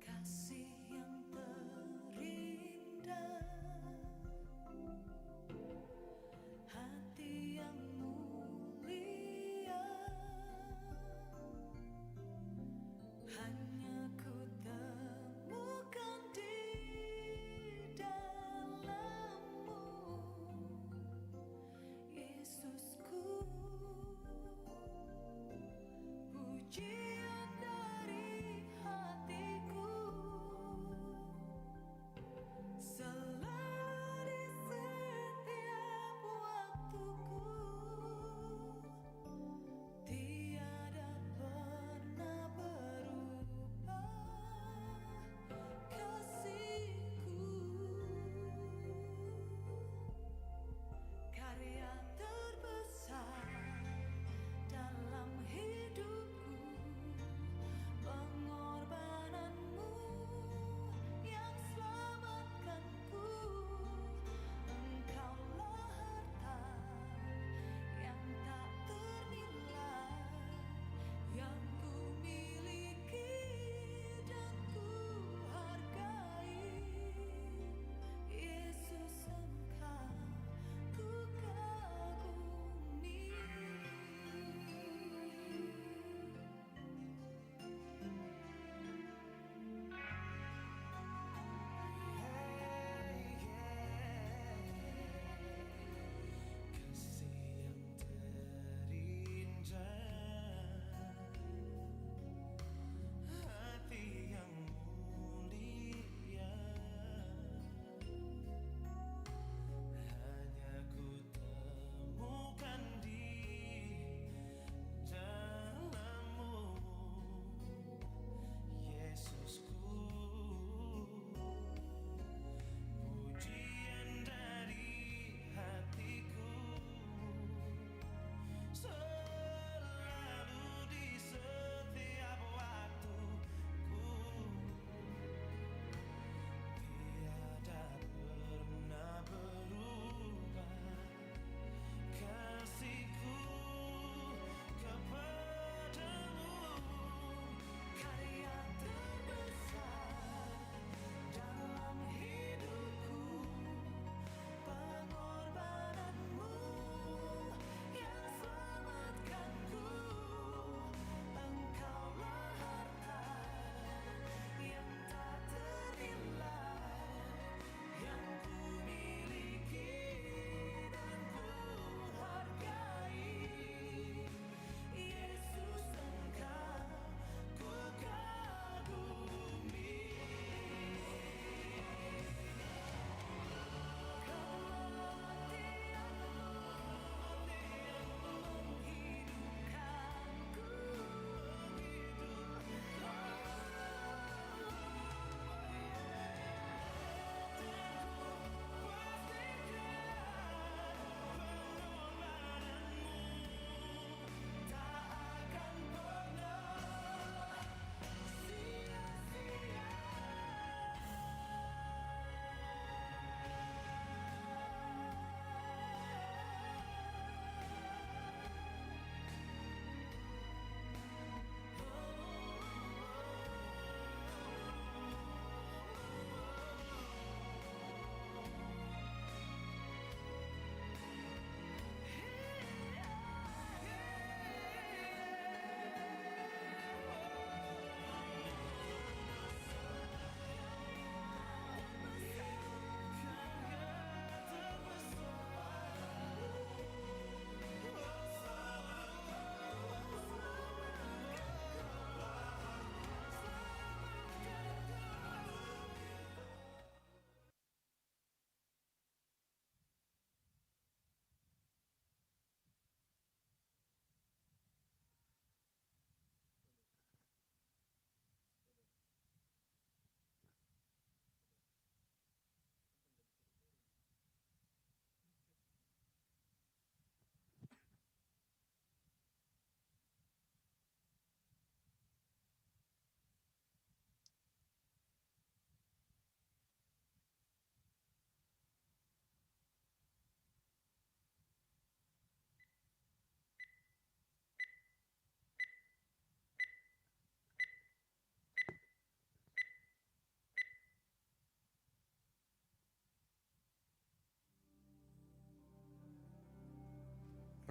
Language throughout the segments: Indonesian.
Kasih yang terindah, hati yang mulia, hanya ku temukan di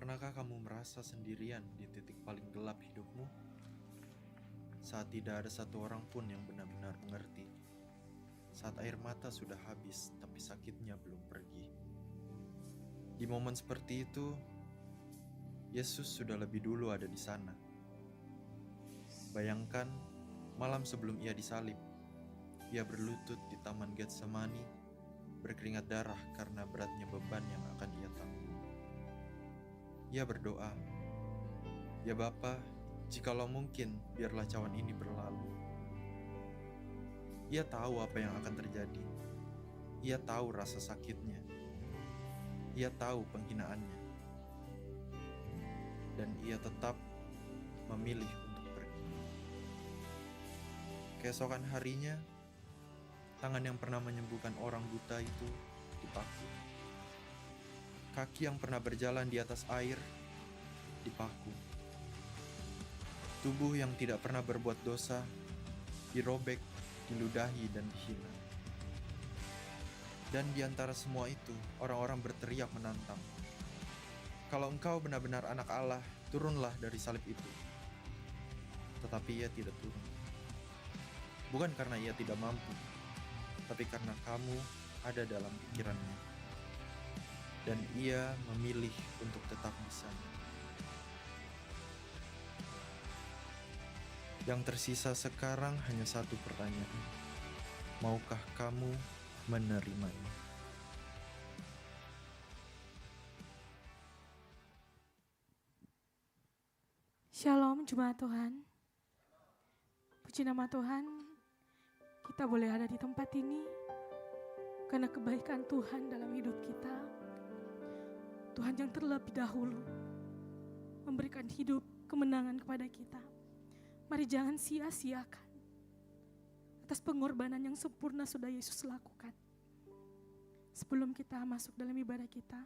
Pernahkah kamu merasa sendirian di titik paling gelap hidupmu? Saat tidak ada satu orang pun yang benar-benar mengerti. Saat air mata sudah habis, tapi sakitnya belum pergi. Di momen seperti itu, Yesus sudah lebih dulu ada di sana. Bayangkan, malam sebelum ia disalib, ia berlutut di Taman Getsemani, berkeringat darah karena beratnya beban yang akan ia tanggung. Ia berdoa, "Ya Bapa, jikalau mungkin, biarlah cawan ini berlalu." Ia tahu apa yang akan terjadi. Ia tahu rasa sakitnya. Ia tahu penghinaannya. Dan ia tetap memilih untuk pergi. Keesokan harinya, tangan yang pernah menyembuhkan orang buta itu dipaku. Kaki yang pernah berjalan di atas air dipaku. Tubuh yang tidak pernah berbuat dosa dirobek, diludahi, dan dihina. Dan di antara semua itu, orang-orang berteriak menantang, "Kalau engkau benar-benar anak Allah, turunlah dari salib itu." Tetapi ia tidak turun. Bukan karena ia tidak mampu, tapi karena kamu ada dalam pikirannya. Dan ia memilih untuk tetap di sana. Yang tersisa sekarang hanya satu pertanyaan. Maukah kamu menerimanya? Shalom Jemaat Tuhan. Puji nama Tuhan, kita boleh ada di tempat ini karena kebaikan Tuhan dalam hidup kita. Tuhan yang terlebih dahulu memberikan hidup kemenangan kepada kita. Mari jangan sia-siakan atas pengorbanan yang sempurna sudah Yesus lakukan. Sebelum kita masuk dalam ibadah kita,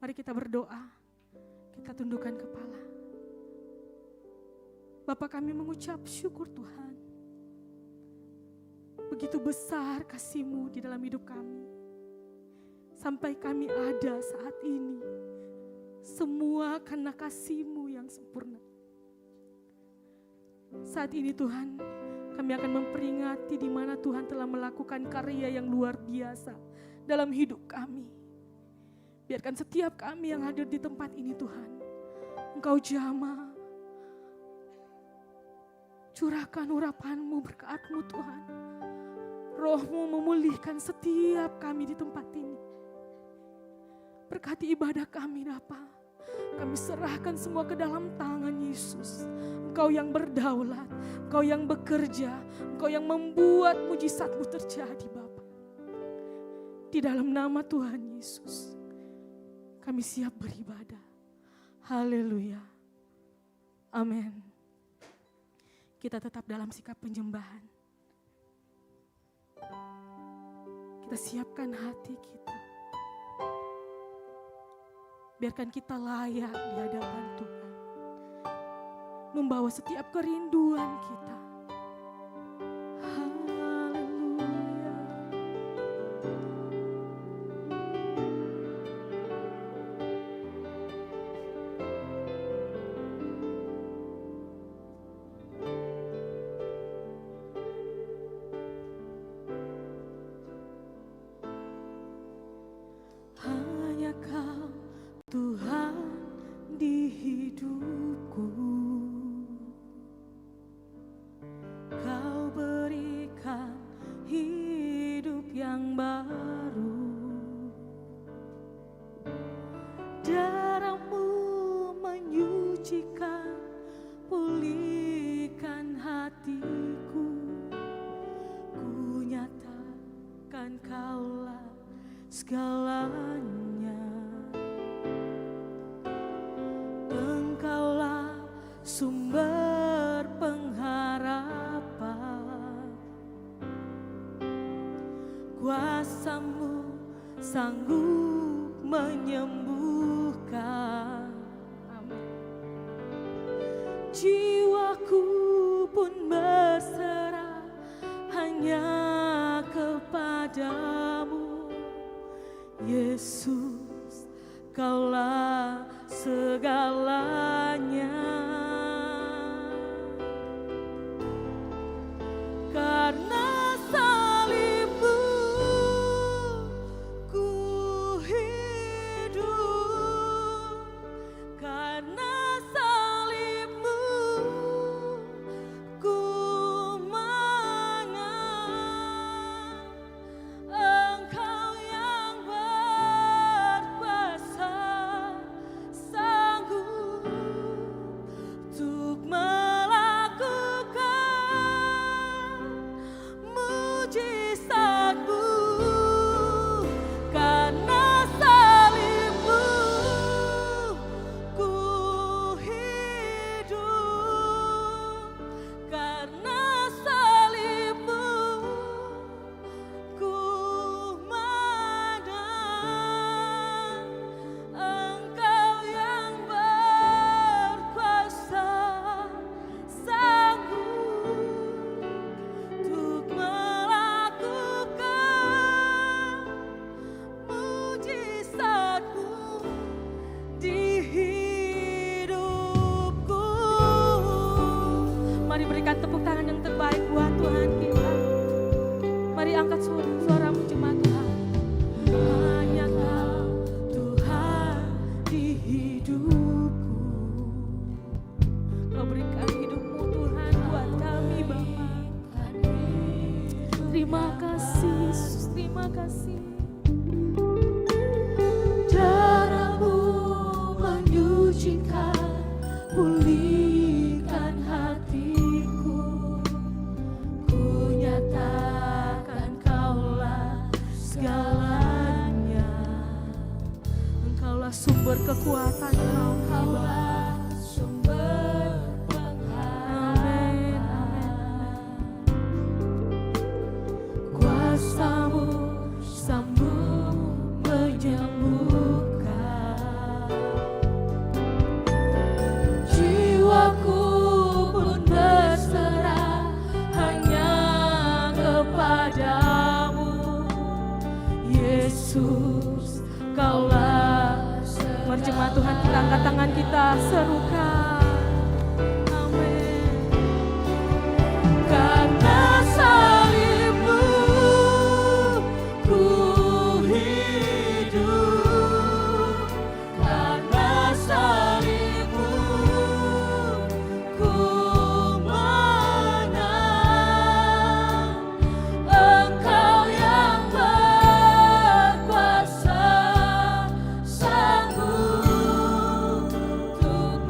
mari kita berdoa, kita tundukkan kepala. Bapa, kami mengucap syukur Tuhan. Begitu besar kasih-Mu di dalam hidup kami. Sampai kami ada saat ini, semua karena kasih-Mu yang sempurna. Saat ini Tuhan, kami akan memperingati di mana Tuhan telah melakukan karya yang luar biasa dalam hidup kami. Biarkan setiap kami yang hadir di tempat ini Tuhan, Engkau jamah, curahkan urapan-Mu, berkat-Mu Tuhan. Roh-Mu memulihkan setiap kami di tempat ini. Berkati ibadah kami Bapa. Kami serahkan semua ke dalam tangan Yesus. Engkau yang berdaulat, Engkau yang bekerja, Engkau yang membuat mujizat-Mu terjadi Bapa. Di dalam nama Tuhan Yesus, kami siap beribadah. Haleluya. Amin. Kita tetap dalam sikap penyembahan. Kita siapkan hati kita. Biarkan kita layak di hadapan Tuhan. Membawa setiap kerinduan kita. Haleluya. Hanya Kau Tuhan di hidupku. Kau berikan hidup yang baru. Darah-Mu menyucikan, pulihkan hatiku. Ku nyatakan Kaulah segalanya. Engkaulah sumber pengharapan. Kuasa-Mu sanggup menyembuhkan. Amin. Jiwaku pun berserah hanya kepadamu. Yesus, Kaulah segalanya. Karena salibmu ku hidup, karena salibmu ku menang. Engkau yang berkuasa sanggup untuk melakukan mujizat-Mu. Karena salibmu ku hidup, karena salibmu ku menang. Engkau yang berkuasa sanggup untuk melakukan mujizat-Mu di hidupku. Mari berikan tepuk tangan yang terbaik buat Tuhan kita. Mari angkat suaramu jemaat Tuhan. Hanya Kau Tuhan di hidupku. Kau berikan hidupmu Tuhan buat kami Bapa. Terima kasih Yesus, terima kasih. Darah-Mu menyucikan, pulihkan hatiku. Ku nyatakan Kaulah segalanya. Engkaulah sumber kekuatan kami, Kaulah sumber pengharapan. Kuasa-Mu sambung menyembuhkan. Jiwaku pun berserah hanya kepadamu. Yesus, Kaulah. Mari jemaat Tuhan, kita angkat tangan kita, serukan. Amin. Karena salibmu ku hidup, karena salibmu ku menang. Engkau yang berkuasa sanggup untuk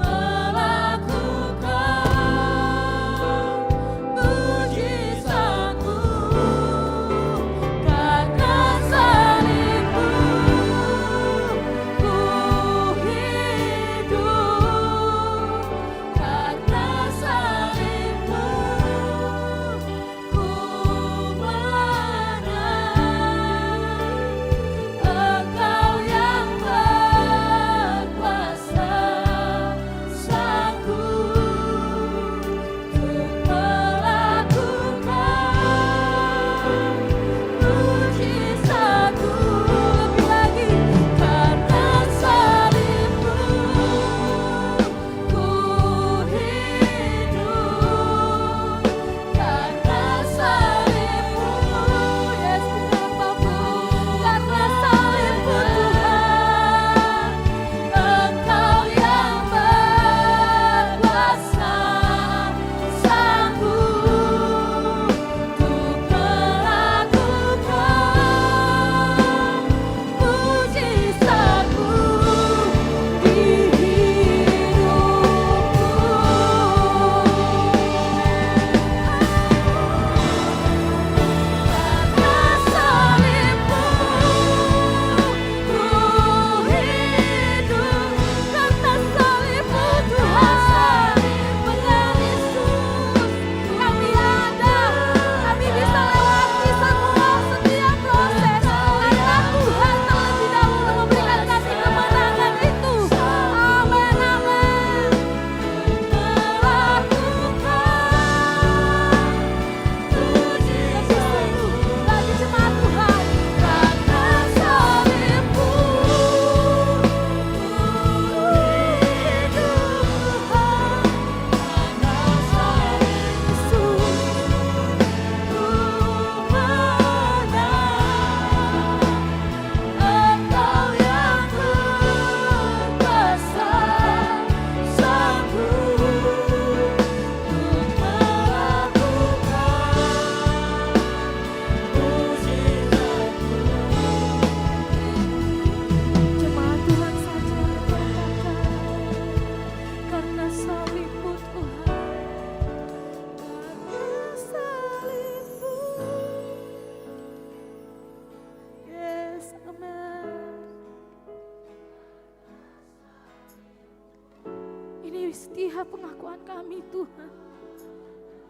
dari setiap pengakuan kami Tuhan.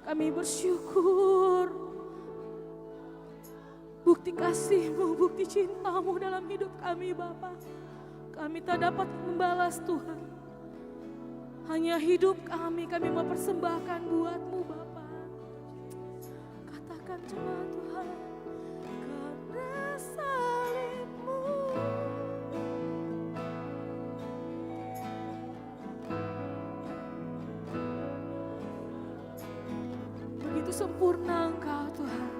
Kami bersyukur bukti kasih-Mu, bukti cinta-Mu dalam hidup kami Bapa. Kami tak dapat membalas Tuhan. Hanya hidup kami mau persembahkan buat-Mu Bapa. Katakan jemaat Tuhan, karena salib-Mu. Begitu sempurna Engkau Tuhan.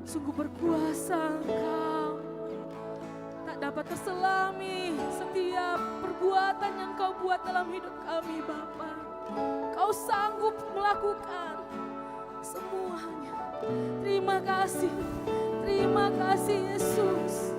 Sungguh berkuasa Engkau. Tak dapat terselami setiap perbuatan yang Kau buat dalam hidup kami Bapa. Kau sanggup melakukan semuanya. Terima kasih Yesus.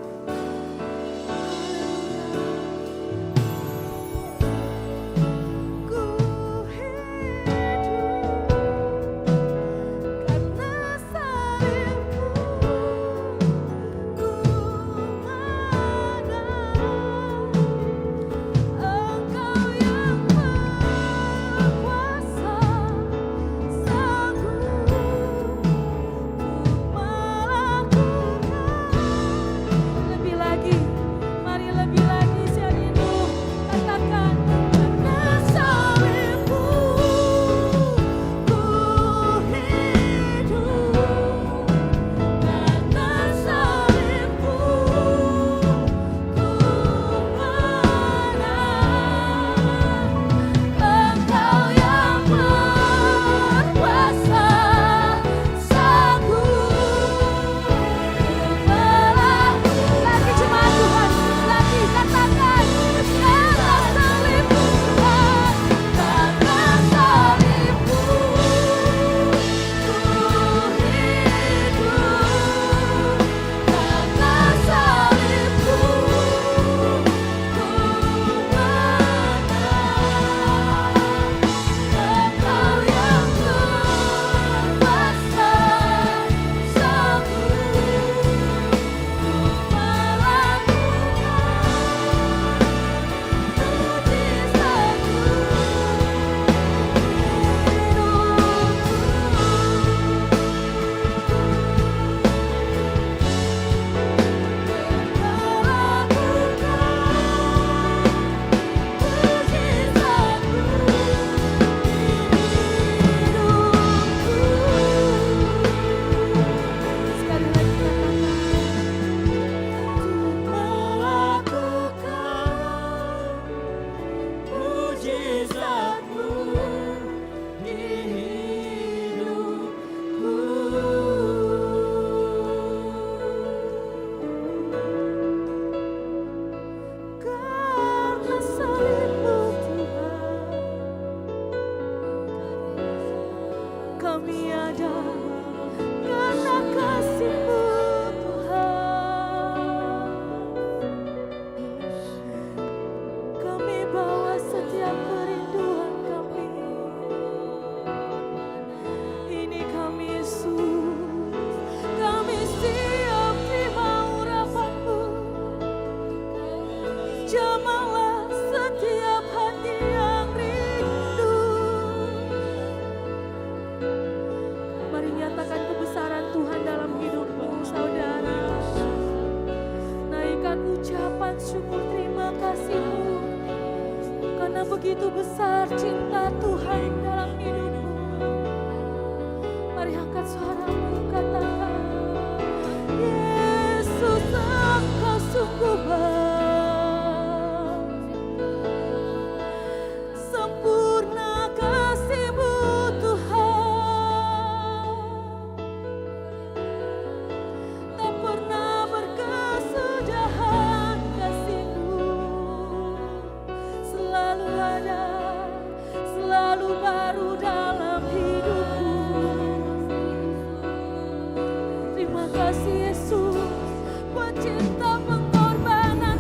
Begitu besar cinta Tuhan dalam hidupmu. Mari angkat suaramu, katakan, Yesus Engkau sungguh baik. Sempurna kasih-Mu Tuhan. Tak pernah berkesudahan kasih-Mu. Selalu ada, selalu baru dalam hidupku. Terima kasih Yesus buat cinta pengorbanan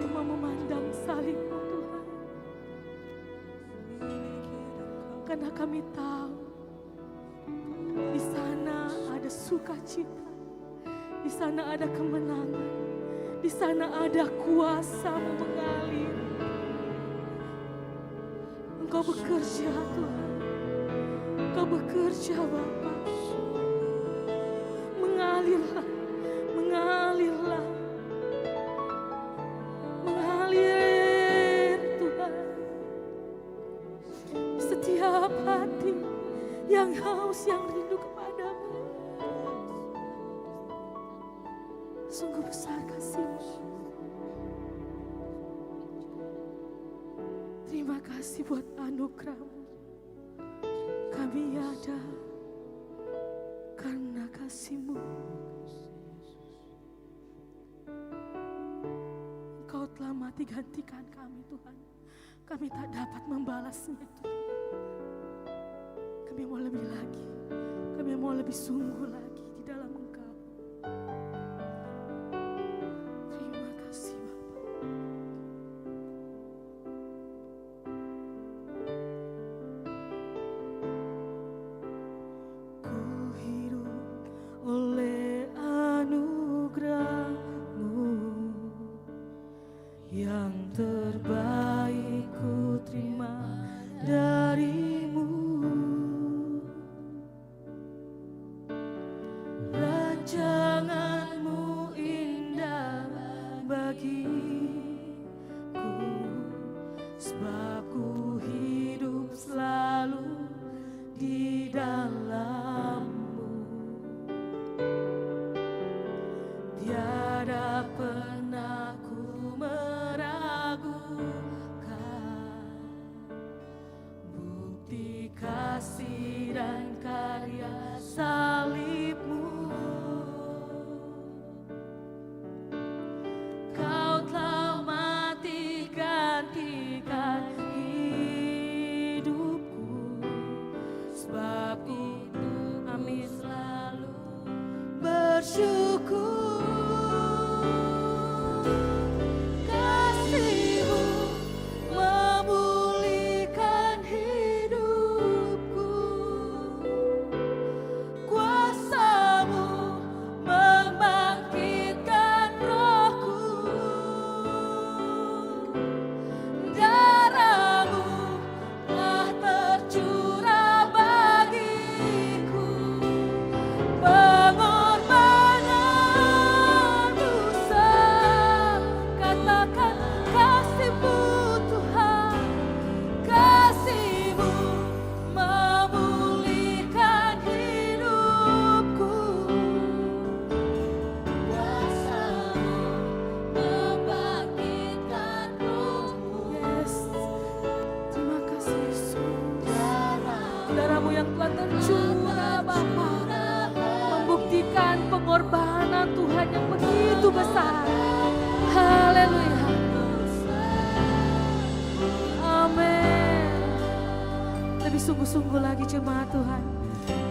kami mau memandang salib-Mu Tuhan. Karena kami tahu di sana ada sukacita, di sana ada kemenangan, di sana ada kuasa-Mu mengalir. Engkau bekerja Tuhan, Engkau bekerja Bapa. Mengalirlah, mengalirlah, mengalir Tuhan. Setiap hati yang haus, yang rindu kepadamu, sungguh besar kasih-Mu. Terima kasih buat anugerah-Mu. Kami ada karena kasih-Mu. Engkau telah mati gantikan kami Tuhan. Kami tak dapat membalasnya Tuhan. Kami mau lebih lagi. Kami mau lebih sungguh lagi di dalam Engkau. Terima kasih Bapa. Ku hidup oleh anugerah-Mu, yang terbaik ku terima dari-Mu. Rancangan-Mu indah bagiku, sebab ku hidup selalu di dalam-Mu. Tiada pernah ku meragukan bukti kasih dan karya salib-Mu. Kau telah mati gantikan hidupku, sebab itu kami selalu bersyukur. Kasih-Mu memulihkan hidupku, kuasa-Mu membangkitkan rohku, darah-Mu telah tercurah bagiku, pengorbanan-Mu besar. Katakan kasih-Mu Tuhan, kasih-Mu memulihkan hidupku, kuasa-Mu membangkitkan rohku. Yes, terima kasih Yesus. Darah-Mu yang telah tercurah Bapa, membuktikan pengorbanan Tuhan yang begitu besar. Haleluya. Amin. Lebih sungguh-sungguh lagi jemaat Tuhan.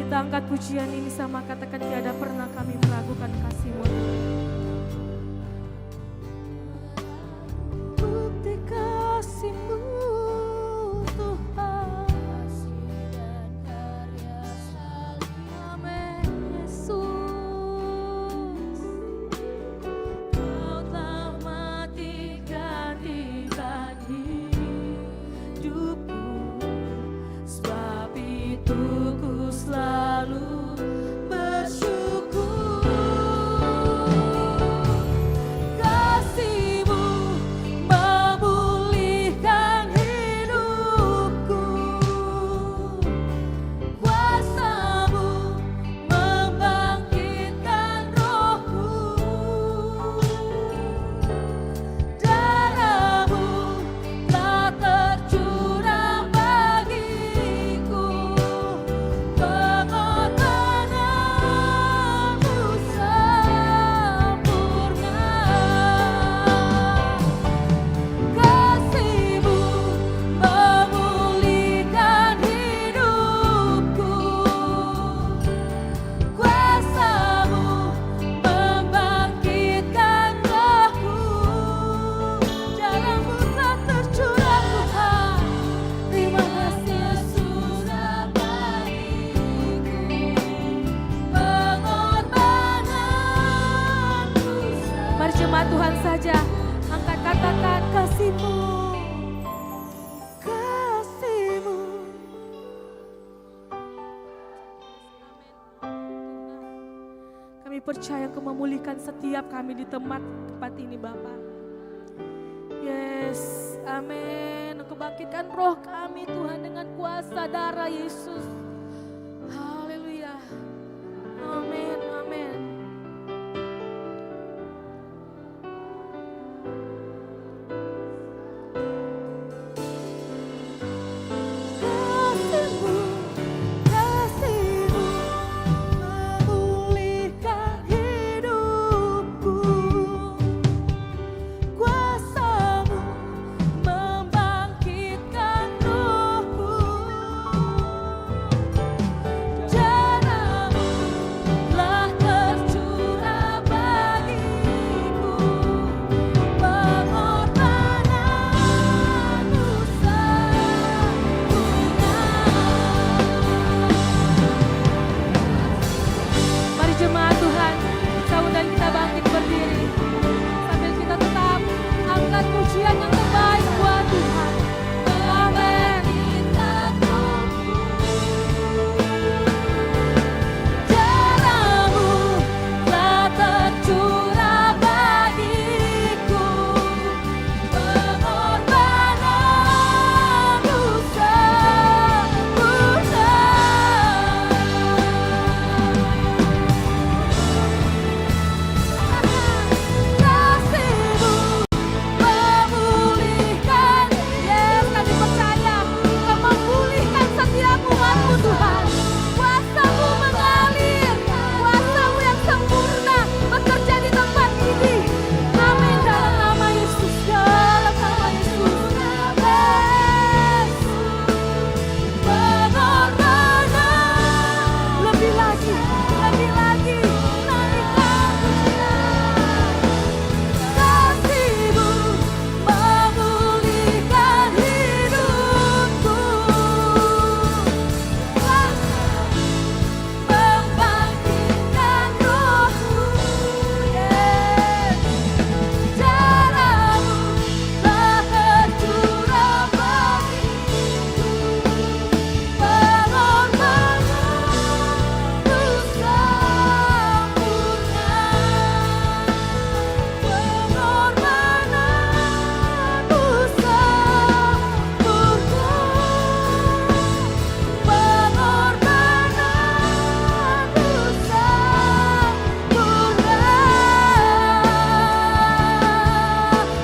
Kita angkat pujian ini sama katakan tiada pernah kami meragukan kasih-Mu. Bukti kasih-Mu Tuhan. Amin Yesus. Kau telah mati gantikan hidupku, sebab itu ku selalu bersyukur. jemaat Tuhan saja angkat katakan kasih-Mu, kasih-Mu. Kami percaya Engkau memulihkan setiap kami di tempat ini Bapa. Yes, amin. Engkau bangkitkan roh kami Tuhan dengan kuasa darah Yesus. Haleluya. Amin, amin. Kasih-Mu, kasih-Mu memulihkan hidupku. Kuasa-Mu membangkitkan rohku. Darah-Mu telah tercurah bagiku. Pengorbananmu Mari jemaat Tuhan, kita undang kita bangkit berdiri sambil kita tetap angkat pujian yang terbaik buat Tuhan. Amin. Darah-Mu telah tercurah bagiku. Pengorbananmu sempurna. Kasih-Mu memulihkan, yes kami percaya Kau memulihkan setiap umat-Mu Tuhan. Kuasa-Mu mengalir, kuasa-Mu yang sempurna bekerja di tempat ini. Amin dalam nama Yesus, dalam nama Yesus. Amin. Pengorbanan lebih lagi, naikkan pujian. Kasih-Mu memulihkan hidupku. Membangkitkan rohku. Darah-Mu telah tercurah bagiku. Pengorbananmu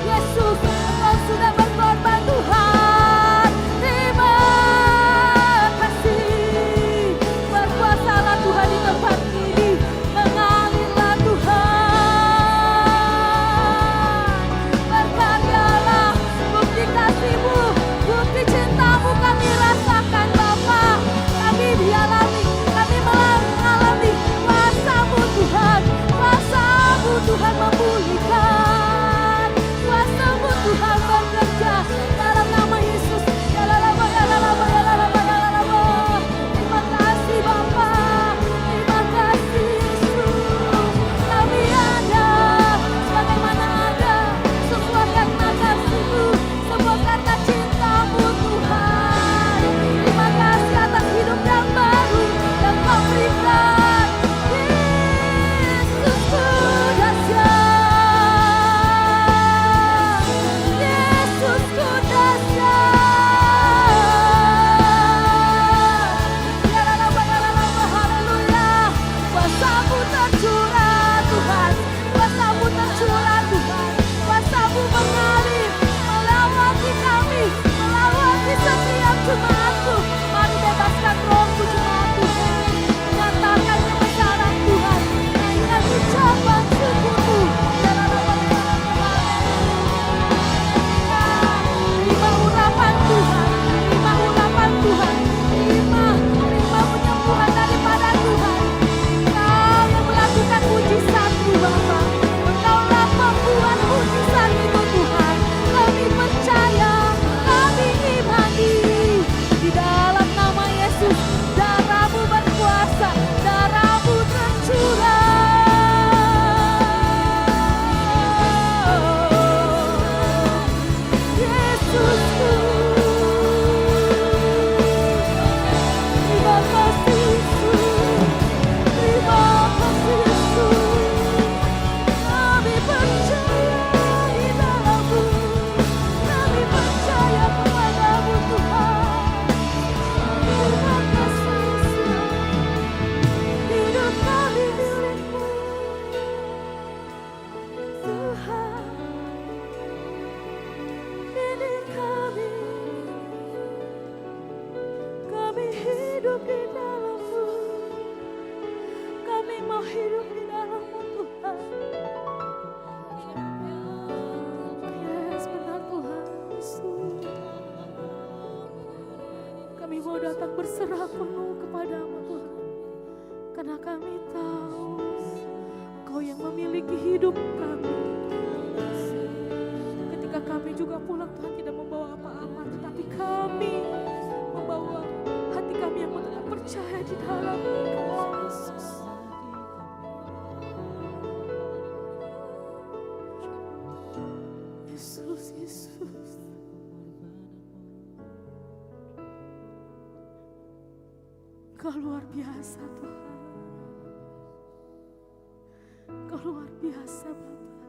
Yesus, Engkau sudah berkorban Tuhan. Terima kasih. Berkuasalah Tuhan di tempat ini. Mengalirlah Tuhan. Berkaryalah, bukti kasih-Mu, bukti cinta-Mu kami rasakan Bapa. Kami dialami, kami mengalami kuasa-Mu Tuhan. Kuasa-Mu Tuhan memulihkan. Kuasa-Mu Tuhan bekerja dalam nama Yesus. Terima kasih Bapa. Terima kasih Yesus. Kami ada sebagaimana ada semua karena kasih-Mu, semua karena cinta-Mu Tuhan. Terima kasih atas hidup yang baru yang Kau berikan. Yesusku dahsyat. berserah penuh kepadamu Tuhan. Karena kami tahu Engkau yang memiliki hidup kami. Ketika kami juga pulang Tuhan tidak membawa apa-apa, tetapi kami membawa hati kami yang tetap percaya di dalam Engkau Yesus. Yesus, Yesus. Engkau luar biasa Tuhan. Engkau luar biasa Bapa.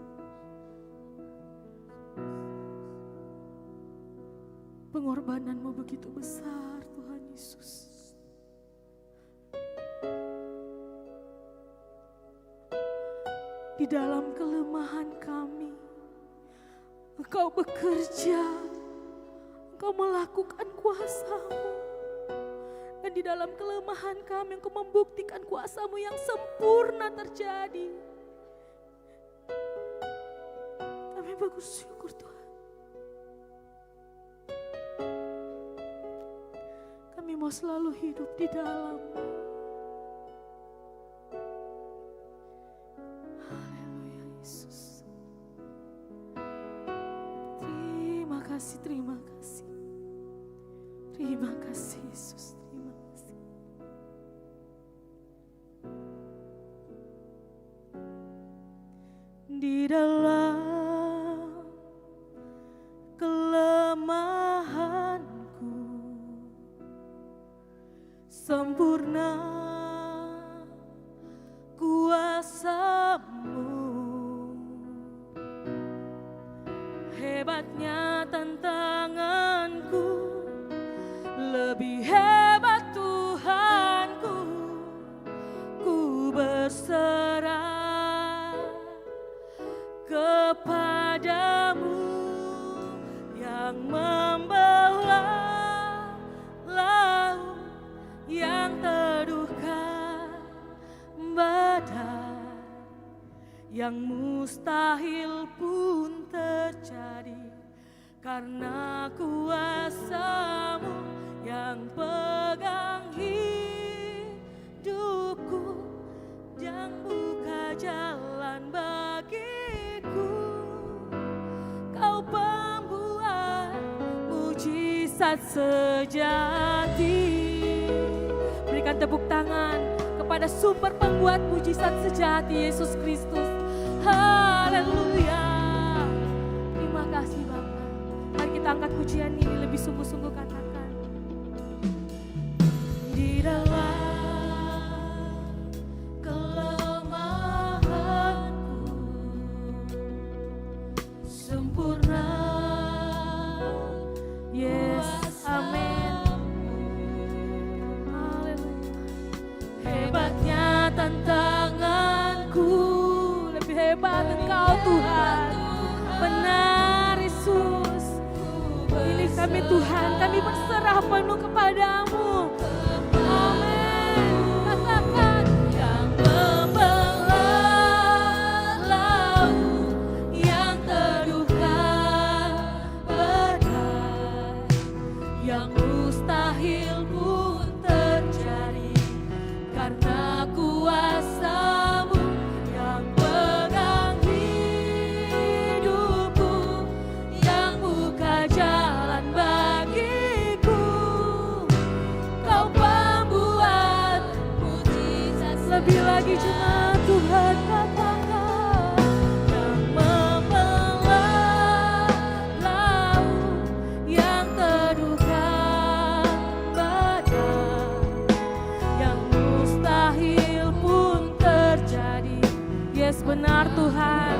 Pengorbananmu begitu besar Tuhan Yesus. Di dalam kelemahan kami, Engkau bekerja, Engkau melakukan kuasa-Mu. Dan di dalam kelemahan kami, Engkau membuktikan kuasa-Mu yang sempurna terjadi. Kami bersyukur Tuhan. Kami mau selalu hidup di dalam-Mu. Haleluya Yesus. Terima kasih, terima kasih. Terima kasih Yesus, terima kasih. Di dalam kelemahanku sempurna kuasa-Mu. Hebatnya tantanganku, lebih hebat Tuhanku. Ku berserah kepadamu yang membelah laut yang teduhkan badai, yang mustahil pun terjadi karena kuasa-Mu yang pegang hidupku dan buka jalan bagiku. Kau pembuat mujizat sejati. Berikan tepuk tangan kepada sumber pembuat mujizat sejati, Yesus Kristus. Haleluya. Terima kasih Bapa. Mari kita angkat pujian ini lebih sungguh-sungguh, katakan. Di dalam kelemahanku sempurna. Yes, amin. Haleluya. Hebatnya tantanganku, lebih hebat Engkau Tuhan. Benar Yesus. Pilih kami Tuhan, kami berserah penuh kepadamu. Amin. Katakan. Yang membelah laut yang teduhkan badai, yang mustahil pun terjadi karena kuasa-Mu yang pegang hidupku, yang buka jalan bagiku. Kau pembuat mujizat lebih lagi jemaat Tuhan, katakan. Yang membelah laut yang teduhkan badai, yang mustahil pun terjadi. Yes, benar Tuhan.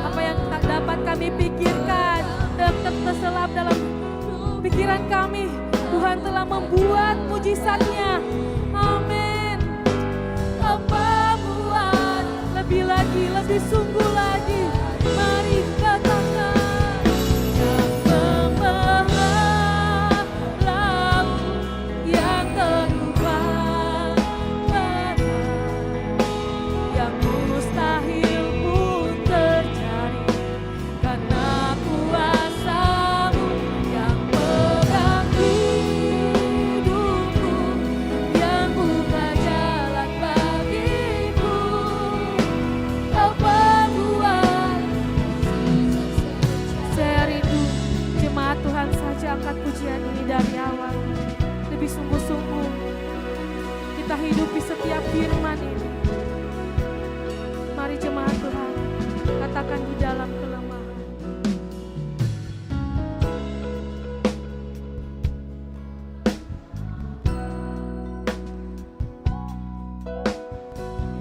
Apa yang tak dapat kami pikirkan dan terselap dalam pikiran kami, Tuhan telah membuat mujizatnya. Amin. Apa buat lebih lagi, lebih sungguh lagi. Mari katakan. Yang membelah laut yang teduhkan badai, yang mustahil pun terjadi karena kuasa-Mu yang pegang hidupku, bahkan di dalam kelemahan.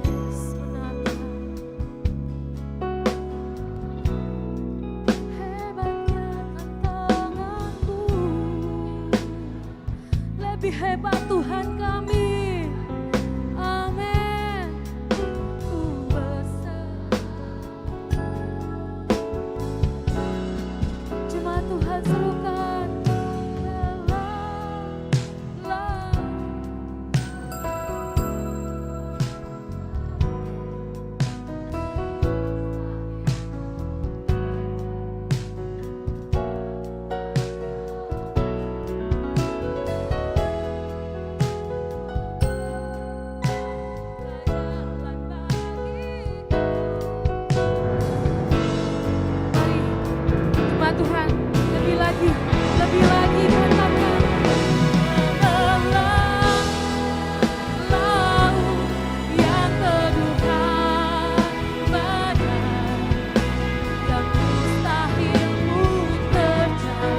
Yes, benar Tuhan. Hebatnya tantanganku, lebih hebat Tuhan kami. Amin. Ku besar. Cuma Tuhan serukan lelah. Mari, cuma Tuhan lebih lagi katakan lelah, laut yang teduhkan badan, yang mustahilmu terjadi,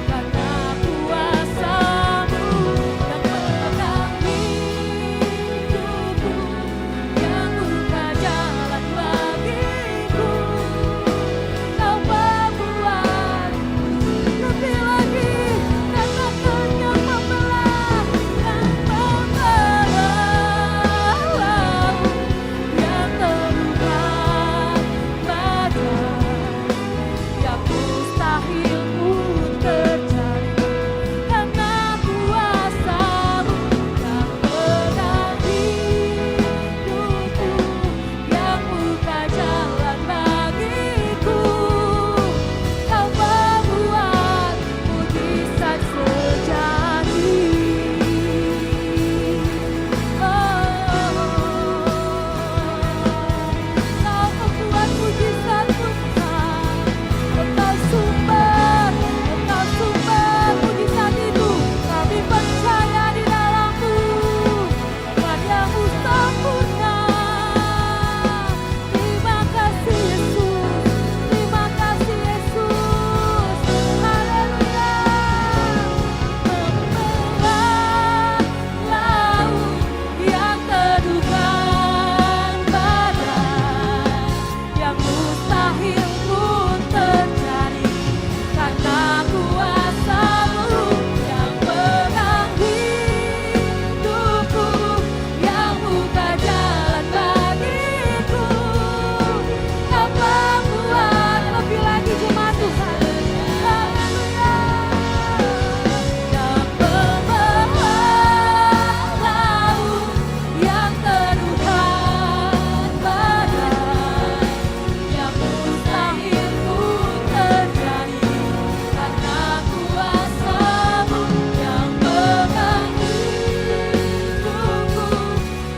karena kuasa-Mu yang memegang hidupku, yang buka jalan bagiku. Kau membuat lebih lagi, katakan yang membelah, laut yang teduhkan badan, yang mustahilmu terjadi, karena kuasa-Mu yang memegang hidupku, yang buka jalan bagiku. Kau membuat mujizat sejati. Kau membuat mujizat Tuhan. Engkau sumber mujizat itu. Kami percaya di dalam-Mu, karya-Mu sempurna. Terima kasih Yesus, terima kasih Yesus. Haleluya. Membelah laut yang teduhkan badan, yang mustahil pun terjadi, karena kuasa-Mu yang pegang hidupku, yang buka jalan bagiku. Kau membuat lebih lagi jemaat Tuhan. Haleluya. Yang membelah laut yang teduhkan badan, yang mustahil pun terjadi, karena kuasa-Mu yang pegang hidupku,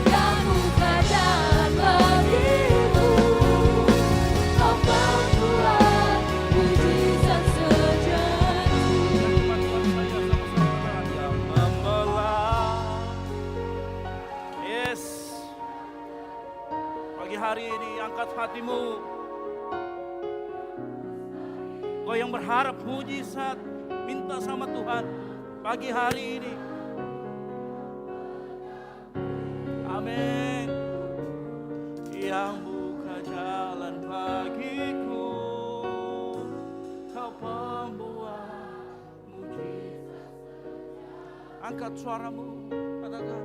yang buka jalan bagiku. Kau membuat mujizat sejati. Yang membelah. Yes. Pagi hari ini angkat hatimu. Kau yang berharap mujizat, minta sama Tuhan pagi hari ini. Amin. Yang buka jalan bagiku, Kau pembuat mujizat. Angkat suaramu, katakan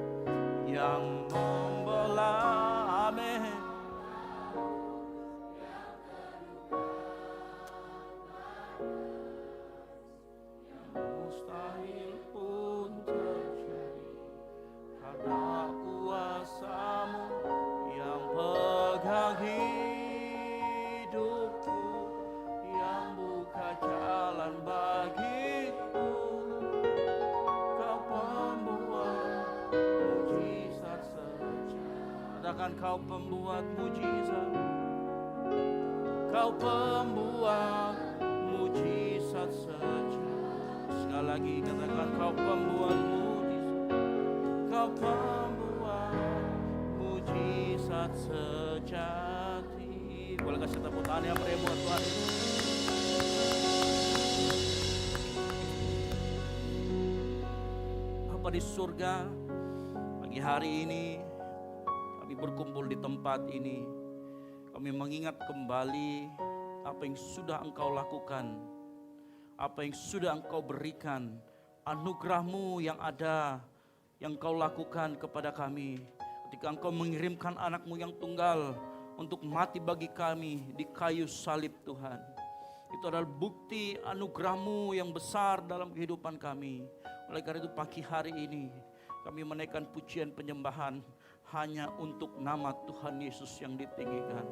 yang membelah. Amin. Mustahil pun terjadi, karena kuasa-Mu yang pegang hidupku, yang buka jalan bagiku. Kau pembuat mujizat sejati. Katakan Kau pembuat mujizat. Kau pembuat mujizat sejati. Sekali lagi katakan Kau pembuat mujizat. Kau pembuat mujizat sejati. Boleh kasih tepuk tangan yang meriah buat Tuhan. Bapa di surga, pagi hari ini kami berkumpul di tempat ini. Kami mengingat kembali apa yang sudah Engkau lakukan, apa yang sudah Engkau berikan, anugerah-Mu yang ada, yang Engkau lakukan kepada kami. Ketika Engkau mengirimkan anak-Mu yang tunggal untuk mati bagi kami di kayu salib Tuhan. Itu adalah bukti anugerah-Mu yang besar dalam kehidupan kami. Oleh karena itu pagi hari ini kami menaikkan pujian penyembahan hanya untuk nama Tuhan Yesus yang ditinggikan.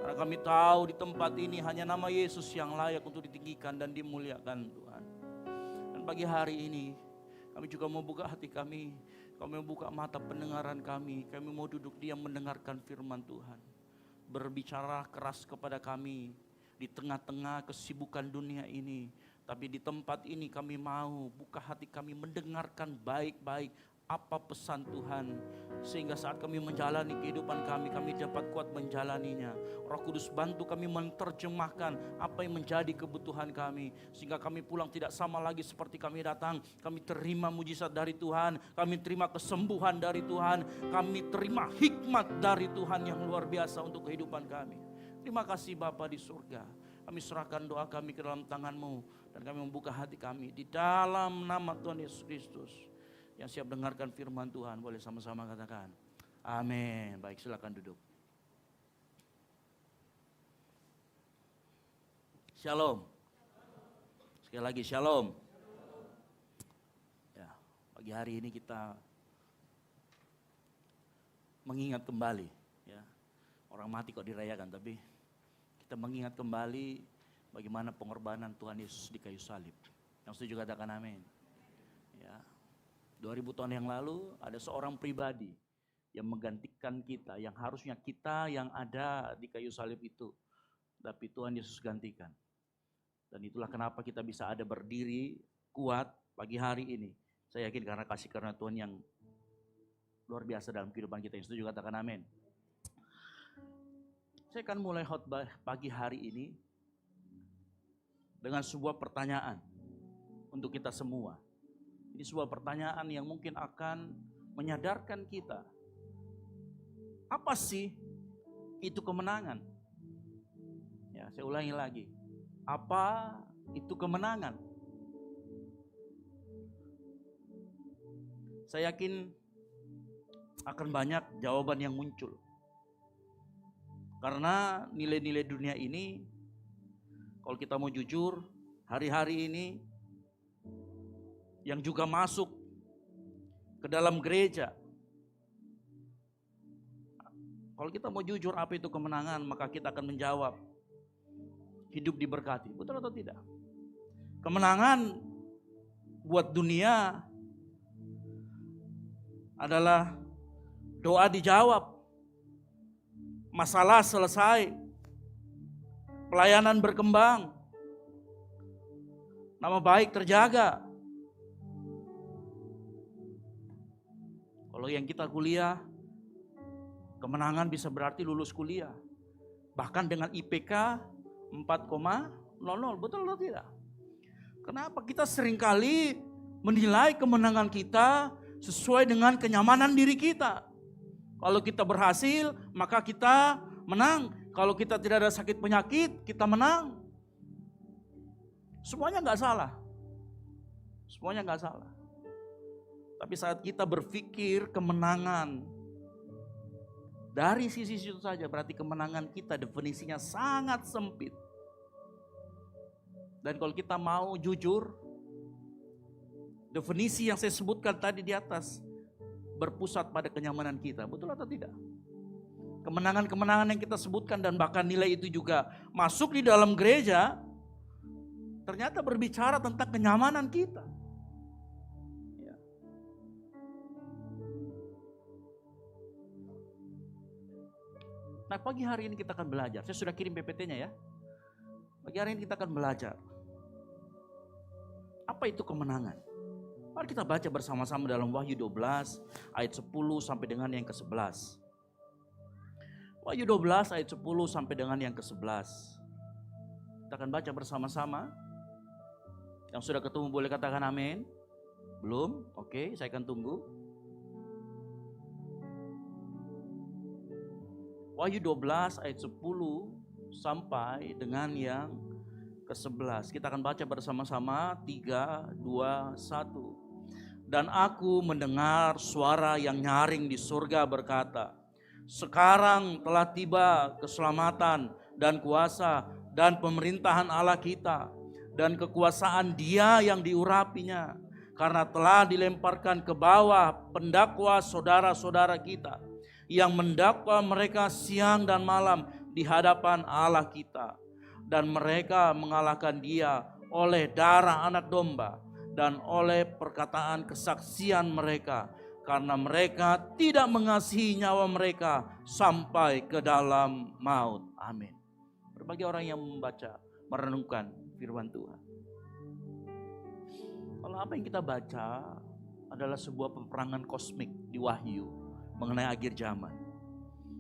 Karena kami tahu di tempat ini hanya nama Yesus yang layak untuk ditinggikan dan dimuliakan Tuhan. Dan pagi hari ini kami juga mau buka hati kami membuka mata pendengaran kami mau duduk diam mendengarkan firman Tuhan. Berbicara keras kepada kami di tengah-tengah kesibukan dunia ini. Tapi di tempat ini kami mau buka hati kami mendengarkan baik-baik apa pesan Tuhan. Sehingga saat kami menjalani kehidupan kami dapat kuat menjalaninya. Roh Kudus bantu kami menerjemahkan apa yang menjadi kebutuhan kami. Sehingga kami pulang tidak sama lagi seperti kami datang. Kami terima mujizat dari Tuhan. Kami terima kesembuhan dari Tuhan. Kami terima hikmat dari Tuhan yang luar biasa untuk kehidupan kami. Terima kasih Bapa di surga. Kami serahkan doa kami ke dalam tangan-Mu. Dan kami membuka hati kami di dalam nama Tuhan Yesus Kristus. Yang siap dengarkan firman Tuhan boleh sama-sama katakan amin. Baik, silakan duduk. Shalom. Sekali lagi shalom. Ya, pagi hari ini kita mengingat kembali ya. Orang mati kok dirayakan, tapi kita mengingat kembali bagaimana pengorbanan Tuhan Yesus di kayu salib. Yang setuju katakan amin. Ya. 2000 tahun yang lalu ada seorang pribadi yang menggantikan kita, yang harusnya kita yang ada di kayu salib itu, tapi Tuhan Yesus gantikan. Dan itulah kenapa kita bisa ada berdiri kuat pagi hari ini. Saya yakin karena kasih karunia Tuhan yang luar biasa dalam kehidupan kita. Yang setuju katakan amin. Saya akan mulai khotbah pagi hari ini dengan sebuah pertanyaan untuk kita semua. Ini sebuah pertanyaan yang mungkin akan menyadarkan kita. Apa sih itu kemenangan? Ya, saya ulangi lagi. Apa itu kemenangan? Saya yakin akan banyak jawaban yang muncul. Karena nilai-nilai dunia ini, kalau kita mau jujur, hari-hari ini yang juga masuk ke dalam gereja. Kalau kita mau jujur apa itu kemenangan, maka kita akan menjawab hidup diberkati. Betul atau tidak? Kemenangan buat dunia adalah doa dijawab, masalah selesai, pelayanan berkembang, nama baik terjaga. Kalau yang kita kuliah, kemenangan bisa berarti lulus kuliah. Bahkan dengan IPK 4,00, betul atau tidak? Kenapa kita seringkali menilai kemenangan kita sesuai dengan kenyamanan diri kita. Kalau kita berhasil, maka kita menang. Kalau kita tidak ada sakit penyakit, kita menang. Semuanya nggak salah. Semuanya nggak salah. Tapi saat kita berpikir kemenangan dari sisi itu saja, berarti kemenangan kita definisinya sangat sempit. Dan kalau kita mau jujur, definisi yang saya sebutkan tadi di atas berpusat pada kenyamanan kita, betul atau tidak? Kemenangan-kemenangan yang kita sebutkan dan bahkan nilai itu juga masuk di dalam gereja, ternyata berbicara tentang kenyamanan kita. Nah, pagi hari ini kita akan belajar. Saya sudah kirim PPT-nya ya. Pagi hari ini kita akan belajar. Apa itu kemenangan? Mari kita baca bersama-sama dalam Wahyu 12 ayat 10 sampai dengan yang ke-11. Wahyu 12 ayat 10 sampai dengan yang ke-11. Kita akan baca bersama-sama. Yang sudah ketemu boleh katakan amin. Belum? Oke, saya akan tunggu. Wahyu 12 ayat 10 sampai dengan yang ke-11. Kita akan baca bersama-sama. 3, 2, 1. Dan aku mendengar suara yang nyaring di surga berkata, sekarang telah tiba keselamatan dan kuasa dan pemerintahan Allah kita dan kekuasaan Dia yang diurapinya, karena telah dilemparkan ke bawah pendakwa saudara-saudara kita yang mendakwa mereka siang dan malam di hadapan Allah kita, dan mereka mengalahkan Dia oleh darah anak domba dan oleh perkataan kesaksian mereka, karena mereka tidak mengasihi nyawa mereka sampai ke dalam maut. Amin. Berbagai orang yang membaca, merenungkan firman Tuhan. Kalau apa yang kita baca adalah sebuah peperangan kosmik di Wahyu mengenai akhir zaman.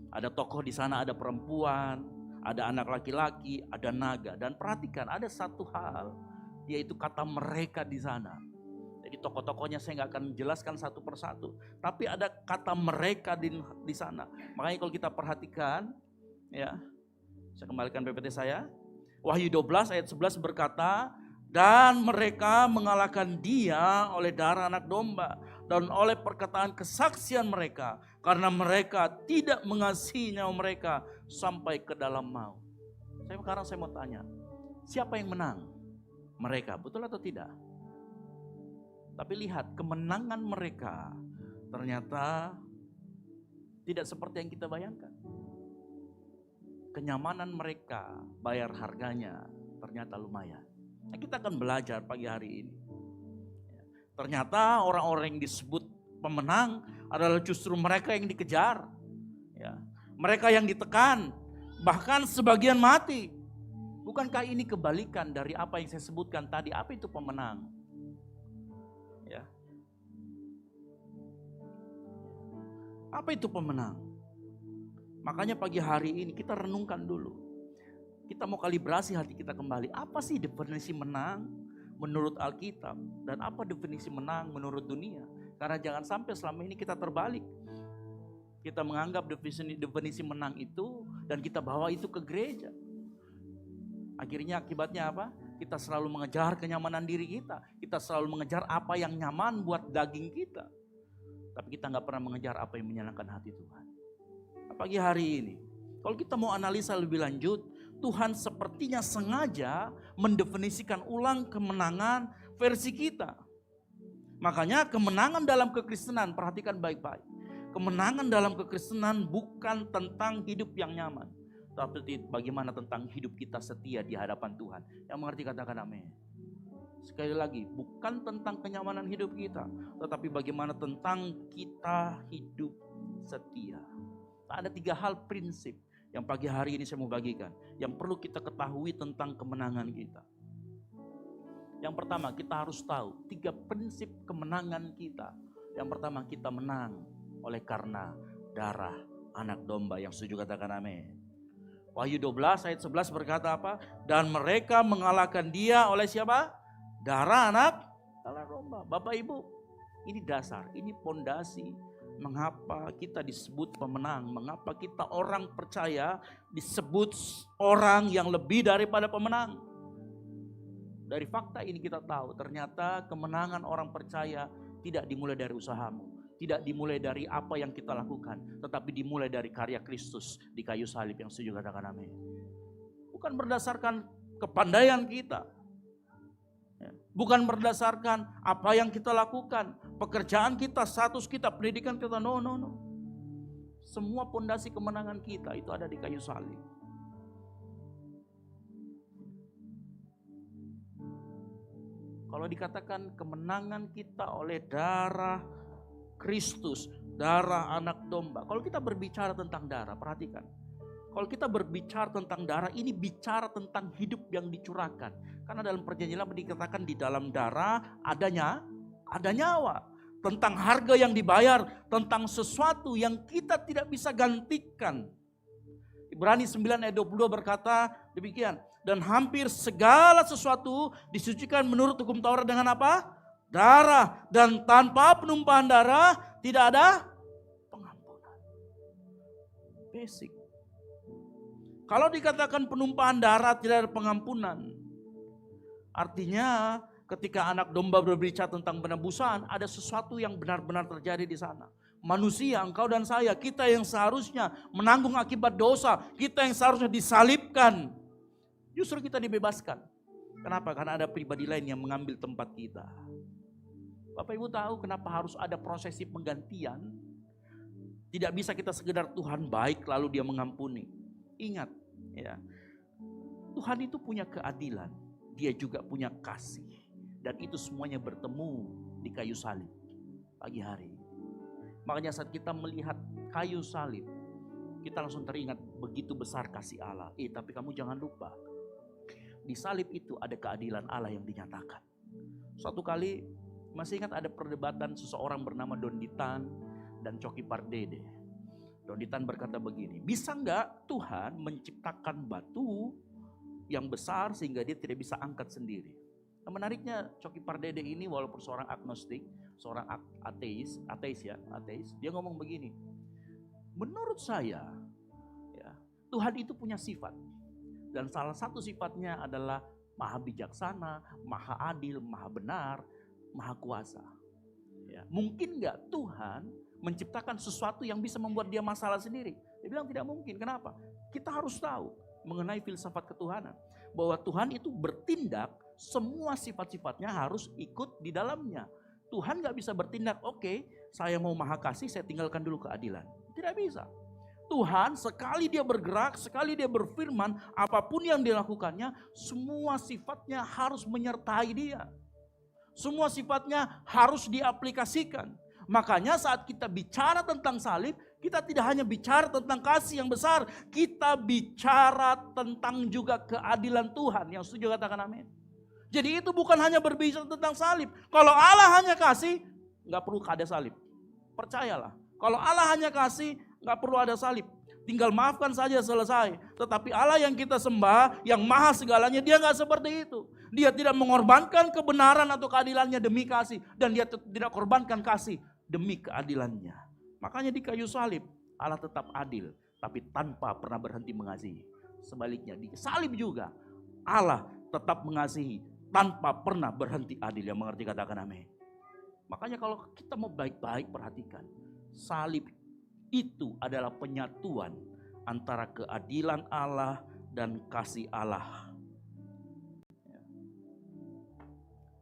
Ada tokoh di sana, ada perempuan, ada anak laki-laki, ada naga. Dan perhatikan, ada satu hal, yaitu kata mereka di sana. Jadi tokoh-tokohnya saya nggak akan jelaskan satu persatu, tapi ada kata mereka di sana. Makanya kalau kita perhatikan, ya, saya kembalikan PPT saya. Wahyu 12 ayat 11 berkata, dan mereka mengalahkan Dia oleh darah anak domba dan oleh perkataan kesaksian mereka, karena mereka tidak mengasihi nyawa mereka sampai ke dalam maut. Sekarang saya mau tanya, siapa yang menang? Mereka, betul atau tidak? Tapi lihat, kemenangan mereka ternyata tidak seperti yang kita bayangkan. Kenyamanan mereka, bayar harganya ternyata lumayan. Nah, kita akan belajar pagi hari ini. Ternyata orang-orang yang disebut pemenang adalah justru mereka yang dikejar. Ya. Mereka yang ditekan, bahkan sebagian mati. Bukankah ini kebalikan dari apa yang saya sebutkan tadi? Apa itu pemenang? Ya. Apa itu pemenang? Makanya pagi hari ini kita renungkan dulu. Kita mau kalibrasi hati kita kembali. Apa sih definisi menang menurut Alkitab? Dan apa definisi menang menurut dunia? Karena jangan sampai selama ini kita terbalik. Kita menganggap definisi menang itu dan kita bawa itu ke gereja. Akhirnya akibatnya apa? Kita selalu mengejar kenyamanan diri kita. Kita selalu mengejar apa yang nyaman buat daging kita. Tapi kita gak pernah mengejar apa yang menyenangkan hati Tuhan. Nah, pagi hari ini, kalau kita mau analisa lebih lanjut, Tuhan sepertinya sengaja mendefinisikan ulang kemenangan versi kita. Makanya kemenangan dalam kekristenan, perhatikan baik-baik. Kemenangan dalam kekristenan bukan tentang hidup yang nyaman. Tapi bagaimana tentang hidup kita setia di hadapan Tuhan. Yang mengerti katakan amin. Sekali lagi, bukan tentang kenyamanan hidup kita, tetapi bagaimana tentang kita hidup setia. Ada 3 hal prinsip yang pagi hari ini saya mau bagikan, yang perlu kita ketahui tentang kemenangan kita. Yang pertama, kita harus tahu 3 prinsip kemenangan kita. Yang pertama, kita menang oleh karena darah anak domba. Yang setuju katakan amin. Wahyu 12 ayat 11 berkata apa? Dan mereka mengalahkan Dia oleh siapa? Darah anak domba. Bapak Ibu, ini dasar, ini pondasi mengapa kita disebut pemenang, mengapa kita orang percaya disebut orang yang lebih daripada pemenang. Dari fakta ini kita tahu ternyata kemenangan orang percaya tidak dimulai dari usahamu, tidak dimulai dari apa yang kita lakukan, tetapi dimulai dari karya Kristus di kayu salib. Yang setuju katakan amin. Bukan berdasarkan kepandaian kita, bukan berdasarkan apa yang kita lakukan, pekerjaan kita, status kita, pendidikan kita, no. Semua pondasi kemenangan kita itu ada di kayu salib. Kalau dikatakan kemenangan kita oleh darah Kristus, darah anak domba. Kalau kita berbicara tentang darah, perhatikan. Kalau kita berbicara tentang darah, ini bicara tentang hidup yang dicurahkan. Karena dalam perjanjian lama dikatakan di dalam darah ada nyawa. Tentang harga yang dibayar, tentang sesuatu yang kita tidak bisa gantikan. Ibrani 9 ayat 22 berkata demikian. Dan hampir segala sesuatu disucikan menurut hukum Taurat dengan apa? Darah. Dan tanpa penumpahan darah tidak ada pengampunan. Basic. Kalau dikatakan penumpahan darah tidak ada pengampunan, artinya ketika anak domba berbicara tentang penebusan, ada sesuatu yang benar-benar terjadi di sana. Manusia, engkau dan saya, kita yang seharusnya menanggung akibat dosa, kita yang seharusnya disalibkan, justru kita dibebaskan. Kenapa? Karena ada pribadi lain yang mengambil tempat kita. Bapak Ibu tahu kenapa harus ada prosesi penggantian? Tidak bisa kita sekedar Tuhan baik lalu dia mengampuni. Ingat ya, Tuhan itu punya keadilan, dia juga punya kasih. Dan itu semuanya bertemu di kayu salib pagi hari. Makanya saat kita melihat kayu salib, kita langsung teringat begitu besar kasih Allah. Tapi kamu jangan lupa, di salib itu ada keadilan Allah yang dinyatakan. Suatu kali masih ingat ada perdebatan seseorang bernama Donditan dan Coki Pardede. Donditan berkata begini, bisa enggak Tuhan menciptakan batu yang besar sehingga dia tidak bisa angkat sendiri? Nah, menariknya Coki Pardede ini walaupun seorang agnostik, seorang ateis, dia ngomong begini. Menurut saya, ya, Tuhan itu punya sifat. Dan salah satu sifatnya adalah maha bijaksana, maha adil, maha benar, maha kuasa. Ya, mungkin gak Tuhan menciptakan sesuatu yang bisa membuat dia masalah sendiri? Dia bilang tidak mungkin. Kenapa? Kita harus tahu mengenai filsafat ketuhanan. Bahwa Tuhan itu bertindak, semua sifat-sifatnya harus ikut di dalamnya. Tuhan gak bisa bertindak, oke, saya mau maha kasih, saya tinggalkan dulu keadilan. Tidak bisa. Tuhan sekali dia bergerak, sekali dia berfirman, apapun yang dilakukannya, semua sifatnya harus menyertai dia. Semua sifatnya harus diaplikasikan. Makanya saat kita bicara tentang salib, kita tidak hanya bicara tentang kasih yang besar, kita bicara tentang juga keadilan Tuhan. Yang setuju katakan amin. Jadi itu bukan hanya berbicara tentang salib. Kalau Allah hanya kasih, nggak perlu ada salib. Percayalah. Kalau Allah hanya kasih, nggak perlu ada salib. Tinggal maafkan saja selesai. Tetapi Allah yang kita sembah, yang maha segalanya, dia nggak seperti itu. Dia tidak mengorbankan kebenaran atau keadilannya demi kasih. Dan dia tidak korbankan kasih demi keadilannya. Makanya di kayu salib, Allah tetap adil. Tapi tanpa pernah berhenti mengasihi. Sebaliknya di salib juga, Allah tetap mengasihi. Tanpa pernah berhenti adil. Yang mengerti katakan amin. Makanya kalau kita mau baik-baik perhatikan. Salib itu adalah penyatuan antara keadilan Allah dan kasih Allah.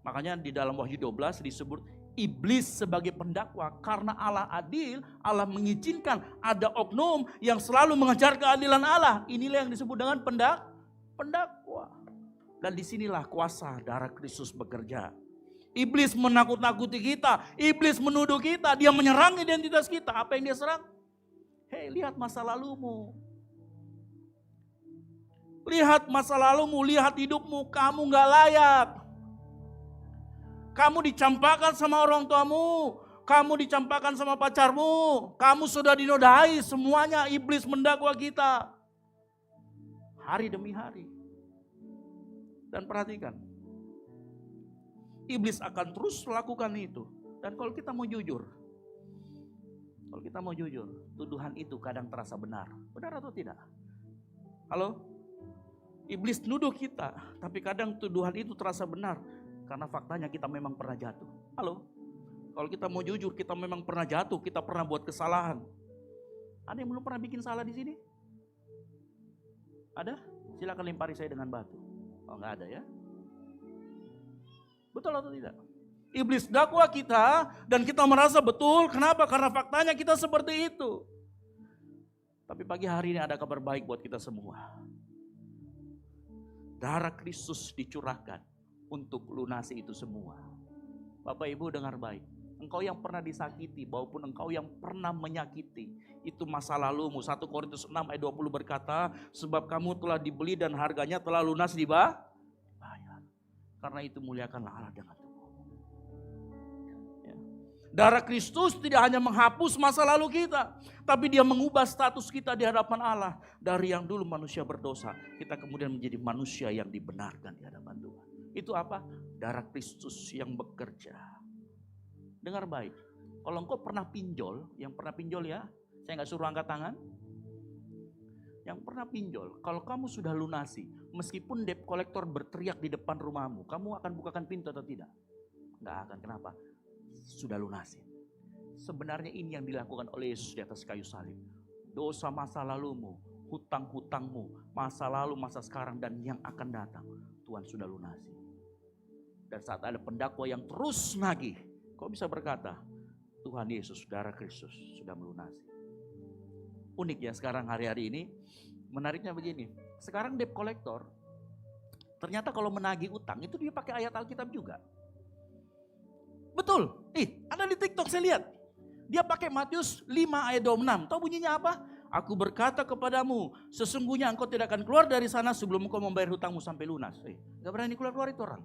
Makanya di dalam Wahyu 12 disebut iblis sebagai pendakwa. Karena Allah adil, Allah mengizinkan ada oknum yang selalu mengejar keadilan Allah. Inilah yang disebut dengan pendakwa. Dan disinilah kuasa darah Kristus bekerja. Iblis menakut-nakuti kita, iblis menuduh kita, dia menyerang identitas kita. Apa yang dia serang? Hei, lihat masa lalumu. Lihat masa lalumu, lihat hidupmu, kamu gak layak. Kamu dicampakkan sama orang tuamu, kamu dicampakkan sama pacarmu, kamu sudah dinodai, semuanya iblis mendakwa kita. Hari demi hari. Dan perhatikan, iblis akan terus melakukan itu. Dan kalau kita mau jujur, tuduhan itu kadang terasa benar. Benar atau tidak? Halo? Iblis nuduh kita, tapi kadang tuduhan itu terasa benar. Karena faktanya kita memang pernah jatuh. Halo? Kalau kita mau jujur, kita memang pernah jatuh, kita pernah buat kesalahan. Ada yang belum pernah bikin salah di sini? Ada? Silakan lempari saya dengan batu. Oh, enggak ada ya? Betul atau tidak? Iblis dakwa kita dan kita merasa betul. Kenapa? Karena faktanya kita seperti itu. Tapi pagi hari ini ada kabar baik buat kita semua. Darah Kristus dicurahkan untuk lunasi itu semua. Bapak Ibu dengar baik. Engkau yang pernah disakiti maupun engkau yang pernah menyakiti, itu masa lalumu. 1 Korintus 6 ayat 20 berkata, sebab kamu telah dibeli dan harganya telah lunas dibayar. Karena itu muliakanlah Allah dengan tubuhmu. Ya. Darah Kristus tidak hanya menghapus masa lalu kita, tapi dia mengubah status kita di hadapan Allah. Dari yang dulu manusia berdosa, kita kemudian menjadi manusia yang dibenarkan di hadapan Tuhan. Itu apa? Darah Kristus yang bekerja. Dengar baik, kalau engkau pernah pinjol, yang pernah pinjol ya, saya nggak suruh angkat tangan. Yang pernah pinjol, kalau kamu sudah lunasi, meskipun debt collector berteriak di depan rumahmu, kamu akan bukakan pintu atau tidak? Nggak akan, kenapa? Sudah lunasi. Sebenarnya ini yang dilakukan oleh Yesus di atas kayu salib. Dosa masa lalumu, hutang-hutangmu, masa lalu, masa sekarang, dan yang akan datang, Tuhan sudah lunasi. Dan saat ada pendakwa yang terus nagih, kau bisa berkata, Tuhan Yesus, darah Kristus sudah melunasi. Unik ya sekarang hari-hari ini, menariknya begini. Sekarang debt collector, ternyata kalau menagih utang itu dia pakai ayat Alkitab juga. Betul, ada di TikTok saya lihat. Dia pakai Matius 5 ayat 26, tahu bunyinya apa? Aku berkata kepadamu, sesungguhnya engkau tidak akan keluar dari sana sebelum engkau membayar hutangmu sampai lunas. Gak berani keluar-keluar itu orang.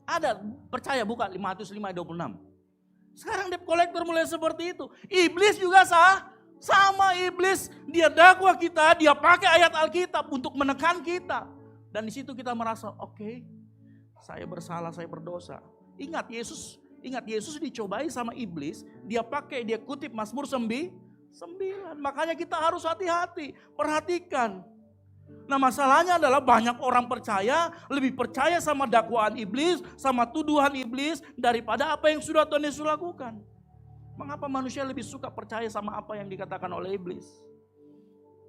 Ada, percaya buka Matius 5 ayat 26. Sekarang debt collector mulai seperti itu. Iblis juga sama iblis, dia dakwa kita, dia pakai ayat Alkitab untuk menekan kita. Dan di situ kita merasa, oke, saya bersalah, saya berdosa. Ingat Yesus dicobai sama iblis, dia kutip Mazmur 9. Makanya kita harus hati-hati, perhatikan. Nah masalahnya adalah banyak orang lebih percaya sama dakwaan iblis, sama tuduhan iblis, daripada apa yang sudah Tuhan Yesus lakukan. Mengapa manusia lebih suka percaya sama apa yang dikatakan oleh iblis?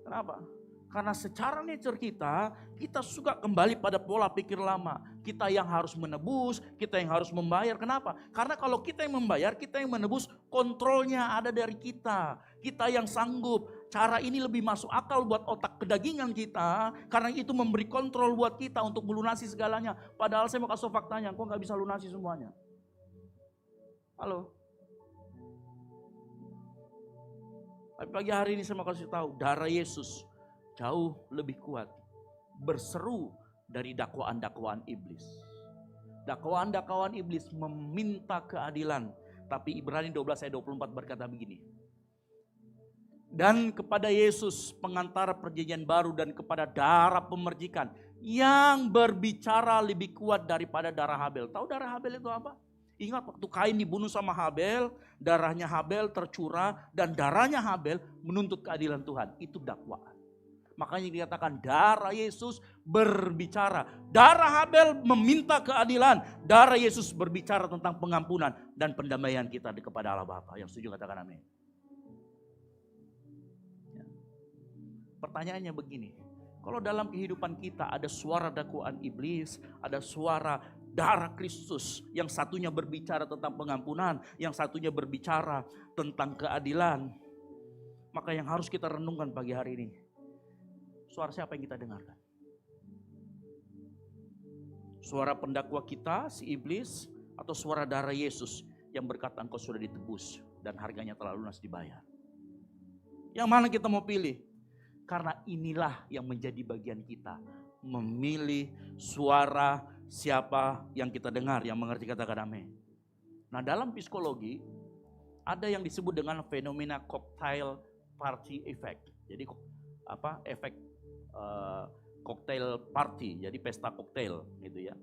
Kenapa? Karena secara nature kita suka kembali pada pola pikir lama. Kita yang harus menebus, kita yang harus membayar. Kenapa? Karena kalau kita yang membayar, kita yang menebus, kontrolnya ada dari kita. Kita yang sanggup. Cara ini lebih masuk akal buat otak kedagingan kita. Karena itu memberi kontrol buat kita untuk melunasi segalanya. Padahal saya mau kasih faktanya, kok gak bisa lunasi semuanya. Halo? Tapi pagi hari ini saya mau kasih tahu, darah Yesus jauh lebih kuat berseru dari dakwaan-dakwaan iblis. Dakwaan-dakwaan iblis meminta keadilan. Tapi Ibrani 12 ayat 24 berkata begini. Dan kepada Yesus pengantara perjanjian baru dan kepada darah pemercikan yang berbicara lebih kuat daripada darah Habel. Tahu darah Habel itu apa? Ingat waktu Kain dibunuh sama Habel, darahnya Habel tercurah dan darahnya Habel menuntut keadilan Tuhan. Itu dakwaan. Makanya dikatakan darah Yesus berbicara. Darah Habel meminta keadilan. Darah Yesus berbicara tentang pengampunan dan pendamaian kita kepada Allah Bapa. Yang setuju katakan amin. Ya. Pertanyaannya begini. Kalau dalam kehidupan kita ada suara dakwaan iblis, ada suara darah Kristus, yang satunya berbicara tentang pengampunan, yang satunya berbicara tentang keadilan. Maka yang harus kita renungkan pagi hari ini, suara siapa yang kita dengarkan? Suara pendakwa kita, si iblis, atau suara darah Yesus yang berkata engkau sudah ditebus dan harganya telah lunas dibayar? Yang mana kita mau pilih? Karena inilah yang menjadi bagian kita, memilih suara siapa yang kita dengar, yang mengerti katakan amin. Nah dalam psikologi ada yang disebut dengan fenomena cocktail party effect. Jadi efek cocktail party, jadi pesta koktail gitu ya.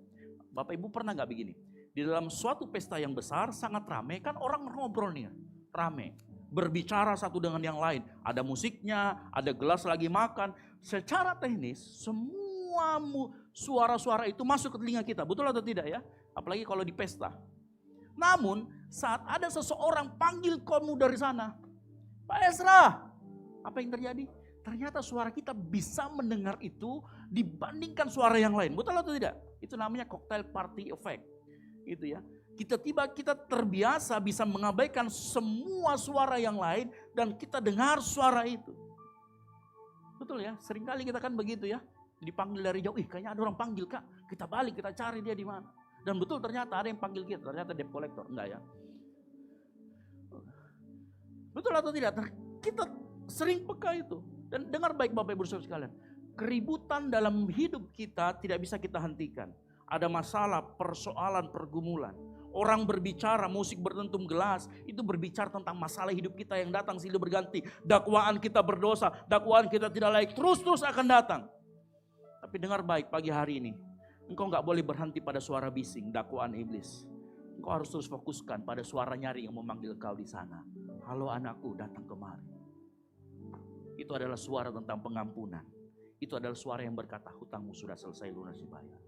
Bapak Ibu pernah nggak begini? Di dalam suatu pesta yang besar sangat ramai, kan orang ngobrol nih, rame, berbicara satu dengan yang lain. Ada musiknya, ada gelas lagi makan. Secara teknis semua suara-suara itu masuk ke telinga kita, betul atau tidak ya? Apalagi kalau di pesta. Namun saat ada seseorang panggil kamu dari sana, Pak Esra, apa yang terjadi? Ternyata suara kita bisa mendengar itu dibandingkan suara yang lain, betul atau tidak? Itu namanya cocktail party effect, gitu ya. Kita terbiasa bisa mengabaikan semua suara yang lain dan kita dengar suara itu. Betul ya, seringkali kita kan begitu ya. Dipanggil dari jauh, kayaknya ada orang panggil Kak, kita balik, kita cari dia di mana. Dan betul ternyata ada yang panggil kita, ternyata debt collector, enggak ya. Betul atau tidak? Kita sering peka itu. Dan dengar baik Bapak Ibu Saudara sekalian, keributan dalam hidup kita tidak bisa kita hentikan. Ada masalah, persoalan, pergumulan. Orang berbicara, musik berdentum gelas, itu berbicara tentang masalah hidup kita yang datang silih berganti. Dakwaan kita berdosa, dakwaan kita tidak layak, terus akan datang. Tapi dengar baik pagi hari ini, engkau gak boleh berhenti pada suara bising, dakwaan iblis. Engkau harus terus fokuskan pada suara nyaring yang memanggil kau di sana. Halo anakku, datang kemari. Itu adalah suara tentang pengampunan. Itu adalah suara yang berkata, hutangmu sudah selesai lunas dibayar.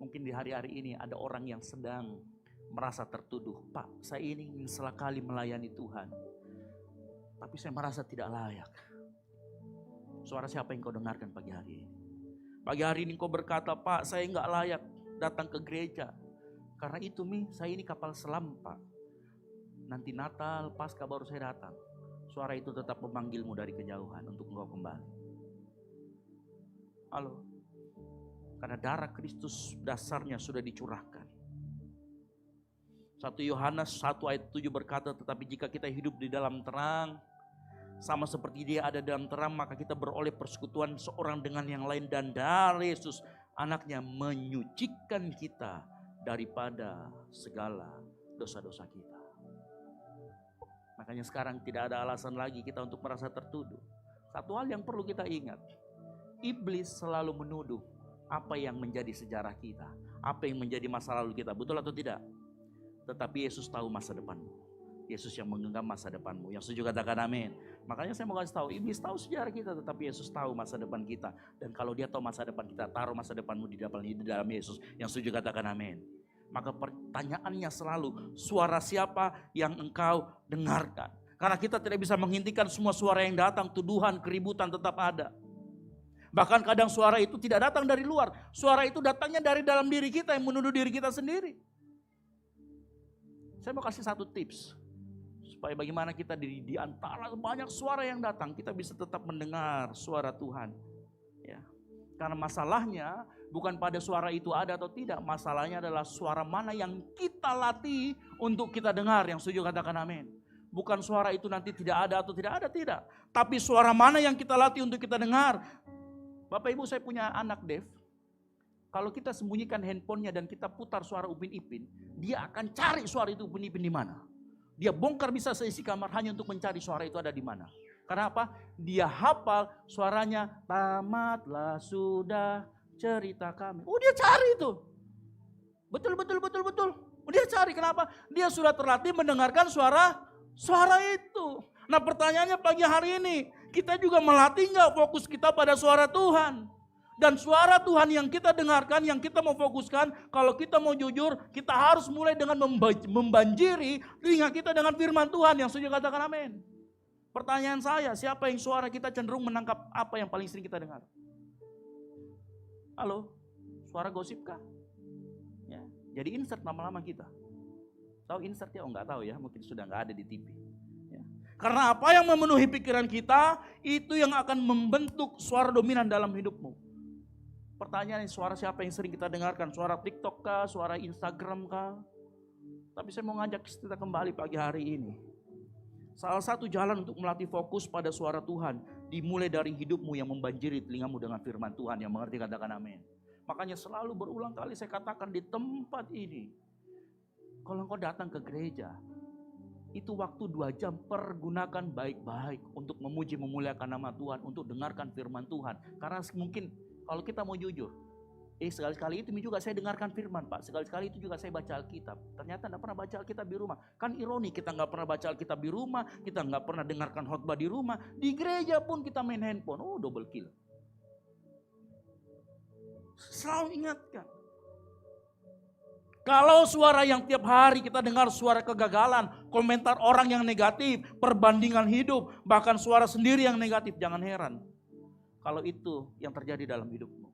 Mungkin di hari-hari ini ada orang yang sedang merasa tertuduh. Pak, saya ini ingin sekali melayani Tuhan. Tapi saya merasa tidak layak. Suara siapa yang kau dengarkan pagi hari ini? Pagi hari ini kau berkata, Pak, saya nggak layak datang ke gereja. Karena itu saya ini kapal selam, Pak. Nanti Natal, Paskah baru saya datang. Suara itu tetap memanggilmu dari kejauhan untuk engkau kembali. Halo. Karena darah Kristus dasarnya sudah dicurahkan. 1 Yohanes 1 ayat 7 berkata, tetapi jika kita hidup di dalam terang, sama seperti dia ada dalam terang, maka kita beroleh persekutuan seorang dengan yang lain. Dan dari Yesus anaknya menyucikan kita daripada segala dosa-dosa kita. Makanya sekarang tidak ada alasan lagi kita untuk merasa tertuduh. Satu hal yang perlu kita ingat, iblis selalu menuduh apa yang menjadi sejarah kita, apa yang menjadi masa lalu kita, betul atau tidak? Tetapi Yesus tahu masa depanmu. Yesus yang menggenggam masa depanmu. Yang setuju katakan amin. Makanya saya mau kasih tahu, iblis tahu sejarah kita, tetapi Yesus tahu masa depan kita. Dan kalau dia tahu masa depan kita, taruh masa depanmu di dalam Yesus. Yang setuju katakan amin. Maka pertanyaannya selalu, suara siapa yang engkau dengarkan? Karena kita tidak bisa menghentikan semua suara yang datang, tuduhan, keributan tetap ada. Bahkan kadang suara itu tidak datang dari luar. Suara itu datangnya dari dalam diri kita yang menuduh diri kita sendiri. Saya mau kasih satu tips. Supaya bagaimana kita di antara banyak suara yang datang, kita bisa tetap mendengar suara Tuhan. Ya. Karena masalahnya bukan pada suara itu ada atau tidak. Masalahnya adalah suara mana yang kita latih untuk kita dengar. Yang setuju katakan amin. Bukan suara itu nanti tidak ada atau tidak ada, tidak. Tapi suara mana yang kita latih untuk kita dengar. Bapak Ibu, saya punya anak Dev. Kalau kita sembunyikan handphonenya dan kita putar suara Upin Ipin, dia akan cari suara itu Upin Ipin di mana. Dia bongkar bisa seisi kamar hanya untuk mencari suara itu ada di mana. Karena apa? Dia hafal suaranya, tamatlah sudah cerita kami. Oh, dia cari itu. Betul. Dia cari, kenapa? Dia sudah terlatih mendengarkan suara itu. Nah, pertanyaannya pagi hari ini, kita juga melatih nggak fokus kita pada suara Tuhan? Dan suara Tuhan yang kita dengarkan, yang kita mau fokuskan, kalau kita mau jujur, kita harus mulai dengan membanjiri telinga kita dengan firman Tuhan. Yang setuju katakan amin. Pertanyaan saya, siapa yang suara kita cenderung menangkap apa yang paling sering kita dengar? Halo, suara gosip kah? Ya, jadi insert lama-lama kita. Tahu insert ya? Oh, nggak tahu ya, mungkin sudah nggak ada di TV. Karena apa yang memenuhi pikiran kita, itu yang akan membentuk suara dominan dalam hidupmu. Pertanyaannya, suara siapa yang sering kita dengarkan? Suara TikTok kah? Suara Instagram kah? Tapi saya mau ngajak kita kembali pagi hari ini. Salah satu jalan untuk melatih fokus pada suara Tuhan, dimulai dari hidupmu yang membanjiri telingamu dengan firman Tuhan. Yang mengerti katakan amin. Makanya selalu berulang kali saya katakan di tempat ini, kalau engkau datang ke gereja, itu waktu 2 jam pergunakan baik-baik untuk memuji memuliakan nama Tuhan, untuk dengarkan firman Tuhan. Karena mungkin kalau kita mau jujur, sekali-sekali itu juga saya dengarkan firman Pak, sekali-sekali itu juga saya baca Alkitab. Ternyata tidak pernah baca Alkitab di rumah. Kan ironi, kita nggak pernah baca Alkitab di rumah, kita nggak pernah dengarkan khotbah di rumah, di gereja pun kita main handphone. Oh, double kill. Selalu ingatkan. Kalau suara yang tiap hari kita dengar suara kegagalan, komentar orang yang negatif, perbandingan hidup, bahkan suara sendiri yang negatif, jangan heran kalau itu yang terjadi dalam hidupmu.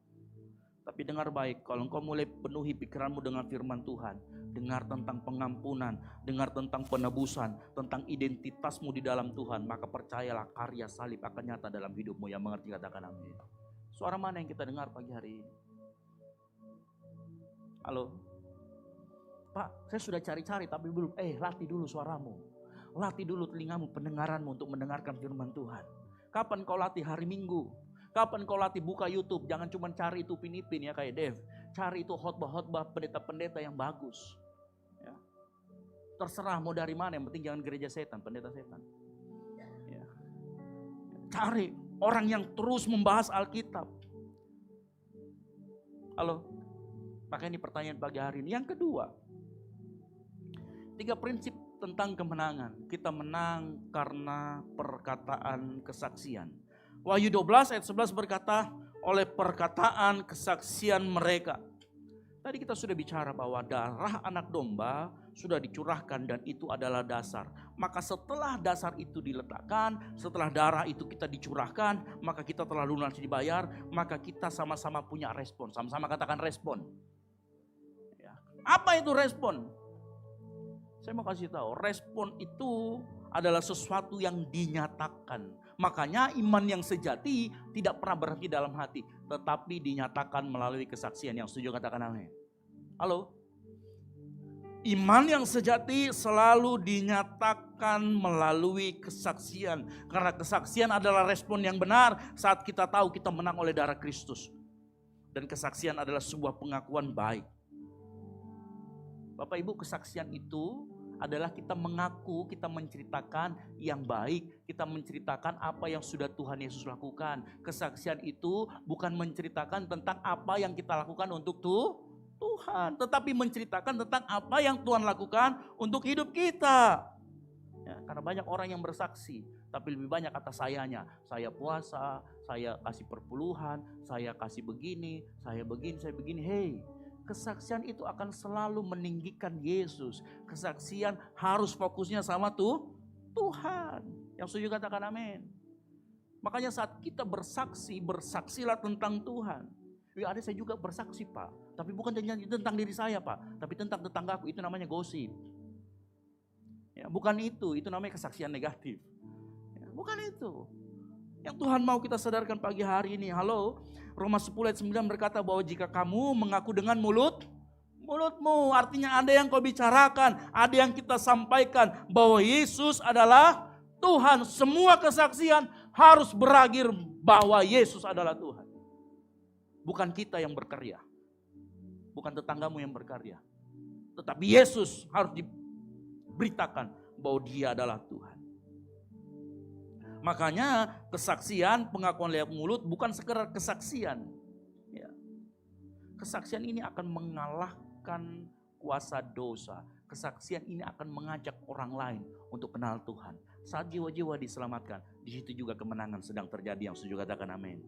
Tapi dengar baik, kalau engkau mulai penuhi pikiranmu dengan firman Tuhan, dengar tentang pengampunan, dengar tentang penebusan, tentang identitasmu di dalam Tuhan, maka percayalah karya salib akan nyata dalam hidupmu. Yang mengerti katakan amin. Suara mana yang kita dengar pagi hari ini? Halo? Pak, saya sudah cari-cari tapi belum. Latih dulu suaramu. Latih dulu telingamu, pendengaranmu untuk mendengarkan firman Tuhan. Kapan kau latih? Hari Minggu. Kapan kau latih? Buka YouTube. Jangan cuma cari itu Upin Ipin ya kayak Dev. cari itu khotbah-khotbah pendeta-pendeta yang bagus. Ya. Terserah mau dari mana, yang penting jangan gereja setan, pendeta setan. Ya. Cari orang yang terus membahas Alkitab. Halo, makanya ini pertanyaan pagi hari ini. Yang kedua, 3 prinsip tentang kemenangan. Kita menang karena perkataan kesaksian. Wahyu 12 ayat 11 berkata, oleh perkataan kesaksian mereka. Tadi kita sudah bicara bahwa darah anak domba sudah dicurahkan dan itu adalah dasar. Maka setelah dasar itu diletakkan, setelah darah itu kita dicurahkan, maka kita telah lunas dibayar, maka kita sama-sama punya respon. Sama-sama katakan respon. Ya. Apa itu respon? Saya mau kasih tahu, respon itu adalah sesuatu yang dinyatakan. Makanya iman yang sejati tidak pernah berhenti dalam hati, tetapi dinyatakan melalui kesaksian. Yang setuju katakan amin. Halo? Iman yang sejati selalu dinyatakan melalui kesaksian. Karena kesaksian adalah respon yang benar saat kita tahu kita menang oleh darah Kristus. Dan kesaksian adalah sebuah pengakuan baik. Bapak Ibu, kesaksian itu adalah kita mengaku, kita menceritakan yang baik, kita menceritakan apa yang sudah Tuhan Yesus lakukan. Kesaksian itu bukan menceritakan tentang apa yang kita lakukan untuk Tuhan, tetapi menceritakan tentang apa yang Tuhan lakukan untuk hidup kita. Ya, karena banyak orang yang bersaksi, tapi lebih banyak kata sayanya. Saya puasa, saya kasih perpuluhan, saya kasih begini, saya begini. Hei, kesaksian itu akan selalu meninggikan Yesus. Kesaksian harus fokusnya sama Tuhan. Yang setuju katakan amin. Makanya saat kita bersaksi, bersaksilah tentang Tuhan. Ya, ada saya juga bersaksi Pak. Tapi bukan tentang diri saya Pak. Tapi tentang tetanggaku, itu namanya gosip. Ya, bukan itu namanya kesaksian negatif. Ya, bukan itu. Yang Tuhan mau kita sadarkan pagi hari ini. Halo, Roma 10 ayat 9 berkata bahwa jika kamu mengaku dengan mulutmu, artinya ada yang kau bicarakan, ada yang kita sampaikan bahwa Yesus adalah Tuhan. Semua kesaksian harus berakhir bahwa Yesus adalah Tuhan. Bukan kita yang berkarya, bukan tetanggamu yang berkarya, tetapi Yesus harus diberitakan bahwa Dia adalah Tuhan. Makanya kesaksian, pengakuan lewat mulut bukan sekedar kesaksian. Ya. Kesaksian ini akan mengalahkan kuasa dosa. Kesaksian ini akan mengajak orang lain untuk kenal Tuhan. Saat jiwa-jiwa diselamatkan, di situ juga kemenangan sedang terjadi. Yang setuju katakan amin.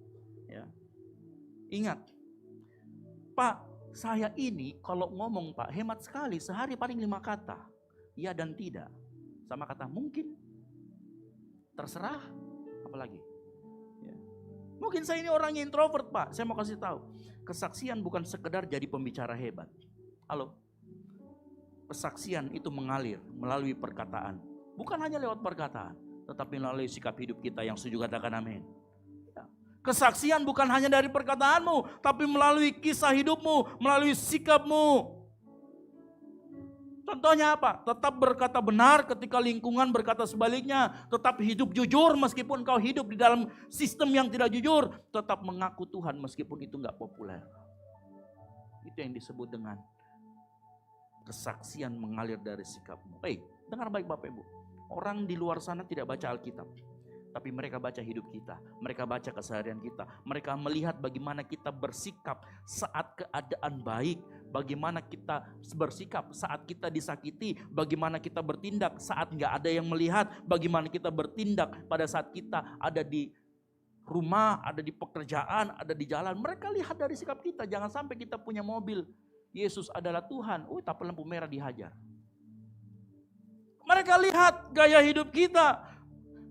Ya. Ingat, Pak, saya ini kalau ngomong Pak hemat sekali, sehari paling 5 kata. Ya dan tidak. Sama kata mungkin. Terserah, apalagi. Ya. Mungkin saya ini orang yang introvert Pak, saya mau kasih tahu. Kesaksian bukan sekedar jadi pembicara hebat. Halo. Kesaksian itu mengalir melalui perkataan. Bukan hanya lewat perkataan, tetapi melalui sikap hidup kita. Yang setuju katakan amin. Ya. Kesaksian bukan hanya dari perkataanmu, tapi melalui kisah hidupmu, melalui sikapmu. Contohnya apa? Tetap berkata benar ketika lingkungan berkata sebaliknya. Tetap hidup jujur meskipun kau hidup di dalam sistem yang tidak jujur. Tetap mengaku Tuhan meskipun itu gak populer. Itu yang disebut dengan kesaksian mengalir dari sikapmu. Dengar baik Bapak Ibu. Orang di luar sana tidak baca Alkitab. Tapi mereka baca hidup kita, mereka baca keseharian kita, mereka melihat bagaimana kita bersikap saat keadaan baik, bagaimana kita bersikap saat kita disakiti, bagaimana kita bertindak saat nggak ada yang melihat, bagaimana kita bertindak pada saat kita ada di rumah, ada di pekerjaan, ada di jalan. Mereka lihat dari sikap kita, jangan sampai kita punya mobil, Yesus adalah Tuhan, tapi lampu merah dihajar. Mereka lihat gaya hidup kita.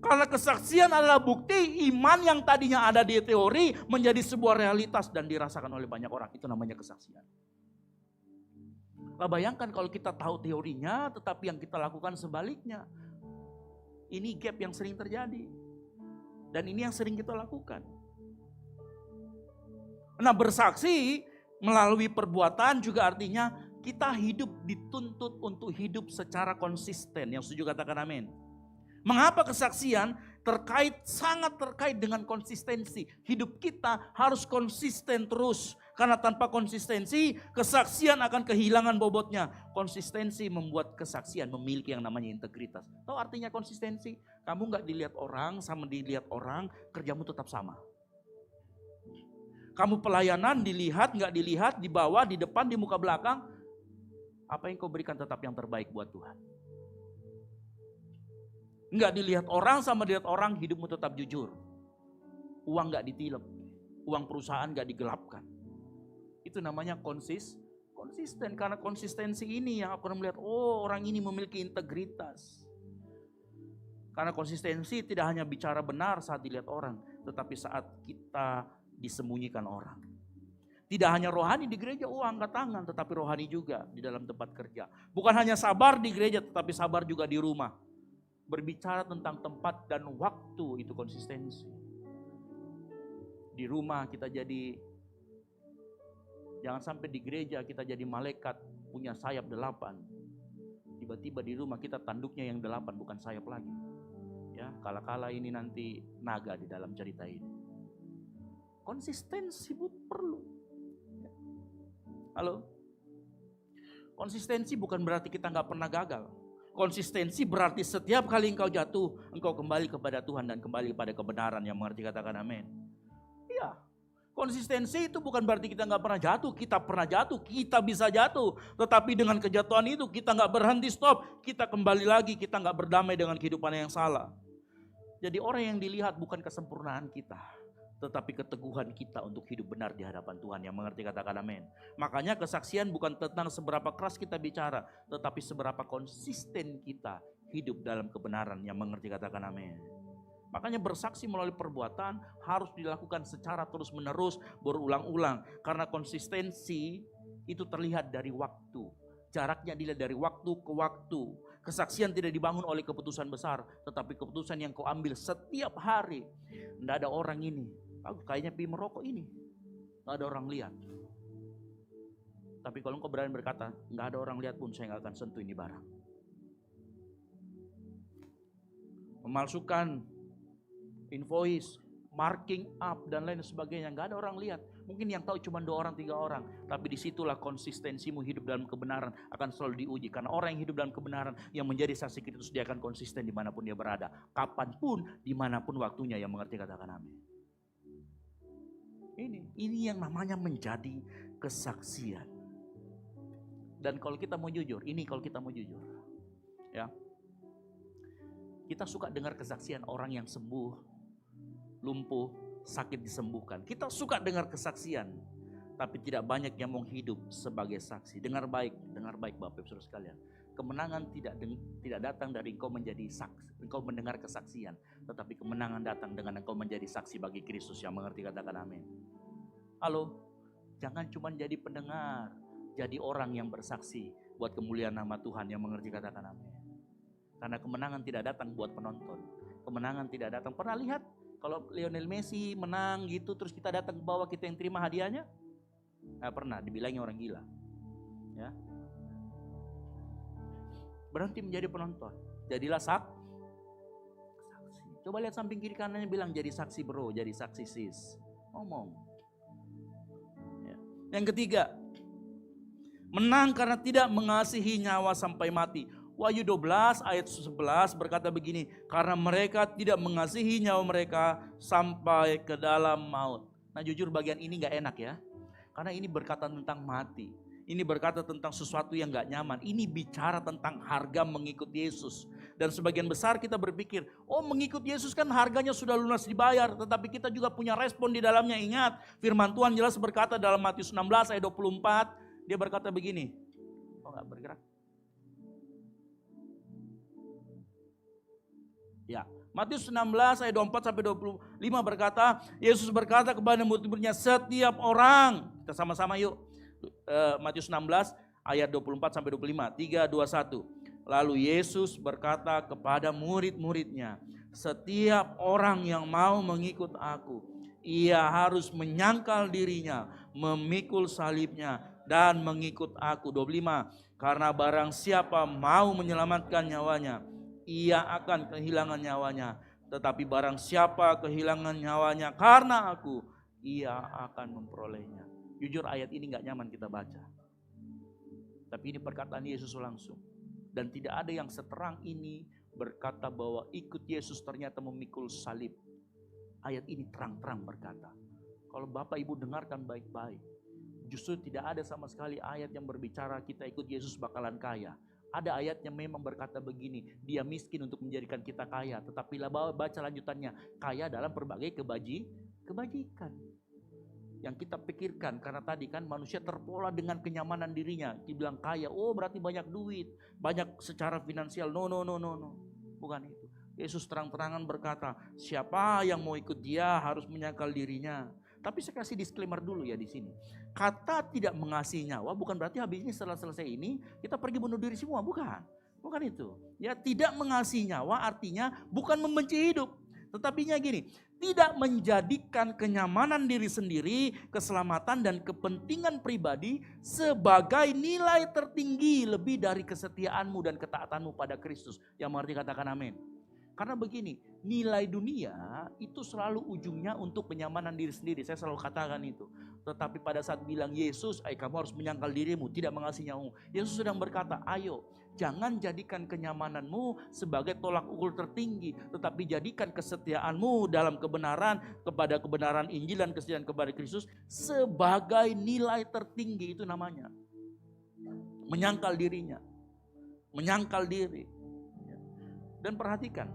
Karena kesaksian adalah bukti iman yang tadinya ada di teori menjadi sebuah realitas dan dirasakan oleh banyak orang. Itu namanya kesaksian. Lah bayangkan kalau kita tahu teorinya tetapi yang kita lakukan sebaliknya. Ini gap yang sering terjadi. Dan ini yang sering kita lakukan. Nah, bersaksi melalui perbuatan juga artinya kita hidup dituntut untuk hidup secara konsisten. Yang setuju katakan amin. Mengapa kesaksian? sangat terkait dengan konsistensi. Hidup kita harus konsisten terus. Karena tanpa konsistensi, kesaksian akan kehilangan bobotnya. Konsistensi membuat kesaksian memiliki yang namanya integritas. Tahu artinya konsistensi? Kamu gak dilihat orang sama dilihat orang, kerjamu tetap sama. Kamu pelayanan dilihat, gak dilihat, di bawah, di depan, di muka belakang. Apa yang kau berikan tetap yang terbaik buat Tuhan. Enggak dilihat orang sama dilihat orang, hidupmu tetap jujur. Uang enggak ditilep, uang perusahaan enggak digelapkan. Itu namanya konsisten. Karena konsistensi ini yang aku melihat, oh orang ini memiliki integritas. Karena konsistensi tidak hanya bicara benar saat dilihat orang, tetapi saat kita disembunyikan orang. Tidak hanya rohani di gereja, angkat tangan, tetapi rohani juga di dalam tempat kerja. Bukan hanya sabar di gereja, tetapi sabar juga di rumah. Berbicara tentang tempat dan waktu itu konsistensi. Di rumah kita jadi, jangan sampai di gereja kita jadi malaikat punya sayap 8. Tiba-tiba di rumah kita tanduknya yang 8 bukan sayap lagi. Ya, kala-kala ini nanti naga di dalam cerita ini. Konsistensi perlu. Halo? Konsistensi bukan berarti kita nggak pernah gagal. Konsistensi berarti setiap kali engkau jatuh, engkau kembali kepada Tuhan dan kembali kepada kebenaran. Yang mengerti katakan amin. Iya. Konsistensi itu bukan berarti kita nggak pernah jatuh. Kita pernah jatuh, kita bisa jatuh. Tetapi dengan kejatuhan itu kita nggak berhenti stop. Kita kembali lagi, kita nggak berdamai dengan kehidupan yang salah. Jadi orang yang dilihat bukan kesempurnaan kita, tetapi keteguhan kita untuk hidup benar di hadapan Tuhan. Yang mengerti katakan amin. Makanya kesaksian bukan tentang seberapa keras kita bicara, tetapi seberapa konsisten kita hidup dalam kebenaran. Yang mengerti katakan amin. Makanya bersaksi melalui perbuatan harus dilakukan secara terus menerus, berulang-ulang. Karena konsistensi itu terlihat dari waktu. Jaraknya dilihat dari waktu ke waktu. Kesaksian tidak dibangun oleh keputusan besar, tetapi keputusan yang kau ambil setiap hari. Tidak ada orang ini, aku kayaknya pergi merokok ini, nggak ada orang lihat. Tapi kalau engkau berani berkata, nggak ada orang lihat pun saya nggak akan sentuh ini barang. Memalsukan invoice, marking up dan lain sebagainya, nggak ada orang lihat. Mungkin yang tahu cuma 2 orang, 3 orang. Tapi disitulah konsistensimu hidup dalam kebenaran akan selalu diuji. Karena orang yang hidup dalam kebenaran, yang menjadi saksi Kristus, dia akan konsisten dimanapun dia berada. Kapanpun, dimanapun waktunya. Yang mengerti katakan amin. Ini yang namanya menjadi kesaksian. Dan kalau kita mau jujur, ya, kita suka dengar kesaksian orang yang sembuh, lumpuh, sakit disembuhkan. Kita suka dengar kesaksian, tapi tidak banyak yang mau hidup sebagai saksi. Dengar baik Bapak Ibu Saudara sekalian. Kemenangan tidak datang dari engkau menjadi saksi, engkau mendengar kesaksian, tetapi kemenangan datang dengan engkau menjadi saksi bagi Kristus. Yang mengerti katakan amin. Halo, jangan cuma jadi pendengar, jadi orang yang bersaksi buat kemuliaan nama Tuhan. Yang mengerti katakan amin. Karena kemenangan tidak datang buat penonton. Kemenangan tidak datang. Pernah lihat kalau Lionel Messi menang gitu, terus kita datang ke bawah, kita yang terima hadiahnya? Nah, pernah dibilangnya orang gila. Ya. Berhenti menjadi penonton. Jadilah saksi. Coba lihat samping kiri kanannya, bilang jadi saksi bro, jadi saksi sis. Ngomong. Ya. Yang ketiga, menang karena tidak mengasihi nyawa sampai mati. Wahyu 12 ayat 11 berkata begini, karena mereka tidak mengasihi nyawa mereka sampai ke dalam maut. Nah jujur bagian ini gak enak ya, karena ini berkata tentang mati. Ini berkata tentang sesuatu yang gak nyaman. Ini bicara tentang harga mengikut Yesus. Dan sebagian besar kita berpikir, oh mengikut Yesus kan harganya sudah lunas dibayar. Tetapi kita juga punya respon di dalamnya. Ingat firman Tuhan jelas berkata dalam Matius 16 ayat 24. Dia berkata begini, oh gak bergerak. Ya, Matius 16 ayat 24 sampai 25 berkata, Yesus berkata kepada murid-muridnya, setiap orang, kita sama-sama yuk. Matius 16 ayat 24 sampai 25, 3, 2, 1. Lalu Yesus berkata kepada murid-muridnya, setiap orang yang mau mengikut aku, ia harus menyangkal dirinya, memikul salibnya, dan mengikut aku. 25, karena barang siapa mau menyelamatkan nyawanya, ia akan kehilangan nyawanya. Tetapi barang siapa kehilangan nyawanya karena aku, ia akan memperolehnya. Jujur ayat ini gak nyaman kita baca. Tapi ini perkataan Yesus langsung. Dan tidak ada yang seterang ini berkata bahwa ikut Yesus ternyata memikul salib. Ayat ini terang-terang berkata. Kalau Bapak Ibu dengarkan baik-baik. Justru tidak ada sama sekali ayat yang berbicara kita ikut Yesus bakalan kaya. Ada ayat yang memang berkata begini, dia miskin untuk menjadikan kita kaya. Tetapi baca lanjutannya, kaya dalam berbagai kebajikan. Yang kita pikirkan, karena tadi kan manusia terpola dengan kenyamanan dirinya. Dibilang kaya, oh berarti banyak duit, banyak secara finansial. No. Bukan itu. Yesus terang-terangan berkata, siapa yang mau ikut dia harus menyangkal dirinya. Tapi saya kasih disclaimer dulu ya di sini. Kata tidak mengasihi nyawa bukan berarti habis ini setelah selesai ini kita pergi bunuh diri semua, bukan. Bukan itu. Ya, tidak mengasihi nyawa artinya bukan membenci hidup. Tetapinya gini, tidak menjadikan kenyamanan diri sendiri, keselamatan dan kepentingan pribadi sebagai nilai tertinggi lebih dari kesetiaanmu dan ketaatanmu pada Kristus. Yang mengerti katakan amin. Karena begini, nilai dunia itu selalu ujungnya untuk kenyamanan diri sendiri. Saya selalu katakan itu. Tetapi pada saat bilang Yesus, kamu harus menyangkal dirimu, tidak mengasihi nyawamu. Yesus sedang berkata, ayo jangan jadikan kenyamananmu sebagai tolak ukur tertinggi. Tetapi jadikan kesetiaanmu dalam kebenaran kepada kebenaran Injil dan kesetiaan kepada Kristus sebagai nilai tertinggi. Itu namanya menyangkal dirinya. Menyangkal diri. Dan perhatikan,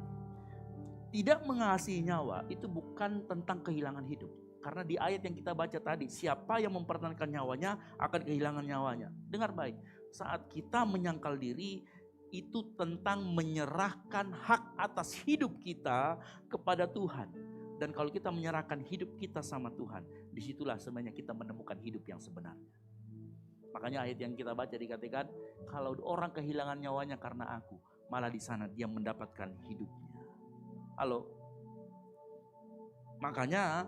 tidak mengasihi nyawa itu bukan tentang kehilangan hidup. Karena di ayat yang kita baca tadi, siapa yang mempertahankan nyawanya akan kehilangan nyawanya. Dengar baik, saat kita menyangkal diri itu tentang menyerahkan hak atas hidup kita kepada Tuhan. Dan kalau kita menyerahkan hidup kita sama Tuhan, disitulah sebenarnya kita menemukan hidup yang sebenarnya. Makanya ayat yang kita baca dikatakan, kalau orang kehilangan nyawanya karena aku, malah di sana dia mendapatkan hidupnya. Halo. Makanya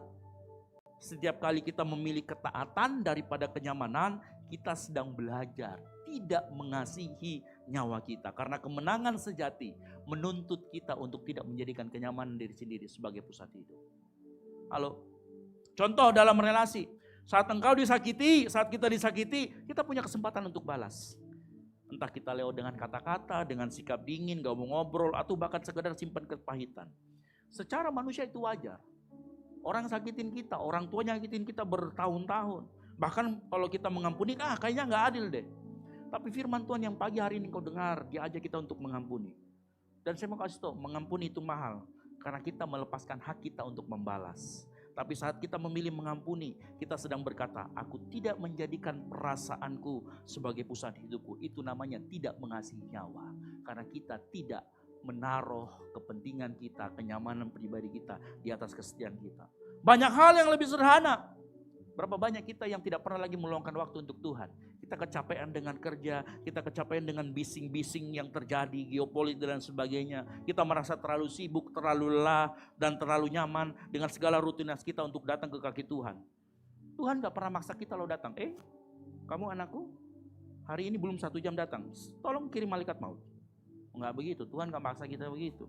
setiap kali kita memilih ketaatan daripada kenyamanan, kita sedang belajar tidak mengasihi nyawa kita. Karena kemenangan sejati menuntut kita untuk tidak menjadikan kenyamanan diri sendiri sebagai pusat hidup. Halo. Contoh dalam relasi, saat engkau disakiti, saat kita disakiti, kita punya kesempatan untuk balas. Entah kita lewat dengan kata-kata, dengan sikap dingin, gak mau ngobrol, atau bahkan sekedar simpan kepahitan. Secara manusia itu wajar. Orang sakitin kita, orang tua nyakitin kita bertahun-tahun. Bahkan kalau kita mengampuni, kayaknya gak adil deh. Tapi firman Tuhan yang pagi hari ini kau dengar, dia ajak kita untuk mengampuni. Dan saya mau kasih tahu, mengampuni itu mahal. Karena kita melepaskan hak kita untuk membalas. Tapi saat kita memilih mengampuni, kita sedang berkata, aku tidak menjadikan perasaanku sebagai pusat hidupku. Itu namanya tidak mengasihi nyawa. Karena kita tidak menaruh kepentingan kita, kenyamanan pribadi kita di atas kesetiaan kita. Banyak hal yang lebih sederhana. Berapa banyak kita yang tidak pernah lagi meluangkan waktu untuk Tuhan. Kita kecapean dengan kerja, kita kecapean dengan bising-bising yang terjadi, geopolitik dan sebagainya. Kita merasa terlalu sibuk, terlalu lelah, dan terlalu nyaman dengan segala rutinitas kita untuk datang ke kaki Tuhan. Tuhan gak pernah maksa kita lo datang. Kamu anakku, hari ini belum 1 jam datang. Tolong kirim malaikat maut. Enggak begitu, Tuhan gak maksa kita begitu.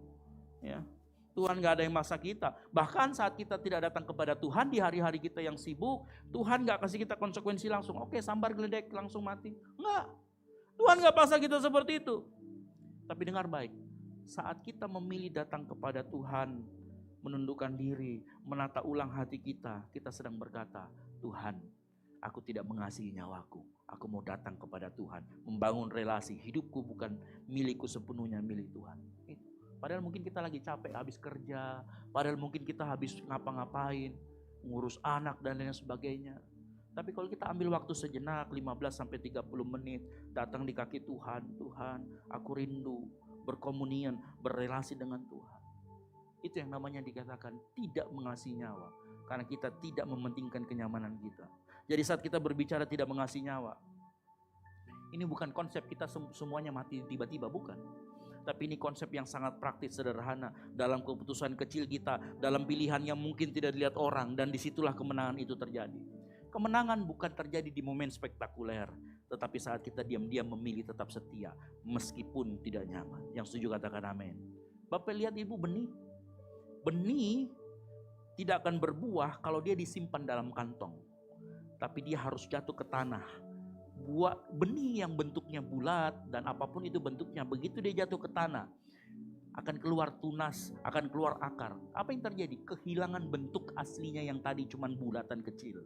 Ya. Tuhan gak ada yang maksa kita. Bahkan saat kita tidak datang kepada Tuhan di hari-hari kita yang sibuk, Tuhan gak kasih kita konsekuensi langsung. Oke, sambar geledek langsung mati. Enggak. Tuhan gak paksa kita seperti itu. Tapi dengar baik, saat kita memilih datang kepada Tuhan, menundukkan diri, menata ulang hati kita sedang berkata, Tuhan, aku tidak mengasihi nyawaku. Aku mau datang kepada Tuhan, membangun relasi. Hidupku bukan milikku sepenuhnya, milik Tuhan. Padahal mungkin kita lagi capek habis kerja, padahal mungkin kita habis ngapa-ngapain, ngurus anak dan lain sebagainya. Tapi kalau kita ambil waktu sejenak 15-30 menit, datang di kaki Tuhan, Tuhan, aku rindu berkomunian, berrelasi dengan Tuhan. Itu yang namanya dikatakan tidak mengasihi nyawa, karena kita tidak mementingkan kenyamanan kita. Jadi saat kita berbicara tidak mengasihi nyawa, ini bukan konsep kita semuanya mati tiba-tiba, bukan. Tapi ini konsep yang sangat praktis, sederhana. Dalam keputusan kecil kita, dalam pilihan yang mungkin tidak dilihat orang. Dan disitulah kemenangan itu terjadi. Kemenangan bukan terjadi di momen spektakuler. Tetapi saat kita diam-diam memilih tetap setia. Meskipun tidak nyaman. Yang setuju katakan amin. Bapak lihat ibu benih. benih tidak akan berbuah kalau dia disimpan dalam kantong. Tapi dia harus jatuh ke tanah. Benih yang bentuknya bulat dan apapun itu bentuknya, begitu dia jatuh ke tanah, akan keluar tunas, akan keluar akar. Apa yang terjadi? Kehilangan bentuk aslinya yang tadi cuman bulatan kecil.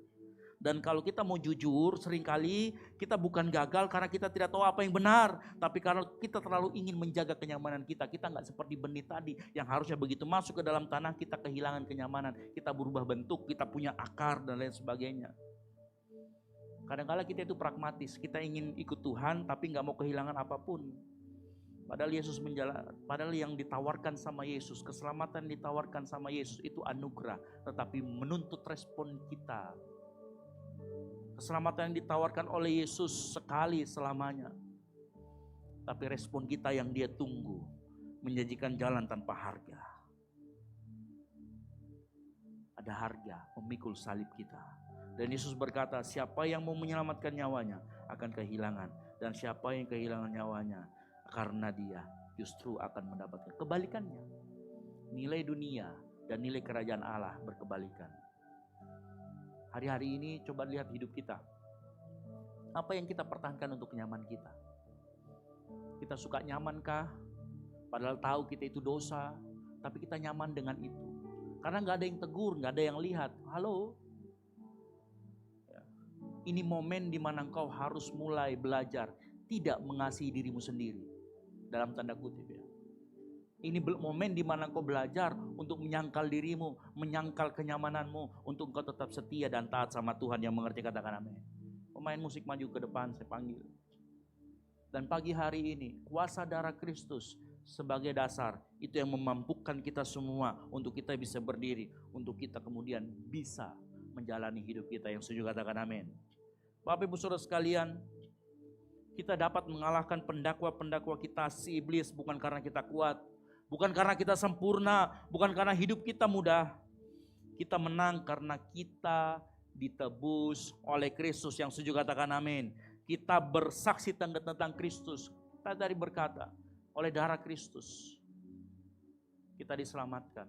Dan kalau kita mau jujur, seringkali kita bukan gagal karena kita tidak tahu apa yang benar. Tapi karena kita terlalu ingin menjaga kenyamanan kita. Kita nggak seperti benih tadi yang harusnya begitu masuk ke dalam tanah kita kehilangan kenyamanan. Kita berubah bentuk, kita punya akar dan lain sebagainya. Kadang-kadang kita itu pragmatis. Kita ingin ikut Tuhan tapi nggak mau kehilangan apapun. Padahal yang ditawarkan sama Yesus, keselamatan ditawarkan sama Yesus itu anugerah. Tetapi menuntut respon kita. Keselamatan yang ditawarkan oleh Yesus sekali selamanya. Tapi respon kita yang dia tunggu menjanjikan jalan tanpa harga. Ada harga memikul salib kita. Dan Yesus berkata, siapa yang mau menyelamatkan nyawanya akan kehilangan. Dan siapa yang kehilangan nyawanya karena dia justru akan mendapatkan. Kebalikannya. Nilai dunia dan nilai kerajaan Allah berkebalikan. Hari-hari ini coba lihat hidup kita. Apa yang kita pertahankan untuk nyaman kita? Kita suka nyamankah? Padahal tahu kita itu dosa, tapi kita nyaman dengan itu. Karena gak ada yang tegur, gak ada yang lihat. Halo? Ya. Ini momen di mana engkau harus mulai belajar tidak mengasihi dirimu sendiri. Dalam tanda kutip ya. Ini momen di mana engkau belajar untuk menyangkal dirimu, menyangkal kenyamananmu, untuk engkau tetap setia dan taat sama Tuhan yang mengerti, katakan amin. Pemain musik maju ke depan, saya panggil. Dan pagi hari ini, kuasa darah Kristus sebagai dasar, itu yang memampukan kita semua untuk kita bisa berdiri, untuk kita kemudian bisa menjalani hidup kita yang setuju, katakan amin. Bapak Ibu Saudara sekalian, kita dapat mengalahkan pendakwa-pendakwa kita si iblis bukan karena kita kuat. Bukan karena kita sempurna, bukan karena hidup kita mudah. Kita menang karena kita ditebus oleh Kristus yang setuju, katakan amin. Kita bersaksi tentang Kristus. Kita tadi berkata, oleh darah Kristus kita diselamatkan.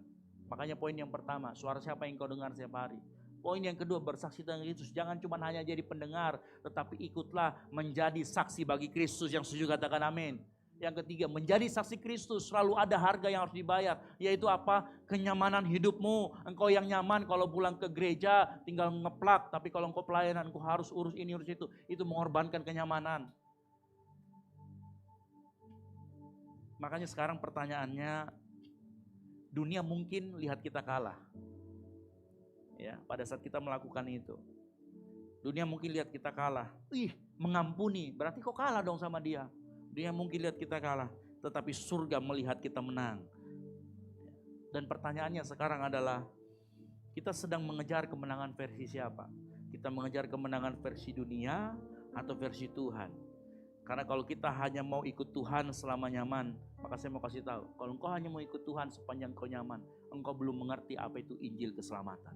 Makanya poin yang pertama, suara siapa yang kau dengar setiap hari. Poin yang kedua, bersaksi tentang Kristus. Jangan cuma hanya jadi pendengar, tetapi ikutlah menjadi saksi bagi Kristus yang setuju, katakan amin. Yang ketiga, menjadi saksi Kristus selalu ada harga yang harus dibayar. Yaitu apa? Kenyamanan hidupmu. Engkau yang nyaman kalau pulang ke gereja tinggal ngeplak. Tapi kalau engkau pelayanan, engkau harus urus ini, urus itu. Itu mengorbankan kenyamanan. Makanya sekarang pertanyaannya, dunia mungkin lihat kita kalah. Ya, pada saat kita melakukan itu. Dunia mungkin lihat kita kalah. Mengampuni. Berarti kok kalah dong sama dia. Dia mungkin lihat kita kalah, tetapi surga melihat kita menang. Dan pertanyaannya sekarang adalah, kita sedang mengejar kemenangan versi siapa? Kita mengejar kemenangan versi dunia atau versi Tuhan? Karena kalau kita hanya mau ikut Tuhan selama nyaman, maka saya mau kasih tahu, kalau engkau hanya mau ikut Tuhan sepanjang kau nyaman, engkau belum mengerti apa itu Injil keselamatan.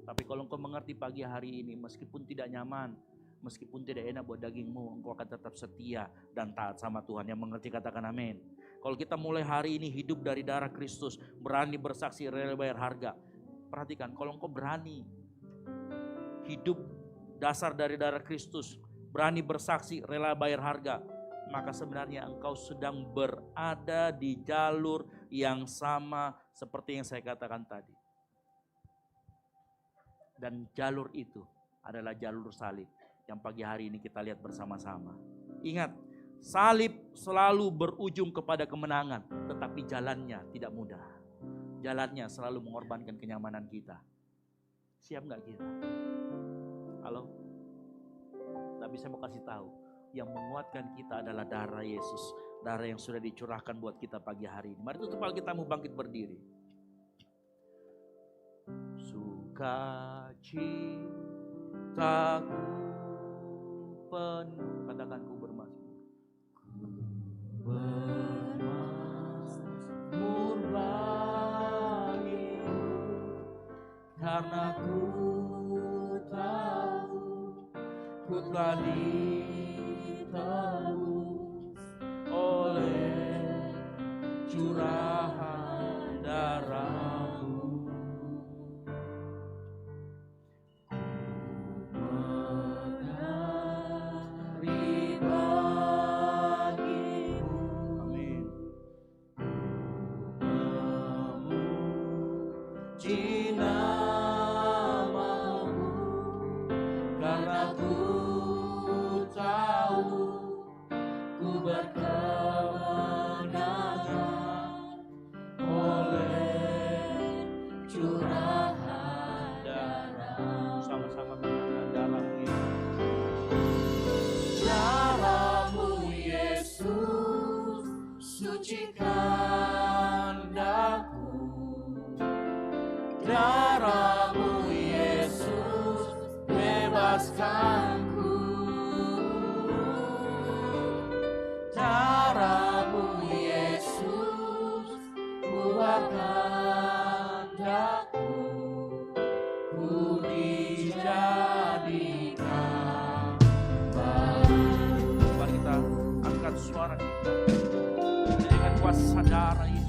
Tapi kalau engkau mengerti pagi hari ini, meskipun tidak nyaman, meskipun tidak enak buat dagingmu, engkau akan tetap setia dan taat sama Tuhan yang mengerti, katakan amin. Kalau kita mulai hari ini hidup dari darah Kristus, berani bersaksi, rela bayar harga. Perhatikan, kalau engkau berani hidup dasar dari darah Kristus, berani bersaksi, rela bayar harga, maka sebenarnya engkau sedang berada di jalur yang sama seperti yang saya katakan tadi. Dan jalur itu adalah jalur salib yang pagi hari ini kita lihat bersama-sama. Ingat, salib selalu berujung kepada kemenangan, tetapi jalannya tidak mudah. Jalannya selalu mengorbankan kenyamanan kita. Siap gak kita? Halo? Tapi saya mau kasih tahu, yang menguatkan kita adalah darah Yesus. Darah yang sudah dicurahkan buat kita pagi hari ini. Mari tutup Alkitabmu, bangkit berdiri. Sukacitaku penuh, katakan ku bermazmur. Ku bermazmur bagimu, karena ku tahu ku telah ditebus oleh curahan darah. bebaskanku. Daramu Yesus, ubah kehendakku, ku dijadikan baru. Mari kita angkat suara kita dengan kuasa darah Yesus.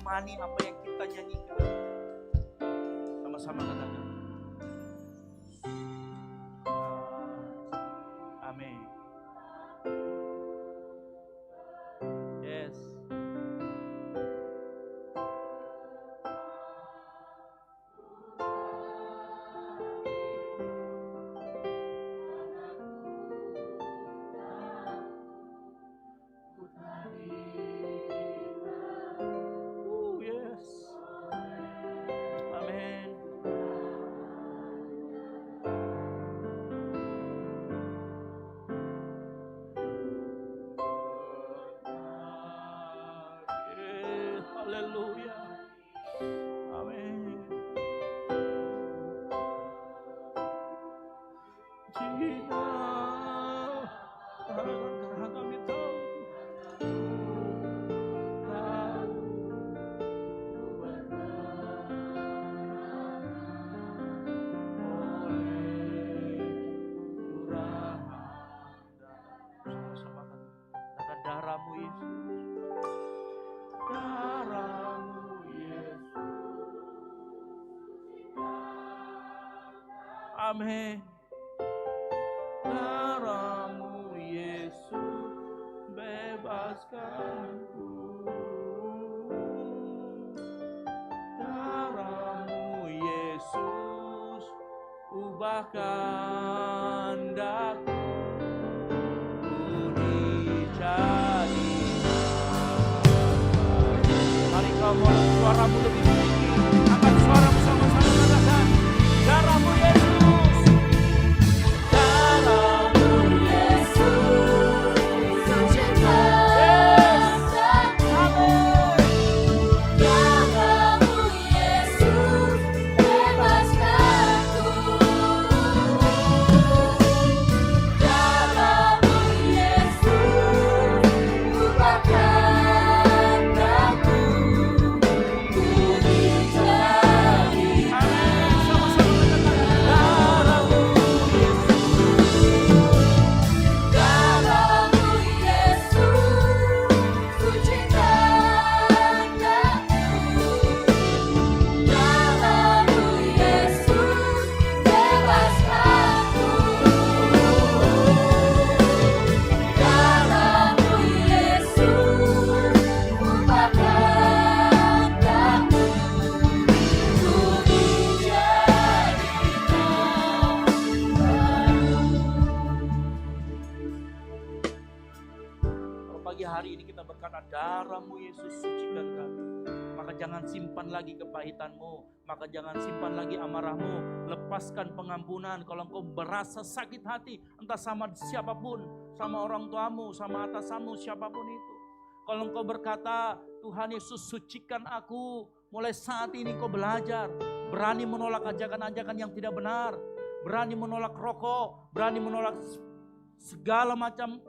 Imani apa yang kita nyanyikan. Sama-sama katakan. Amin. Yes. Haleluya. Amin. Jika kami tahu sama-sama darahmu Yesus. Darahmu Yesus. Amin. Darahmu Yesus, bebaskanku. Darahmu Yesus, ubahkan daku, ku dijadikan. Mari kau angkat suaramu lebih tinggi. Angkat suaramu sama-sama katakan. Darahmu Yesus. Darahmu Yesus. Sucikan daku. Amin. Darahmu Yesus, bebaskanku. Darahmu Yesus, ubahkan daku, ku pagi hari ini kita berkata, darah-Mu Yesus sucikan kami. Maka jangan simpan lagi kepahitan-Mu, maka jangan simpan lagi amarah-Mu. Lepaskan pengampunan kalau engkau berasa sakit hati, entah sama siapapun, sama orang tuamu, sama atasanmu, siapapun itu. Kalau engkau berkata, Tuhan Yesus sucikan aku, mulai saat ini engkau belajar, berani menolak ajakan-ajakan yang tidak benar, berani menolak rokok, berani menolak segala macam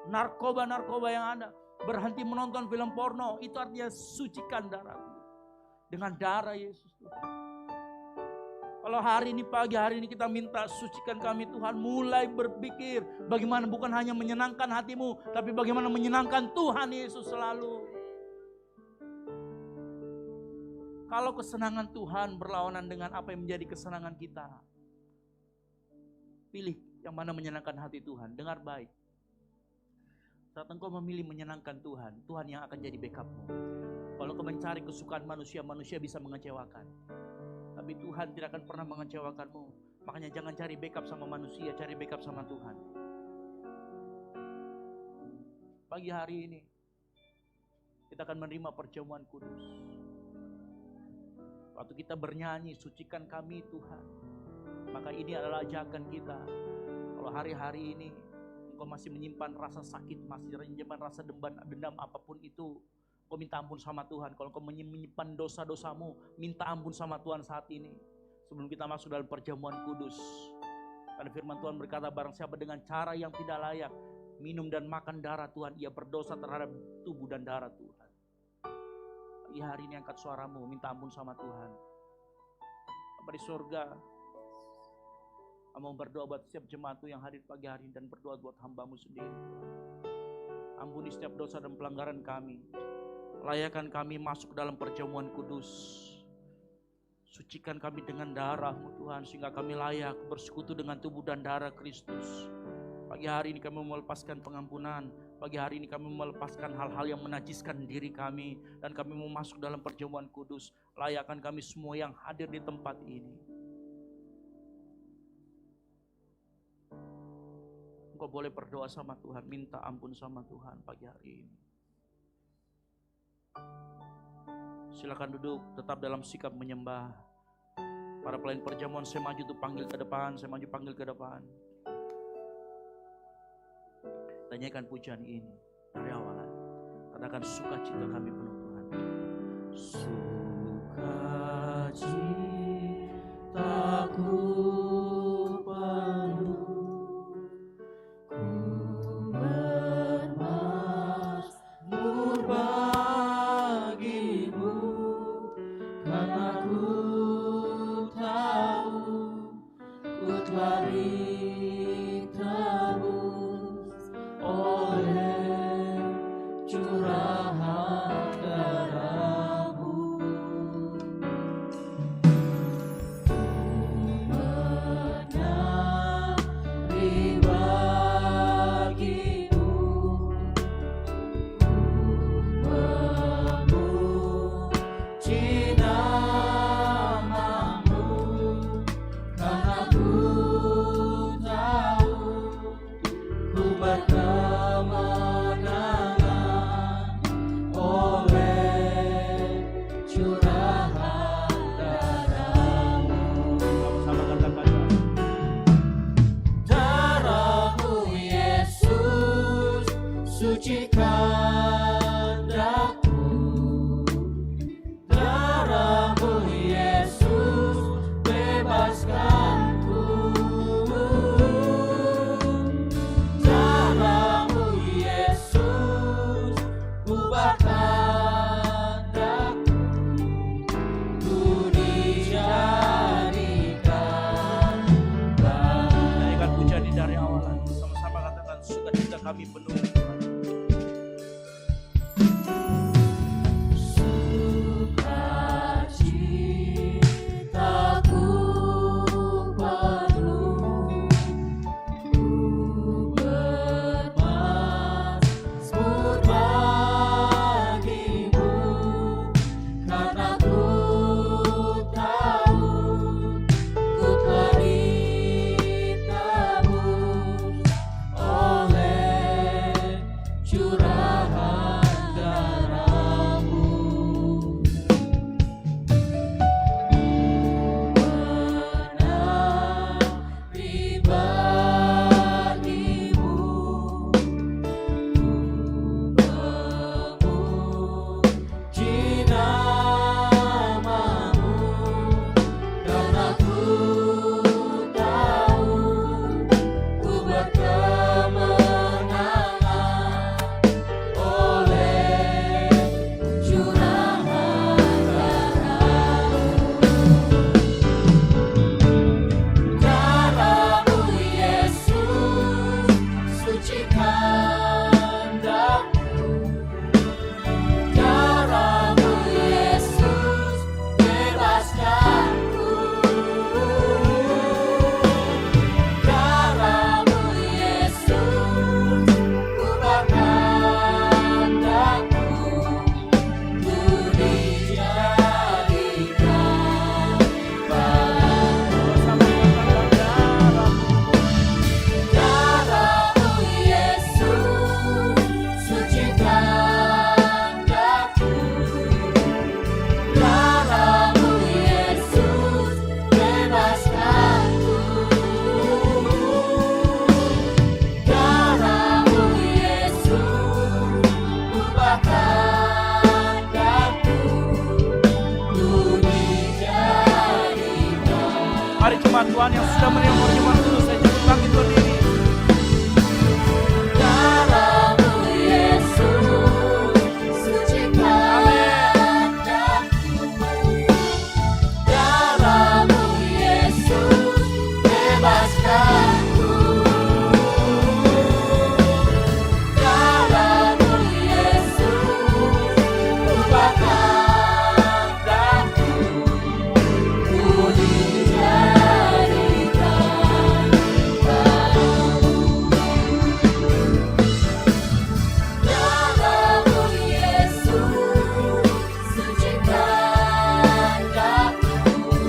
narkoba-narkoba yang ada. Berhenti menonton film porno, itu artinya sucikan darahku dengan darah Yesus Tuhan. Kalau hari ini, pagi hari ini kita minta sucikan kami Tuhan, mulai berpikir bagaimana bukan hanya menyenangkan hatimu, tapi bagaimana menyenangkan Tuhan Yesus selalu. Kalau kesenangan Tuhan berlawanan dengan apa yang menjadi kesenangan kita, pilih yang mana menyenangkan hati Tuhan. Dengar baik. Saat engkau memilih menyenangkan Tuhan, Tuhan yang akan jadi backupmu. Kalau engkau mencari kesukaan manusia, manusia bisa mengecewakan. Tapi Tuhan tidak akan pernah mengecewakanmu. Makanya jangan cari backup sama manusia, cari backup sama Tuhan. Pagi hari ini, kita akan menerima perjamuan kudus. Waktu kita bernyanyi, sucikan kami Tuhan. Maka ini adalah ajakan kita. Kalau hari-hari ini, engkau masih menyimpan rasa sakit, masih menyimpan rasa dendam apapun itu, kau minta ampun sama Tuhan. Kalau kau menyimpan dosa-dosamu, minta ampun sama Tuhan saat ini. Sebelum kita masuk dalam perjamuan kudus. Karena firman Tuhan berkata, barang siapa dengan cara yang tidak layak minum dan makan darah Tuhan, ia berdosa terhadap tubuh dan darah Tuhan. Pagi hari ini angkat suaramu, minta ampun sama Tuhan. Bapa di surga, mau berdoa buat setiap jemaat yang hadir pagi hari ini dan berdoa buat hamba-Mu sendiri. Ampuni setiap dosa dan pelanggaran kami. Layakkan kami masuk dalam perjamuan kudus. Sucikan kami dengan darah-Mu Tuhan, sehingga kami layak bersekutu dengan tubuh dan darah Kristus. Pagi hari ini kami melepaskan pengampunan. Pagi hari ini kami melepaskan hal-hal yang menajiskan diri kami. Dan kami mau masuk dalam perjamuan kudus. Layakkan kami semua yang hadir di tempat ini. Engkau boleh berdoa sama Tuhan, minta ampun sama Tuhan pagi hari ini. Silakan duduk, tetap dalam sikap menyembah. Para pelayan perjamuan, saya maju tuh panggil ke depan, saya maju panggil ke depan. Tanyakan pujian ini dari awalan. Katakan, sukacita kami penuh Tuhan. Sukacitaku penuh. Kami penuh Tuhan. Sukacitaku penuh, ku bermasmur bagimu, karena ku tahu ku telah ditebus oleh jemaat Tuhan yang sudah menerima perjamuan kudus, saya cepet bangkit berdiri. Darahmu Yesus, sucikan daku. Darahmu Yesus, bebaskanku. Darahmu Yesus, ubahkan daku. Ku dijadikan baru. Darahmu Yesus, sucikan daku.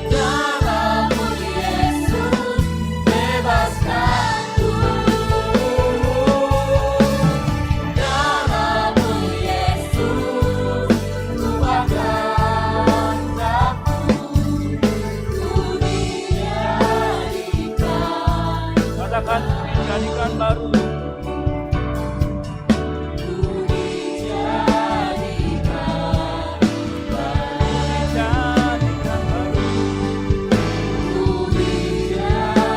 Darahmu Yesus, bebaskanku. Darahmu Yesus, ubahkan daku. Ku dijadikan, Katakan, dijadikan baru. ku dijadikan baru. Dijadikan baru. Ku dijadikan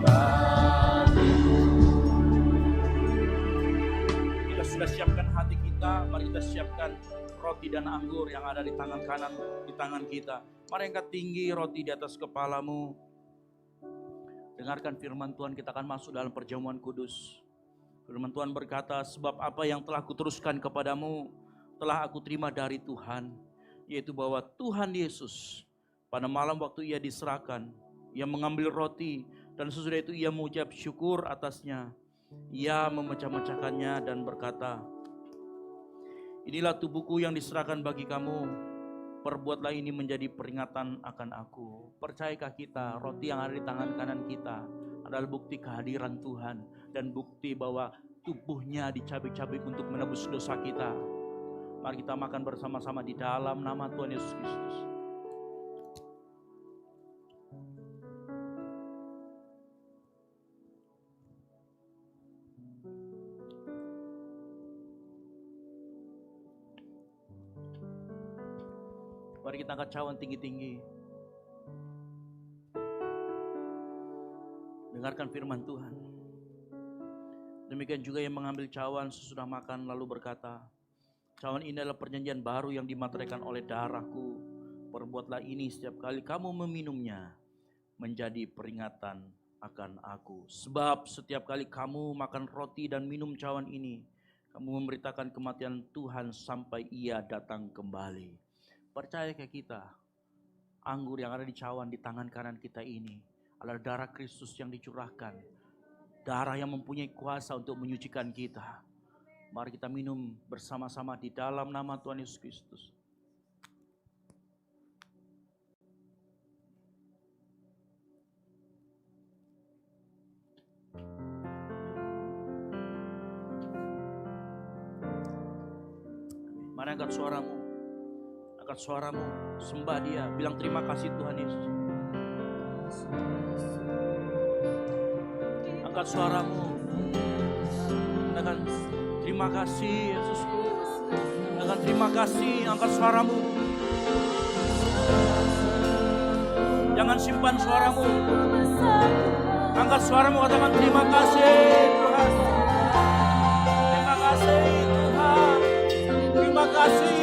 baru. Kita sudah siapkan hati kita, mari kita siapkan roti dan anggur yang ada di tangan kanan, di tangan kita. Mari angkat tinggi roti di atas kepalamu. Dengarkan firman Tuhan, kita akan masuk dalam perjamuan kudus. Firman Tuhan berkata, sebab apa yang telah kuteruskan kepadamu, telah aku terima dari Tuhan. Yaitu bahwa Tuhan Yesus, pada malam waktu ia diserahkan, ia mengambil roti, dan sesudah itu ia mengucap syukur atasnya. Ia memecah-mecahkannya dan berkata, inilah tubuhku yang diserahkan bagi kamu. Perbuatlah ini menjadi peringatan akan aku. Percayakah kita roti yang ada di tangan kanan kita adalah bukti kehadiran Tuhan dan bukti bahwa tubuhnya dicabik-cabik untuk menebus dosa kita. Mari kita makan bersama-sama di dalam nama Tuhan Yesus Kristus. Mari kita angkat cawan tinggi-tinggi. Dengarkan firman Tuhan. Demikian juga yang mengambil cawan sesudah makan lalu berkata, cawan ini adalah perjanjian baru yang dimateraikan oleh darahku. Perbuatlah ini setiap kali kamu meminumnya menjadi peringatan akan aku. Sebab setiap kali kamu makan roti dan minum cawan ini, kamu memberitakan kematian Tuhan sampai ia datang kembali. Percayakah kita, anggur yang ada di cawan di tangan kanan kita ini adalah darah Kristus yang dicurahkan. Darah yang mempunyai kuasa untuk menyucikan kita. Mari kita minum bersama-sama di dalam nama Tuhan Yesus Kristus. Mari angkat suaramu. Angkat suaramu, sembah Dia, bilang terima kasih Tuhan Yesus. Angkat suaramu, katakan terima kasih Yesus. Katakan terima kasih, angkat suaramu. Jangan simpan suaramu. Angkat suaramu, katakan terima kasih Tuhan. Terima kasih Tuhan. Terima kasih.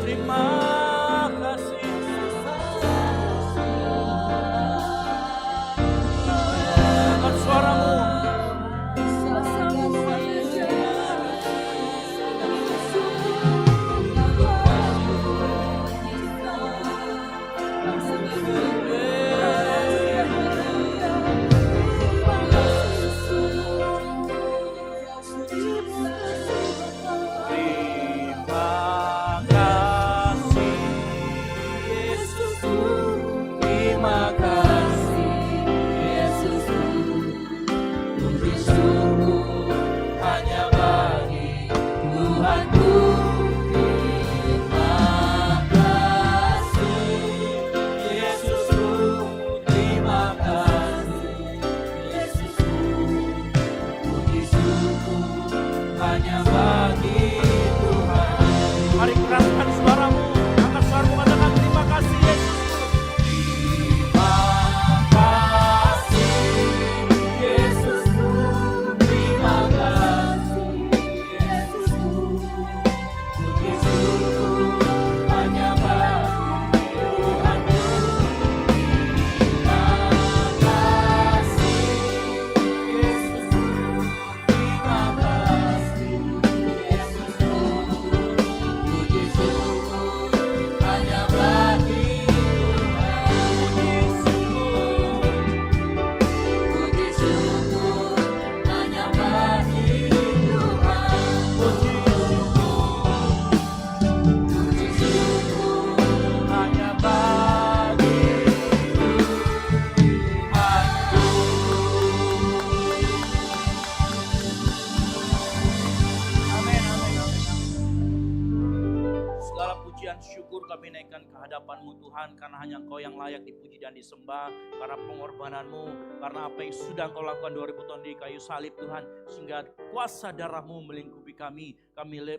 Terima kasih. Angkat suaramu. syukur kami naikkan ke hadapan-Mu Tuhan, karena hanya Engkau yang layak dipuji dan disembah, karena pengorbanan-Mu, karena apa yang sudah Engkau lakukan 2000 tahun di kayu salib Tuhan, sehingga kuasa darah-Mu melingkupi kami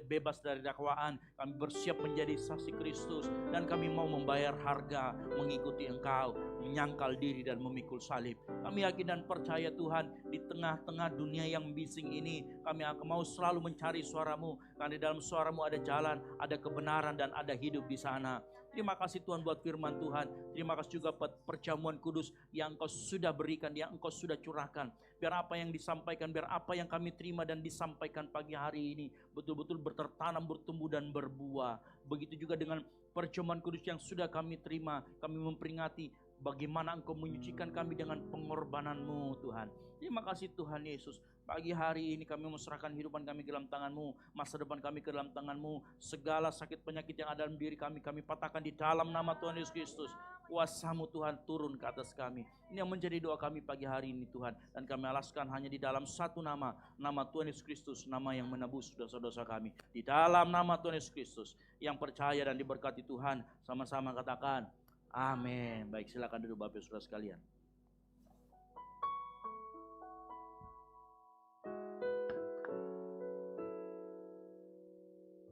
bebas dari dakwaan, kami bersiap menjadi saksi Kristus, dan kami mau membayar harga mengikuti Engkau, menyangkal diri dan memikul salib. Kami yakin dan percaya Tuhan, di tengah-tengah dunia yang bising ini, kami akan mau selalu mencari suara-Mu, karena di dalam suara-Mu ada jalan, ada kebenaran, dan ada hidup di sana. Terima kasih Tuhan buat firman Tuhan. Terima kasih juga buat perjamuan kudus yang Engkau sudah berikan, yang Engkau sudah curahkan. Biar apa yang disampaikan, biar apa yang kami terima dan disampaikan pagi hari ini betul-betul bertertanam, bertumbuh dan berbuah. Begitu juga dengan perjamuan kudus yang sudah kami terima, kami memperingati bagaimana Engkau menyucikan kami dengan pengorbanan-Mu Tuhan. Terima kasih Tuhan Yesus. Pagi hari ini kami menyerahkan kehidupan kami ke dalam tangan-Mu, masa depan kami ke dalam tangan-Mu. Segala sakit penyakit yang ada dalam diri kami patahkan di dalam nama Tuhan Yesus Kristus. Kuasa-Mu Tuhan turun ke atas kami. Ini yang menjadi doa kami pagi hari ini Tuhan. Dan kami alaskan hanya di dalam satu nama, nama Tuhan Yesus Kristus, nama yang menebus dosa-dosa kami. Di dalam nama Tuhan Yesus Kristus, yang percaya dan diberkati Tuhan, sama-sama katakan amin. Baik, silakan duduk Bapak Saudara sekalian.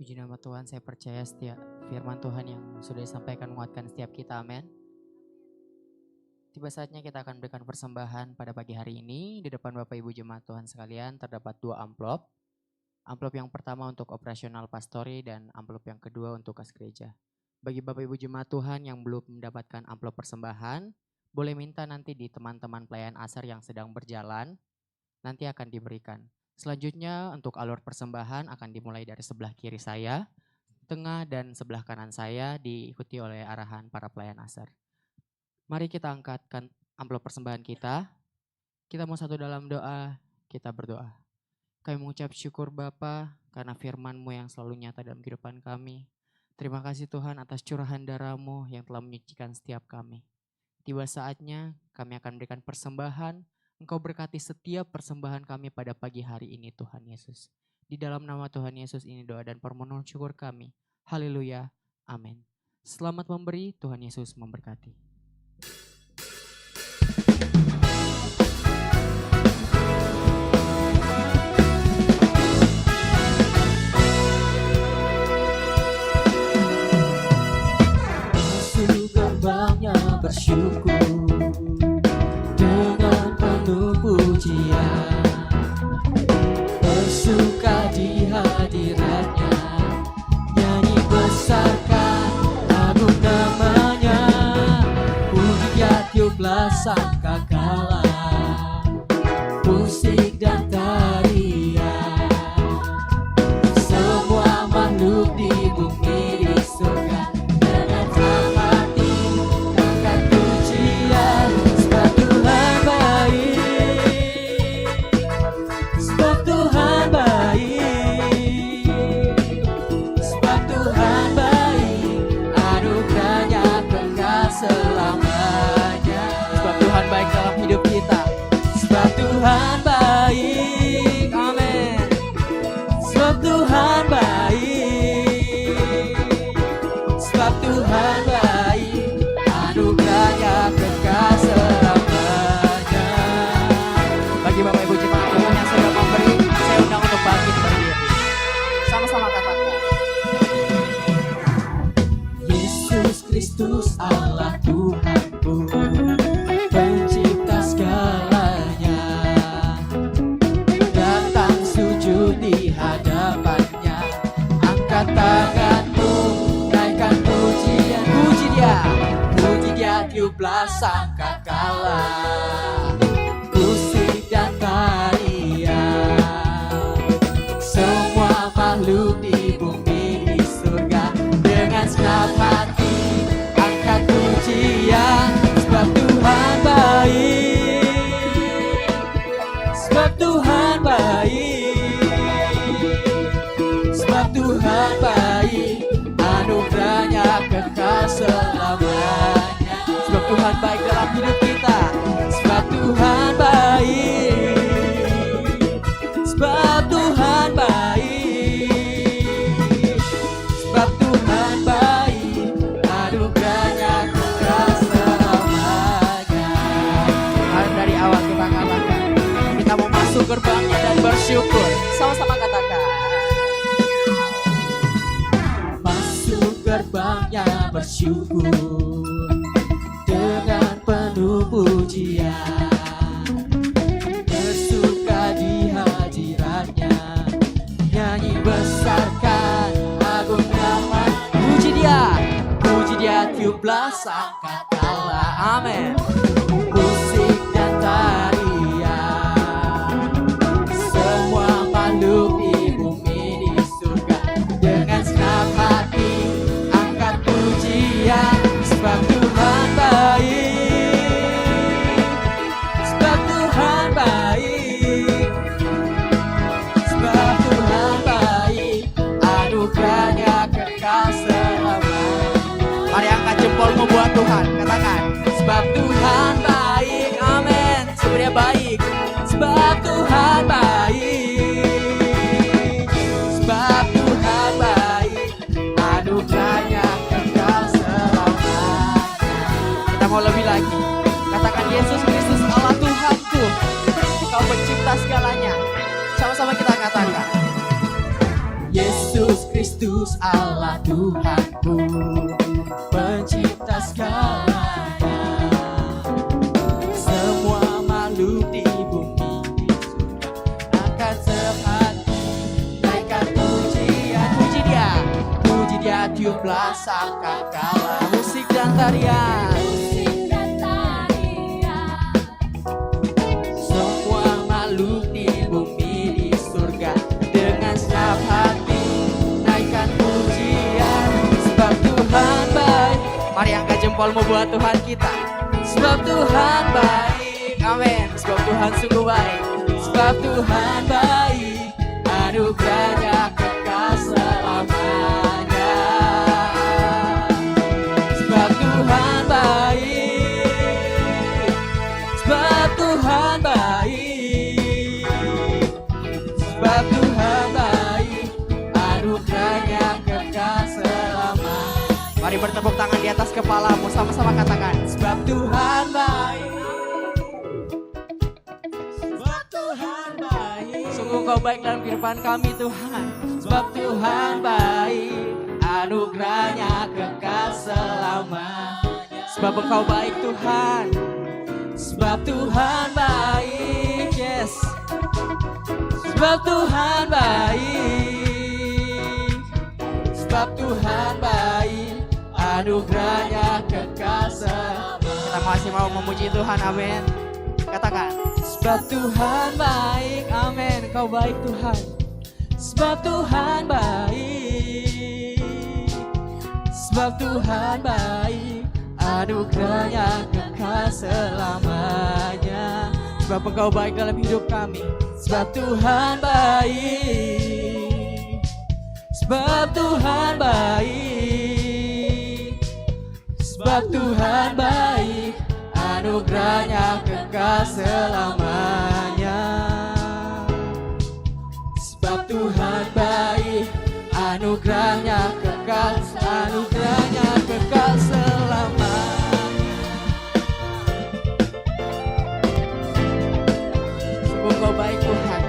Puji nama Tuhan, saya percaya setiap firman Tuhan yang sudah disampaikan menguatkan setiap kita, amin. Tiba saatnya kita akan berikan persembahan pada pagi hari ini. Di depan Bapak Ibu jemaat Tuhan sekalian terdapat 2 amplop. Amplop yang pertama untuk operasional pastori dan amplop yang kedua untuk kas gereja. Bagi Bapak Ibu jemaat Tuhan yang belum mendapatkan amplop persembahan, boleh minta nanti di teman-teman pelayan asar yang sedang berjalan, nanti akan diberikan. Selanjutnya untuk alur persembahan akan dimulai dari sebelah kiri saya, tengah dan sebelah kanan saya, diikuti oleh arahan para pelayan asar. Mari kita angkatkan amplop persembahan kita. Kita mau satu dalam doa, kita berdoa. Kami mengucap syukur Bapa karena firman-Mu yang selalu nyata dalam kehidupan kami. Terima kasih Tuhan atas curahan darah-Mu yang telah menyucikan setiap kami. Tiba saatnya kami akan berikan persembahan. Engkau berkati setiap persembahan kami pada pagi hari ini Tuhan Yesus. Di dalam nama Tuhan Yesus ini doa dan permohonan syukur kami. Haleluya. Amin. Selamat memberi, Tuhan Yesus memberkati. Masuk gerbangnya bersyukur dengan penuh pujian, bersuka di hadiratnya, nyanyi besarkan agung namanya, puji dia tiuplah sangkakala, musik dan tarian, semua makhluk di bumi di surga dengan hati angkat pujian, sebab Tuhan baik, sebab Tuhan baik, sebab Tuhan baik, anugerahnya kekal selamanya. Sebab Tuhan baik dalam hidup kita, sebab Tuhan baik, amin. Sebab Tuhan baik, sebab Tuhan baik, anugerahnya kekal selamanya. Bagi Bapak Ibu jemaat Tuhan yang sudah memberi, saya undang untuk bangkit berdiri. Sama-sama katakan. Yesus Kristus Allah Tuhanku, pencipta segalanya, datang sujud di hadapannya, angkat tanganmu, naikkan pujian, puji dia tiuplah sangkakala, musik dan tarian, semua makhluk di bumi di surga dengan senang hati angkat pujian, sebab Tuhan baik, sebab Tuhan baik, sebab Tuhan baik, anugerahnya kekal selamanya. Sebab Tuhan baik dalam hidup kita, sebab Tuhan baik, sebab Tuhan baik, sebab Tuhan baik, gerbangnya dan bersyukur. Sama-sama katakan. Masuk gerbangnya bersyukur dengan penuh pujian, bersuka di hadiratnya, nyanyi besarkan agung nama. Puji dia tiuplah sangkakala. Amin. Musik dan tarian, semua makhluk di bumi di surga, dengan senang hati angkat pujian. Sebab Tuhan baik, sebab Tuhan baik, sebab Tuhan baik, anugerahnya kekal selamanya. Mari angkat jempolmu buat Tuhan, katakan. Sebab Tuhan baik, amin. Sebab Dia baik, sebab Tuhan baik, sebab Tuhan baik, anugerahnya kekal selamanya. Kita mau lebih lagi, katakan Yesus Kristus Allah Tuhanku, Kau pencipta segalanya. Sama-sama kita katakan. Yesus Kristus Allah Tuhanku, pencipta segalanya. Semua makhluk di bumi di surga akan sehati naikkan pujian. Puji dia tiuplah sangkakala. Musik dan tarian, semua makhluk di bumi di surga dengan senang hati naikkan pujian. Sebab Tuhan baik. Mari angkat jempolmu buat Tuhan kita. Sebab Tuhan baik, amin. Sebab Tuhan sungguh baik, sebab Tuhan baik, anugerahnya kekal selamanya. Sebab Tuhan baik, sebab Tuhan baik, sebab Tuhan baik, anugerahnya kekal selamanya. Mari bertepuk tangan di atas kepalamu, sama-sama katakan. Sebab Tuhan baik, sebab Tuhan baik, sungguh Kau baik dalam kehidupan kami Tuhan. Sebab Tuhan baik, anugerahnya kekal selamanya. Sebab Engkau baik Tuhan, sebab Tuhan baik, yes. Sebab Tuhan baik, sebab Tuhan baik, anugerahnya kekal selamanya. Kita masih mau memuji Tuhan, amin. Katakan. Sebab Tuhan baik, amin. Kau baik Tuhan. Sebab Tuhan baik, sebab Tuhan baik, anugerahnya kekal selamanya. Sebab Engkau baik dalam hidup kami. Sebab Tuhan baik, sebab Tuhan baik, sebab Tuhan baik, anugerahnya kekal selamanya. Sebab Tuhan baik, anugerahnya kekal, anugerahnya kekal selamanya. Sungguh Kau baik Tuhan.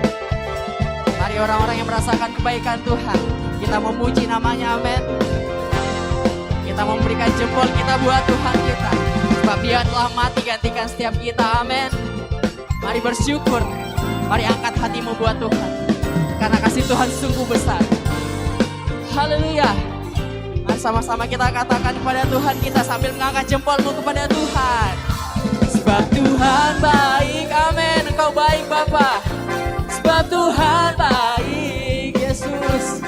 Mari orang-orang yang merasakan kebaikan Tuhan, kita memuji namanya, amin. Kita memberikan jempol kita buat Tuhan kita, sebab Dia telah mati gantikan setiap kita, amin. Mari bersyukur, mari angkat hatimu buat Tuhan, karena kasih Tuhan sungguh besar. Haleluya. Mari sama-sama kita katakan kepada Tuhan kita sambil mengangkat jempolmu kepada Tuhan. Sebab Tuhan baik, amin. Engkau baik Bapa. Sebab Tuhan baik, Yesus.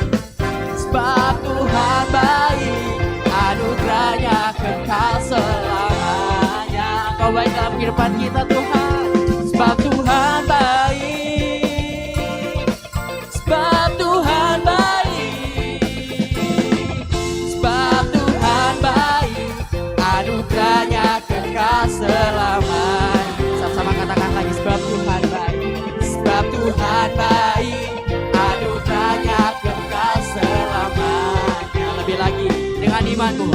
Sebab Tuhan baik, anugerahnya kekal selamanya. Engkau baik dalam kehidupan kita Tuhan. Sebab Tuhan baik, sebab Tuhan baik, sebab Tuhan baik, anugerahnya kekal selamanya. Sama-sama katakan lagi. Sebab Tuhan baik, sebab Tuhan baik, anugerahnya kekal selamanya. Lebih lagi dengan imanmu.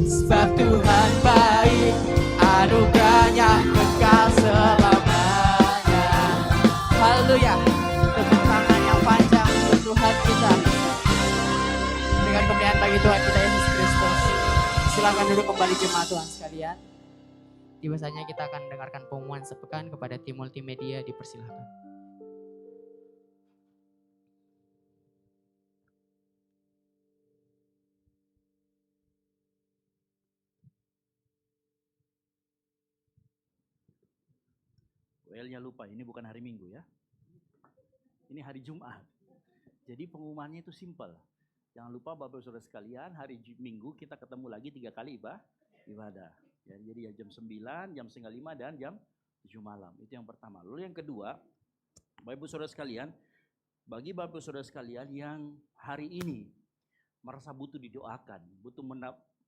Sebab Tuhan baik, anugerahnya kekal selamanya. Haleluya. Haleluya. Tepuk tangan yang panjang untuk Tuhan kita. Dengan kemuliaan bagi Tuhan kita Yesus Kristus. Silakan duduk kembali jemaat Tuhan sekalian. Biasanya kita akan dengarkan pengumuman sepekan kepada tim multimedia, dipersilakan. Well-nya lupa, ini bukan hari Minggu ya. Ini hari Jumat. Jadi pengumumannya itu simpel. Jangan lupa Bapak Saudara sekalian, hari Minggu kita ketemu lagi 3 kali ibadah. Ya, jadi ya jam 9, jam 4:30 dan jam 7 malam. Itu yang pertama. Lalu yang kedua, Bapak Saudara sekalian, bagi Bapak Saudara sekalian yang hari ini merasa butuh didoakan, butuh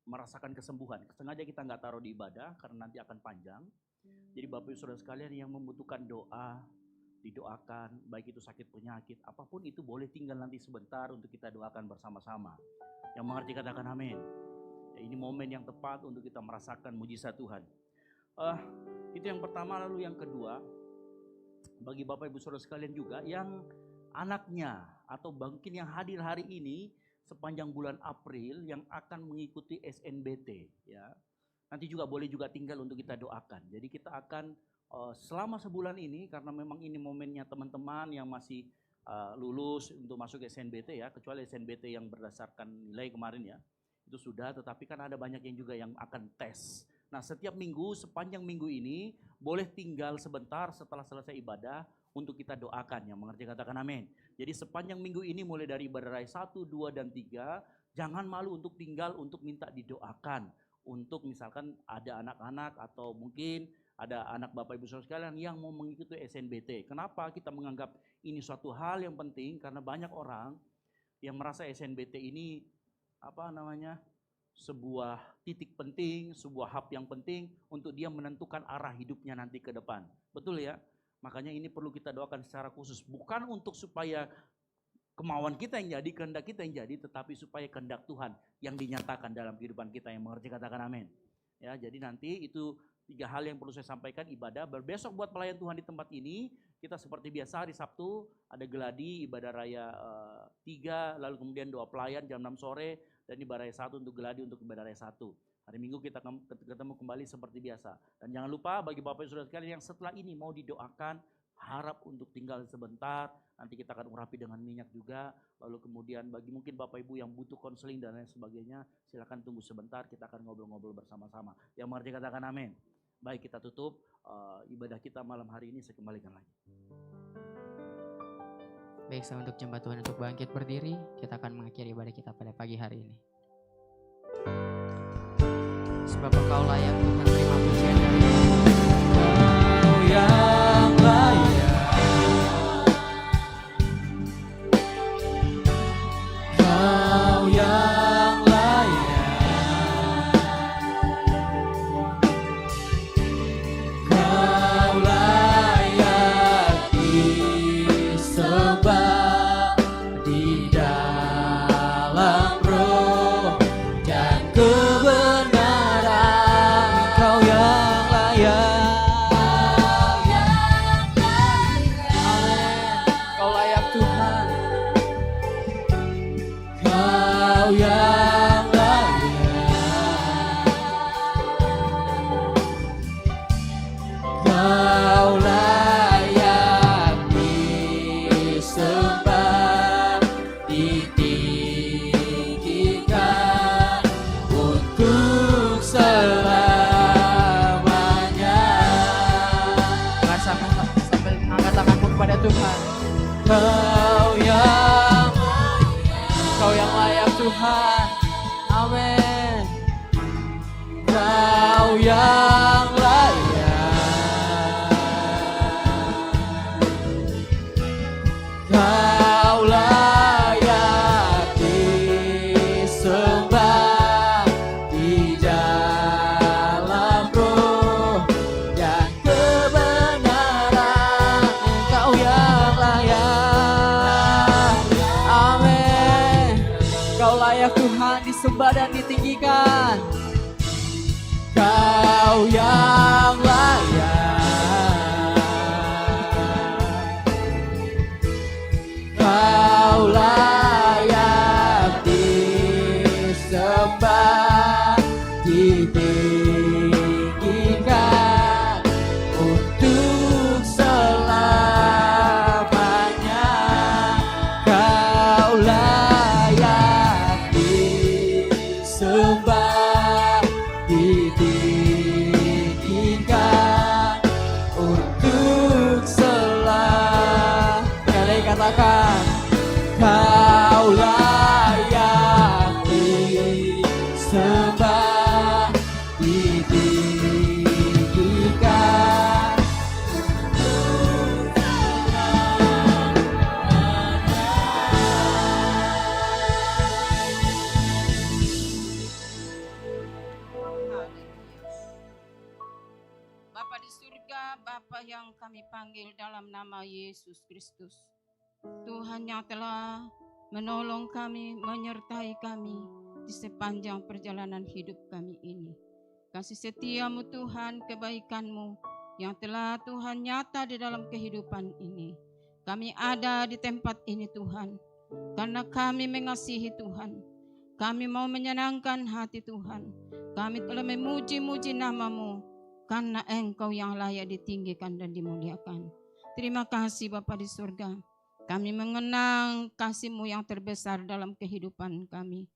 merasakan kesembuhan. Sengaja kita nggak taruh di ibadah karena nanti akan panjang. Jadi Bapak Saudara sekalian yang membutuhkan doa, didoakan, baik itu sakit penyakit, apapun itu boleh tinggal nanti sebentar untuk kita doakan bersama-sama. Yang mengerti katakan amin. Ya, ini momen yang tepat untuk kita merasakan mujizat Tuhan. Itu yang pertama. Lalu yang kedua, bagi Bapak Ibu Saudara sekalian juga yang anaknya atau mungkin yang hadir hari ini sepanjang bulan April yang akan mengikuti SNBT, ya. Nanti juga boleh juga tinggal untuk kita doakan. Jadi kita akan selama sebulan ini, karena memang ini momennya teman-teman yang masih lulus untuk masuk SNBT ya, kecuali SNBT yang berdasarkan nilai kemarin ya, itu sudah, tetapi kan ada banyak yang juga yang akan tes. Nah setiap minggu, sepanjang minggu ini, boleh tinggal sebentar setelah selesai ibadah untuk kita doakan, yang mengerti katakan amin. Jadi sepanjang minggu ini mulai dari ibadah raya 1, 2, dan 3, jangan malu untuk tinggal untuk minta didoakan. Untuk misalkan ada anak-anak atau mungkin ada anak Bapak Ibu Saudara sekalian yang mau mengikuti SNBT. Kenapa kita menganggap ini suatu hal yang penting? Karena banyak orang yang merasa SNBT ini sebuah titik penting, sebuah hub yang penting untuk dia menentukan arah hidupnya nanti ke depan. Betul ya? Makanya ini perlu kita doakan secara khusus. Bukan untuk supaya kemauan kita yang jadi, kehendak kita yang jadi, tetapi supaya kehendak Tuhan yang dinyatakan dalam kehidupan kita, yang mengerti katakan amin. Ya, jadi nanti itu 3 hal yang perlu saya sampaikan. Ibadah, berbesok buat pelayan Tuhan di tempat ini, kita seperti biasa hari Sabtu ada geladi, ibadah raya 3, lalu kemudian doa pelayan jam 6 sore, dan ibadah raya 1 untuk geladi untuk ibadah raya 1. Hari Minggu kita ketemu kembali seperti biasa. Dan jangan lupa bagi Bapak Ibu Saudara sekalian yang setelah ini mau didoakan, harap untuk tinggal sebentar, nanti kita akan urapi dengan minyak juga. Lalu kemudian bagi mungkin Bapak Ibu yang butuh konseling dan lain sebagainya, silakan tunggu sebentar, kita akan ngobrol-ngobrol bersama-sama. Yang mengerti katakan amin. Baik, kita tutup ibadah kita malam hari ini, saya kembalikan lagi. Baik, saya untuk jemaat Tuhan untuk bangkit berdiri, kita akan mengakhiri ibadah kita pada pagi hari ini. Sebab Engkau layak Tuhan, terima pujian dari Engkau yang layak. Kau yang layak. Kau layak disembah di dalam roh dan kebenaran. Kau yang layak. Amin. Kau layak Tuhan. Kau yang layak. Kau layak disembah, ditinggikan untuk selamanya. Sambil angkat tanganmu kepada Tuhan. Kau yang layak Tuhan. Amin. Kau yang layak. Kau layak disembah di dalam roh dan kebenaran. Kau yang layak. Amin. Kau layak Tuhan disembah dan ditinggikan. Kau yang layak. persembahkan. Kau layak disembah, ditinggikan. Bapa di surga, Bapa yang kami panggil dalam nama Yesus Kristus. Tuhan yang telah menolong kami, menyertai kami di sepanjang perjalanan hidup kami ini. Kasih setiamu Tuhan, kebaikanmu yang telah Tuhan nyata di dalam kehidupan ini. Kami ada di tempat ini Tuhan, karena kami mengasihi Tuhan. Kami mau menyenangkan hati Tuhan. Kami telah memuji-muji namamu, karena Engkau yang layak ditinggikan dan dimuliakan. Terima kasih Bapa di surga. Kami mengenang kasih-Mu yang terbesar dalam kehidupan kami.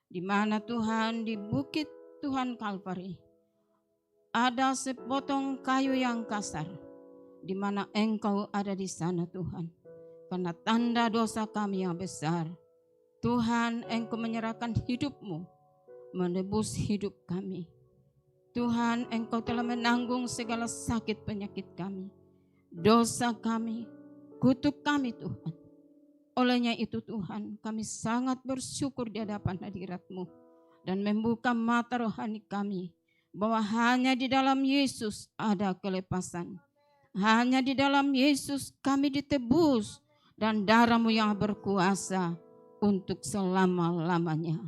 Di mana Tuhan, di bukit Tuhan Kalvari, ada sepotong kayu yang kasar, di mana Engkau ada di sana Tuhan. Karena tanda dosa kami yang besar, Tuhan, Engkau menyerahkan hidup-Mu, menebus hidup kami. Tuhan, Engkau telah menanggung segala sakit penyakit kami, dosa kami, kutuk kami Tuhan. Olehnya itu Tuhan, kami sangat bersyukur di hadapan hadirat-Mu dan membuka mata rohani kami bahwa hanya di dalam Yesus ada kelepasan. Hanya di dalam Yesus kami ditebus dan darah-Mu yang berkuasa untuk selama-lamanya.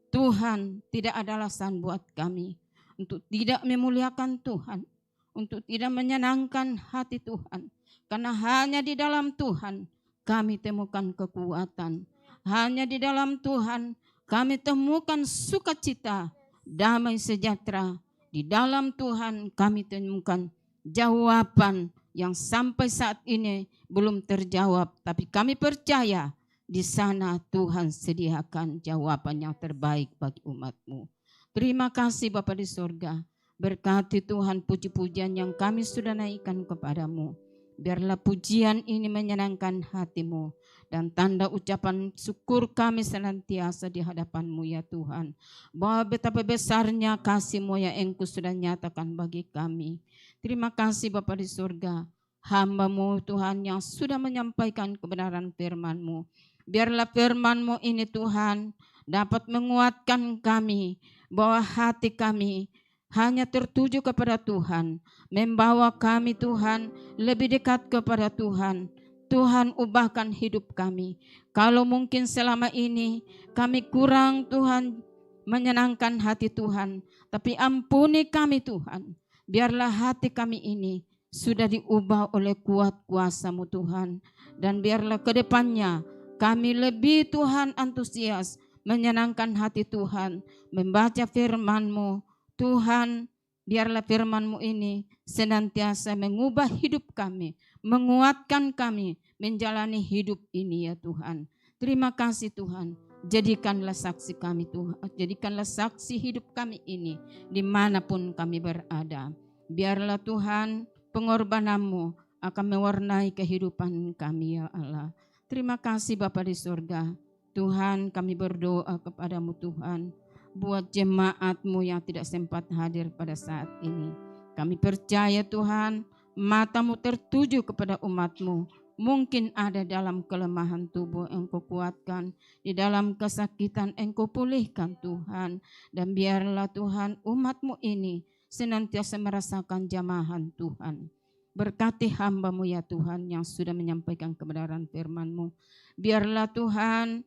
Tuhan, tidak ada alasan buat kami untuk tidak memuliakan Tuhan, untuk tidak menyenangkan hati Tuhan. Karena hanya di dalam Tuhan kami temukan kekuatan. Hanya di dalam Tuhan kami temukan sukacita, damai sejahtera. Di dalam Tuhan kami temukan jawaban yang sampai saat ini belum terjawab. Tapi kami percaya di sana Tuhan sediakan jawaban yang terbaik bagi umat-Mu. Terima kasih Bapa di surga. Berkati Tuhan puji-pujian yang kami sudah naikkan kepadamu. Biarlah pujian ini menyenangkan hati-Mu dan tanda ucapan syukur kami senantiasa di hadapan-Mu ya Tuhan. Bahwa betapa besarnya kasih-Mu yang Engkau sudah nyatakan bagi kami. Terima kasih Bapa di surga. Hamba-Mu Tuhan yang sudah menyampaikan kebenaran firman-Mu. Biarlah firman-Mu ini Tuhan dapat menguatkan kami bahwa hati kami hanya tertuju kepada Tuhan, membawa kami Tuhan lebih dekat kepada Tuhan. Tuhan, ubahkan hidup kami. Kalau mungkin selama ini kami kurang Tuhan menyenangkan hati Tuhan, tapi ampuni kami Tuhan. Biarlah hati kami ini sudah diubah oleh kuat kuasa-Mu Tuhan. Dan biarlah ke depannya kami lebih Tuhan antusias menyenangkan hati Tuhan, membaca firman-Mu. Tuhan, biarlah firman-Mu ini senantiasa mengubah hidup kami, menguatkan kami menjalani hidup ini ya Tuhan. Terima kasih Tuhan, jadikanlah saksi kami Tuhan, jadikanlah saksi hidup kami ini dimanapun kami berada. Biarlah Tuhan pengorbanan-Mu akan mewarnai kehidupan kami ya Allah. Terima kasih Bapa di surga. Tuhan, kami berdoa kepadamu Tuhan, buat jemaat-Mu yang tidak sempat hadir pada saat ini. Kami percaya Tuhan, mata-Mu tertuju kepada umat-Mu. Mungkin ada dalam kelemahan tubuh, Engkau kuatkan. Di dalam kesakitan Engkau pulihkan Tuhan. Dan biarlah Tuhan umat-Mu ini senantiasa merasakan jamahan Tuhan. Berkati hamba-Mu ya Tuhan yang sudah menyampaikan kebenaran firman-Mu. Biarlah Tuhan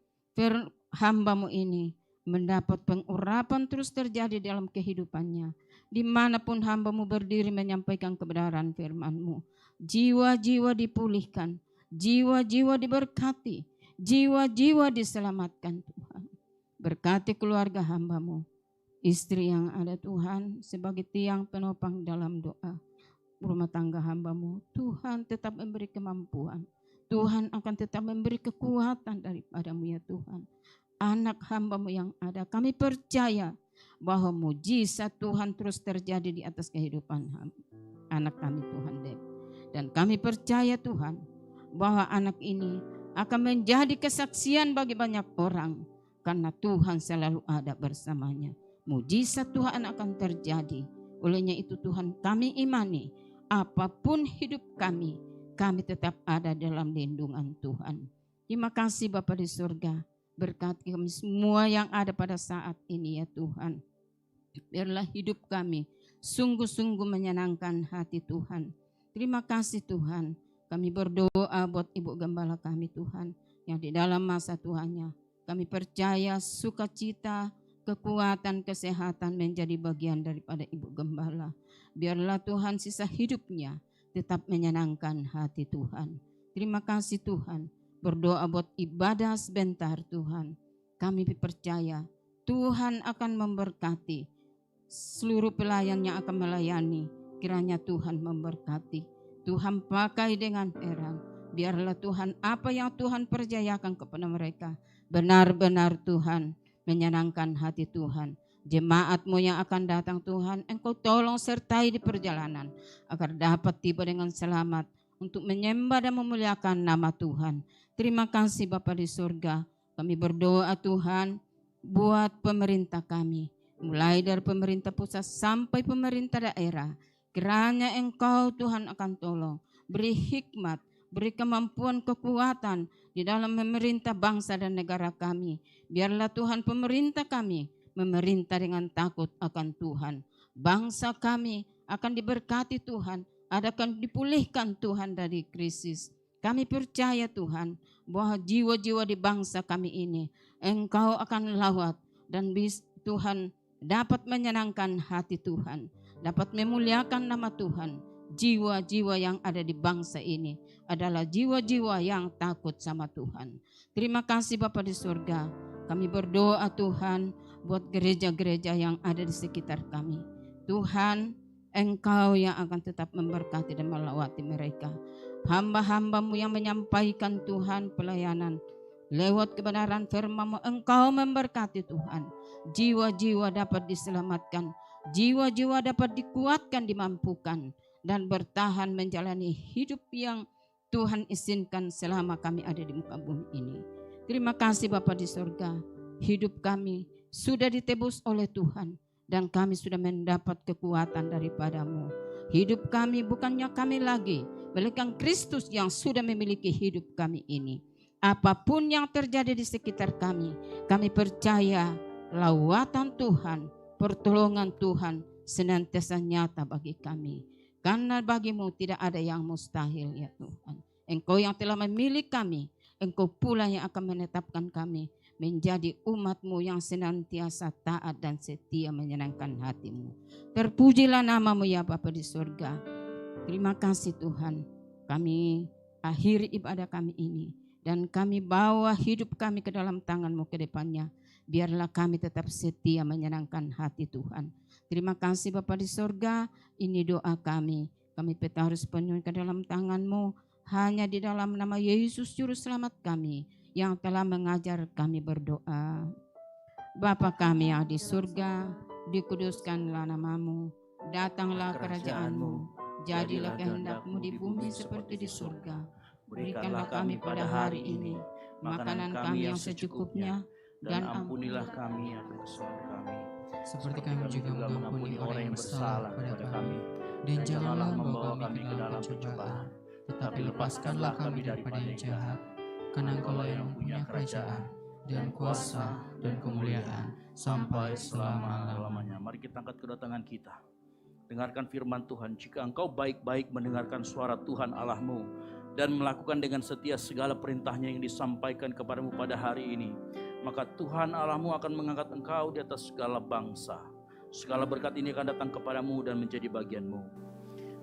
hamba-Mu ini mendapat pengurapan terus terjadi dalam kehidupannya. Dimanapun hamba-Mu berdiri menyampaikan kebenaran firman-Mu. Jiwa-jiwa dipulihkan, jiwa-jiwa diberkati, jiwa-jiwa diselamatkan Tuhan. Berkati keluarga hamba-Mu, istri yang ada Tuhan sebagai tiang penopang dalam doa. Rumah tangga hamba-Mu, Tuhan tetap memberi kemampuan. Tuhan akan tetap memberi kekuatan daripada-Mu ya Tuhan. Anak hamba-Mu yang ada, kami percaya bahwa mujizat Tuhan terus terjadi di atas kehidupan anak kami Tuhan Deb. Dan kami percaya Tuhan bahwa anak ini akan menjadi kesaksian bagi banyak orang karena Tuhan selalu ada bersamanya. Mujizat Tuhan akan terjadi. Olehnya itu Tuhan kami imani, apapun hidup kami tetap ada dalam lindungan Tuhan. Terima kasih Bapa di surga, berkati kami semua yang ada pada saat ini ya Tuhan. Biarlah hidup kami sungguh-sungguh menyenangkan hati Tuhan. Terima kasih Tuhan. Kami berdoa buat Ibu Gembala kami Tuhan, yang di dalam masa Tuhannya. Kami percaya sukacita, kekuatan, kesehatan menjadi bagian daripada Ibu Gembala. Biarlah Tuhan sisa hidupnya tetap menyenangkan hati Tuhan. Terima kasih Tuhan. Berdoa buat ibadah sebentar Tuhan. Kami percaya Tuhan akan memberkati seluruh pelayan yang akan melayani. Kiranya Tuhan memberkati. Tuhan pakai dengan terang. Biarlah Tuhan apa yang Tuhan percayakan kepada mereka benar-benar Tuhan menyenangkan hati Tuhan. Jemaat-Mu yang akan datang Tuhan, Engkau tolong sertai di perjalanan agar dapat tiba dengan selamat untuk menyembah dan memuliakan nama Tuhan. Terima kasih Bapa di surga. Kami berdoa Tuhan buat pemerintah kami, mulai dari pemerintah pusat sampai pemerintah daerah. Kiranya Engkau Tuhan akan tolong, beri hikmat, beri kemampuan, kekuatan di dalam memerintah bangsa dan negara kami. Biarlah Tuhan pemerintah kami memerintah dengan takut akan Tuhan. Bangsa kami akan diberkati Tuhan, akan dipulihkan Tuhan dari krisis. Kami percaya Tuhan bahwa jiwa-jiwa di bangsa kami ini Engkau akan lawat dan Tuhan dapat menyenangkan hati Tuhan, dapat memuliakan nama Tuhan. Jiwa-jiwa yang ada di bangsa ini adalah jiwa-jiwa yang takut sama Tuhan. Terima kasih Bapa di surga. Kami berdoa Tuhan buat gereja-gereja yang ada di sekitar kami. Tuhan, Engkau yang akan tetap memberkati dan melawati mereka. Hamba-hamba-Mu yang menyampaikan Tuhan pelayanan lewat kebenaran firman-Mu, Engkau memberkati Tuhan. Jiwa-jiwa dapat diselamatkan, jiwa-jiwa dapat dikuatkan, dimampukan, dan bertahan menjalani hidup yang Tuhan izinkan selama kami ada di muka bumi ini. Terima kasih Bapa di surga. Hidup kami sudah ditebus oleh Tuhan dan kami sudah mendapat kekuatan daripada-Mu. Hidup kami bukannya kami lagi, melainkan Kristus yang sudah memiliki hidup kami ini. Apapun yang terjadi di sekitar kami percaya lawatan Tuhan, pertolongan Tuhan senantiasa nyata bagi kami. Karena bagi-Mu tidak ada yang mustahil ya Tuhan. Engkau yang telah memilih kami, Engkau pula yang akan menetapkan kami menjadi umat-Mu yang senantiasa taat dan setia menyenangkan hati-Mu. Terpujilah nama-Mu ya Bapa di surga. Terima kasih Tuhan. Kami akhiri ibadah kami ini dan kami bawa hidup kami ke dalam tangan-Mu ke depannya. Biarlah kami tetap setia menyenangkan hati Tuhan. Terima kasih Bapa di surga. Ini doa kami. Kami harus penuh ke dalam tangan-Mu. Hanya di dalam nama Yesus Juru Selamat kami yang telah mengajar kami berdoa. Bapa kami yang di surga, dikuduskanlah nama-Mu, datanglah kerajaan-Mu, jadilah kehendak-Mu di bumi seperti di surga. Berikanlah kami pada hari ini makanan kami yang secukupnya, dan ampunilah kami akan kesalahan kami, seperti kami juga mengampuni orang yang bersalah kepada kami. Dan janganlah membawa kami ke dalam pencobaan, tetapi lepaskanlah kami daripada yang jahat. Karena Engkau yang mempunyai kerajaan dan kuasa dan kemuliaan sampai selama-lamanya. Mari kita angkat kedatangan kita. Dengarkan firman Tuhan. Jika engkau baik-baik mendengarkan suara Tuhan Allahmu dan melakukan dengan setia segala perintahnya yang disampaikan kepadamu pada hari ini, maka Tuhan Allahmu akan mengangkat engkau di atas segala bangsa. Segala berkat ini akan datang kepadamu dan menjadi bagianmu.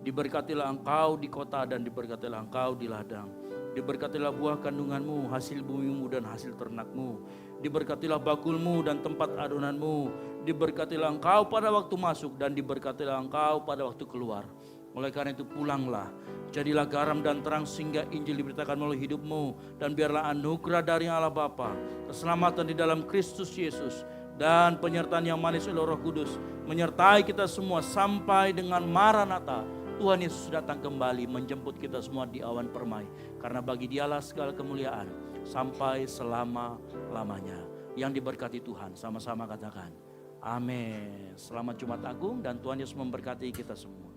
Diberkatilah engkau di kota dan diberkatilah engkau di ladang. Diberkatilah buah kandunganmu, hasil bumimu dan hasil ternakmu. Diberkatilah bakulmu dan tempat adonanmu. Diberkatilah engkau pada waktu masuk dan diberkatilah engkau pada waktu keluar. Oleh karena itu pulanglah, jadilah garam dan terang sehingga Injil diberitakan melalui hidupmu. Dan biarlah anugerah dari Allah Bapa, keselamatan di dalam Kristus Yesus, dan penyertaan yang manis oleh Roh Kudus menyertai kita semua sampai dengan Maranatha, Tuhan Yesus datang kembali menjemput kita semua di awan permai. Karena bagi Dialah segala kemuliaan sampai selama-lamanya. Yang diberkati Tuhan, sama-sama katakan amin. Selamat Jumat Agung dan Tuhan Yesus memberkati kita semua.